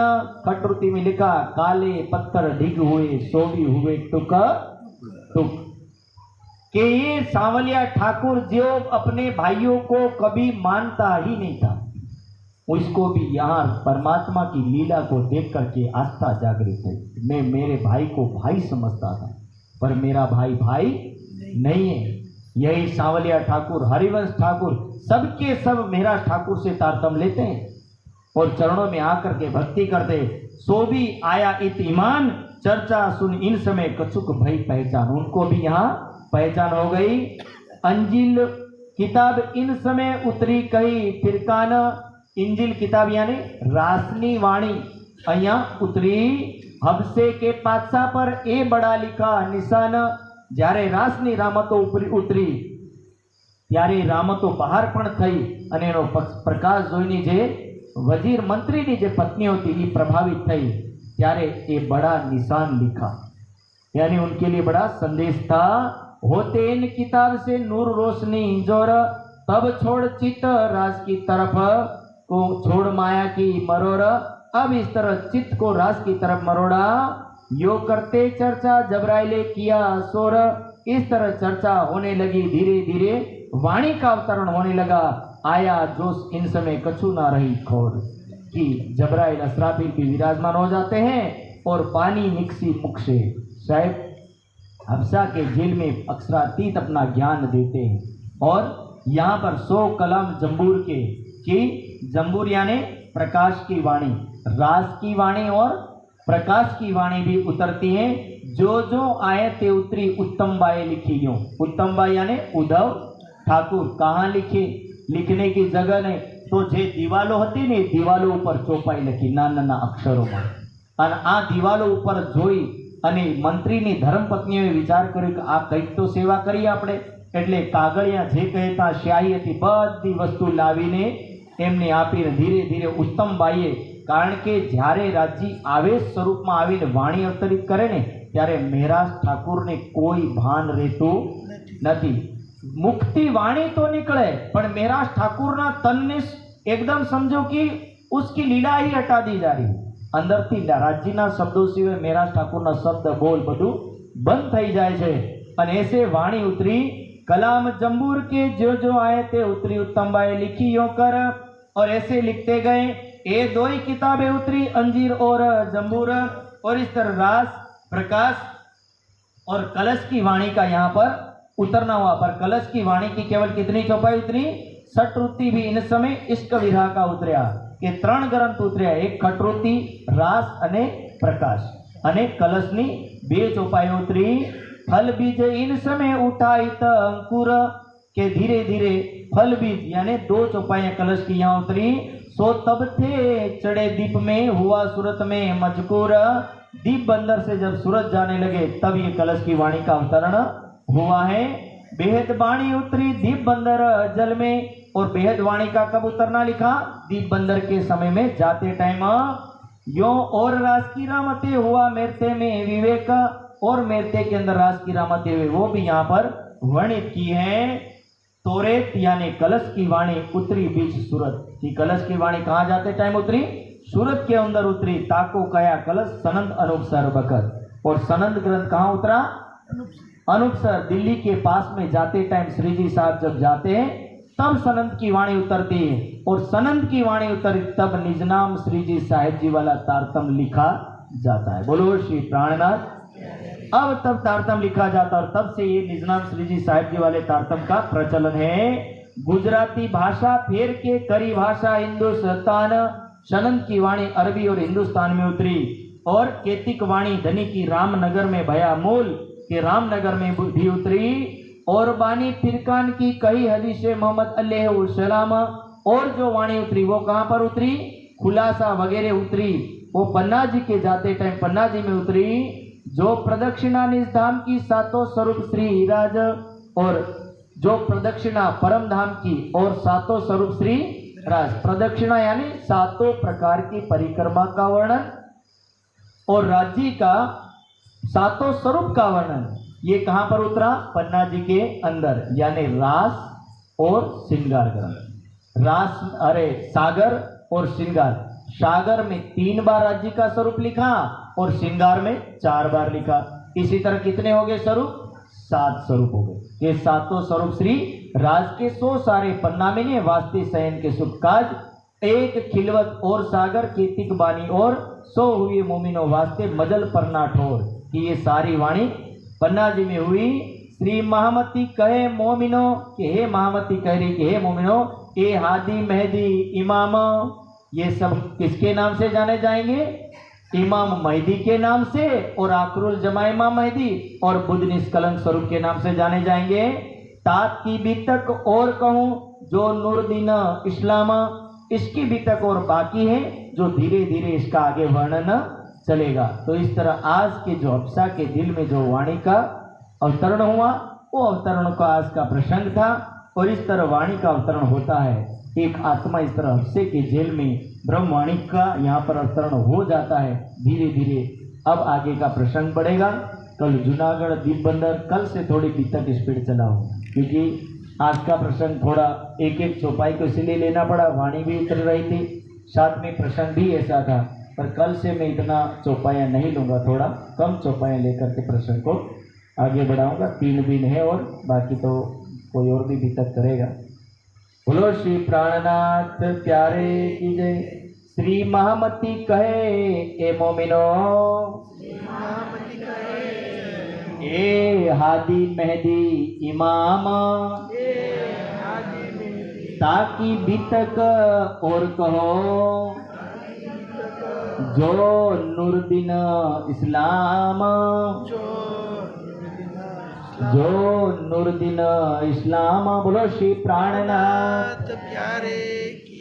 खटरुति में लिखा काले पत्थर डिग हुए सो भी हुए टुक टुक। कि ये सांवलिया ठाकुर जो अपने भाइयों को कभी मानता ही नहीं था, उसको भी यहाँ परमात्मा की लीला को देख करके आस्था जागृत हुई। मैं मेरे भाई को भाई समझता था, पर मेरा भाई भाई नहीं है। यही सांवलिया ठाकुर, हरिवंश ठाकुर, सबके सब मेरा ठाकुर से तारतम्य लेते हैं और चरणों में आकर के भक्ति करते। सो भी आया इत ईमान, चर्चा सुन इन समय कछुक भई पहचान। उनको भी यहाँ पहचान हो गई। अंजिल किताब इन समय उतरी कही फिरकान। इंजिल किताब यानी रासनी वाणी અહીંયા ઉતરી। હબસે કે પાતસા પર એ બડા લીખા નિશાન। જ્યારે રાસની રામતો ઉતરી ત્યારે રામતો બહાર પણ થઈ અને એનો પ્રકાશ જોઈને જે વજીર મંત્રીની જે પત્ની હતી એ પ્રભાવિત થઈ, ત્યારે એ બડા નિશાન लिखा, यानी उनके लिए बड़ा संदेश था। होते इन किताब से नूर रोशनी इंजोर, तब छोड़ चित राज की तरफ को छोड़ माया की मरोड़। अब इस तरह चित्त को रास की तरफ मरोड़ा। यो करते चर्चा जबराइले किया सोर। इस तरह चर्चा होने लगी, धीरे धीरे वाणी का अवतरण होने लगा। आया जोश इन समय कछु ना रही खोर। कि जबराइल असराफिल भी विराजमान हो जाते हैं और पानी निकसी मुख से साहिब हफ्सा के जेल में अक्षरातीत अपना ज्ञान देते हैं। और यहाँ पर 100 कलम जंबूर के, कि जंबूर यानी प्रकाश की वाणी, रास की वाणी और प्रकाश की वाणी भी उतरती है। जो जो आए ते उतरी उत्तम बाई लिखी। यूं उत्तम बाई यानी उद्धव ठाकुर। कहाँ लिखी? लिखने की जगह नहीं तो जे दीवालो हती ने दीवालो ऊपर चौपाई लखी नाना अक्षरों। અને આ દિવાલો ઉપર જોઈ અને મંત્રીની ધર્મપત્નીઓએ વિચાર કર્યો કે આ કંઈક તો સેવા કરીએ આપણે, એટલે કાગળિયા જે કહેતા સ્યાહી હતી બધી વસ્તુ લાવીને એમને આપીને ધીરે ધીરે ઉત્તમબાઈએ, કારણ કે જ્યારે રાજજી આવેશ સ્વરૂપમાં આવીને વાણી અવતરિત કરે ને ત્યારે મહેરાજ ઠાકુરને કોઈ ભાન રહેતું નથી। મુક્તિ વાણી તો निकले પણ મહેરાજ ઠાકુરના તનને एकदम समझो कि उसकी लीला ही हटा दी जा रही। अंदर थी राज्यना शब्दों सिवाय મહેરાજ ઠાકુરના शब्द बोल બધું बंद થઈ જાય છે। અને ऐसे वाणी उतरी कलाम जंबूर के जो आए थे उतरी उत्तम बाई लिखी यो कर। और ऐसे लिखते गए। ये दो ही किताबें उतरी अंजीर और जंबूर। और इस तरह रास, प्रकाश और कलश की वाणी का यहाँ पर उतरना हुआ। पर कलश की वाणी की केवल कितनी चौपाई उतरी? सटरुति भी इन समय इश्क विरह का उतर्या के 3 ग्रंथ उतर्या। एक खटरुति, रास अने प्रकाश। अने कलशनी 2 चौपाई उतरी। फल बीज इन समय उठाई त अंकुर के धीरे धीरे फल बीज यानी 2 चौपाइयां कलश की यहाँ उतरी। सो तब थे चढ़े दीप में हुआ सूरत में मजकूर। दीप बंदर से जब सूरज जाने लगे तब ये कलश की वाणी का अवतरण हुआ है। बेहद वाणी उतरी दीप बंदर जल में। और बेहद वाणी का कब उतरना लिखा? दीप बंदर के समय में जाते टाइम। यो और रास की रामते हुआ मेरते में विवेक। और मेरते के अंदर रास की रामते हुए वो भी यहाँ पर वर्णित की है। तोरेत यानी कलश की वाणी उतरी बीच सूरत की। कलश की वाणी कहाँ जाते टाइम उतरी? सूरत के अंदर उतरी। ताको कया कलश सनंद अनुपसर बखत। और सनंद ग्रंथ कहाँ उतरा? अनुपसर दिल्ली के पास में जाते टाइम श्री जी साहब जब जाते हैं तब सनंद की वाणी उतरती है। और सनंद की वाणी उतरी तब निजनाम श्री जी साहेब जी वाला तारतम लिखा जाता है। बोलो श्री प्राणनाथ। अब तब तारतम लिखा जाता और तब से ये निजनाम श्री जी साहेब जी वाले तारतम का प्रचलन है। गुजराती भाषा फेर के करी भाषा हिंदुस्तान। सनंद की वाणी अरबी और हिंदुस्तान में उतरी। और केतिक वाणी धनी की रामनगर में भया मूल के रामनगर में भी उतरी। और बानी फिरकान की कई हदीस मोहम्मद अलैहिस्सलाम। और जो वाणी उतरी वो कहाँ पर उतरी? खुलासा वगैरह उतरी वो पन्ना जी के जाते टाइम पन्ना जी में उतरी। जो प्रदक्षिणा निज धाम की सातों स्वरूप श्री हिराज। और जो प्रदक्षिणा परम धाम की और सातों स्वरूप श्री राज। प्रदक्षिणा यानी 7 प्रकार की परिक्रमा का वर्णन और राज्य का 7 स्वरूप का वर्णन। ये कहाँ पर उतरा? पन्ना जी के अंदर यानी रास और श्रृंगार ग्रंथ। रास अरे सागर और श्रृंगार। सागर में 3 बार राज्य का स्वरूप लिखा और श्रृंगार में 4 बार लिखा। इसी तरह कितने हो गए स्वरूप? 7 स्वरूप हो गए। ये सातों स्वरूप श्री राज के 100 सारे पन्ना में ने वास्ते शयन के शुभ काज, एक खिलवत और सागर केतिक बानी और 100 हुए मोमिनो वास्ते मजल परना ठोर। कि ये सारी वाणी पन्ना जी में हुई। श्री महामती कहे मोमिनो कि हे महामती कह रही कि हे मोमिनो, ए हादी मेहदी इमाम, ये सब किसके नाम से जाने जाएंगे? इमाम मेहदी के नाम से, और आखरुल जमा इमाम मेहदी और बुद्ध निष्कलंक स्वरूप के नाम से जाने जाएंगे। तात की भी तक और कहूँ जो नूरदीन इस्लाम, इसकी भी तक और बाकी है जो धीरे धीरे इसका आगे वर्णन चलेगा। तो इस तरह आज के जो अप्सा के दिल में जो वाणी का अवतरण हुआ, वो अवतरण का आज का प्रसंग था। और इस तरह वाणी का अवतरण होता है। एक आत्मा इस तरह हफ्से के जेल में ब्रह्मवाणी का यहाँ पर अवतरण हो जाता है धीरे धीरे। अब आगे का प्रसंग बढ़ेगा। कल जूनागढ़ दीप बंदर, कल से थोड़ी बीतक स्पीड चलाओ, क्योंकि आज का प्रसंग थोड़ा एक एक चौपाई को इसलिए लेना पड़ा, वाणी भी उतर रही थी, साथ में प्रसंग भी ऐसा था। पर कल से मैं इतना चौपाइयाँ नहीं लूँगा, थोड़ा कम चौपाइयाँ लेकर के प्रसंग को आगे बढ़ाऊँगा। 3 दिन है और बाकी तो कोई और भी बीतक करेगा। बोलो श्री प्राणनाथ प्यारे की जय। श्री महामती कहे ए मोमिनो, ए हादी मेहदी इमाम, ताकि बीतक और कहो जो नूरदीन इस्लाम, जो नूरदीन इस्लाम। बोलो श्री प्राणनाथ प्यारे की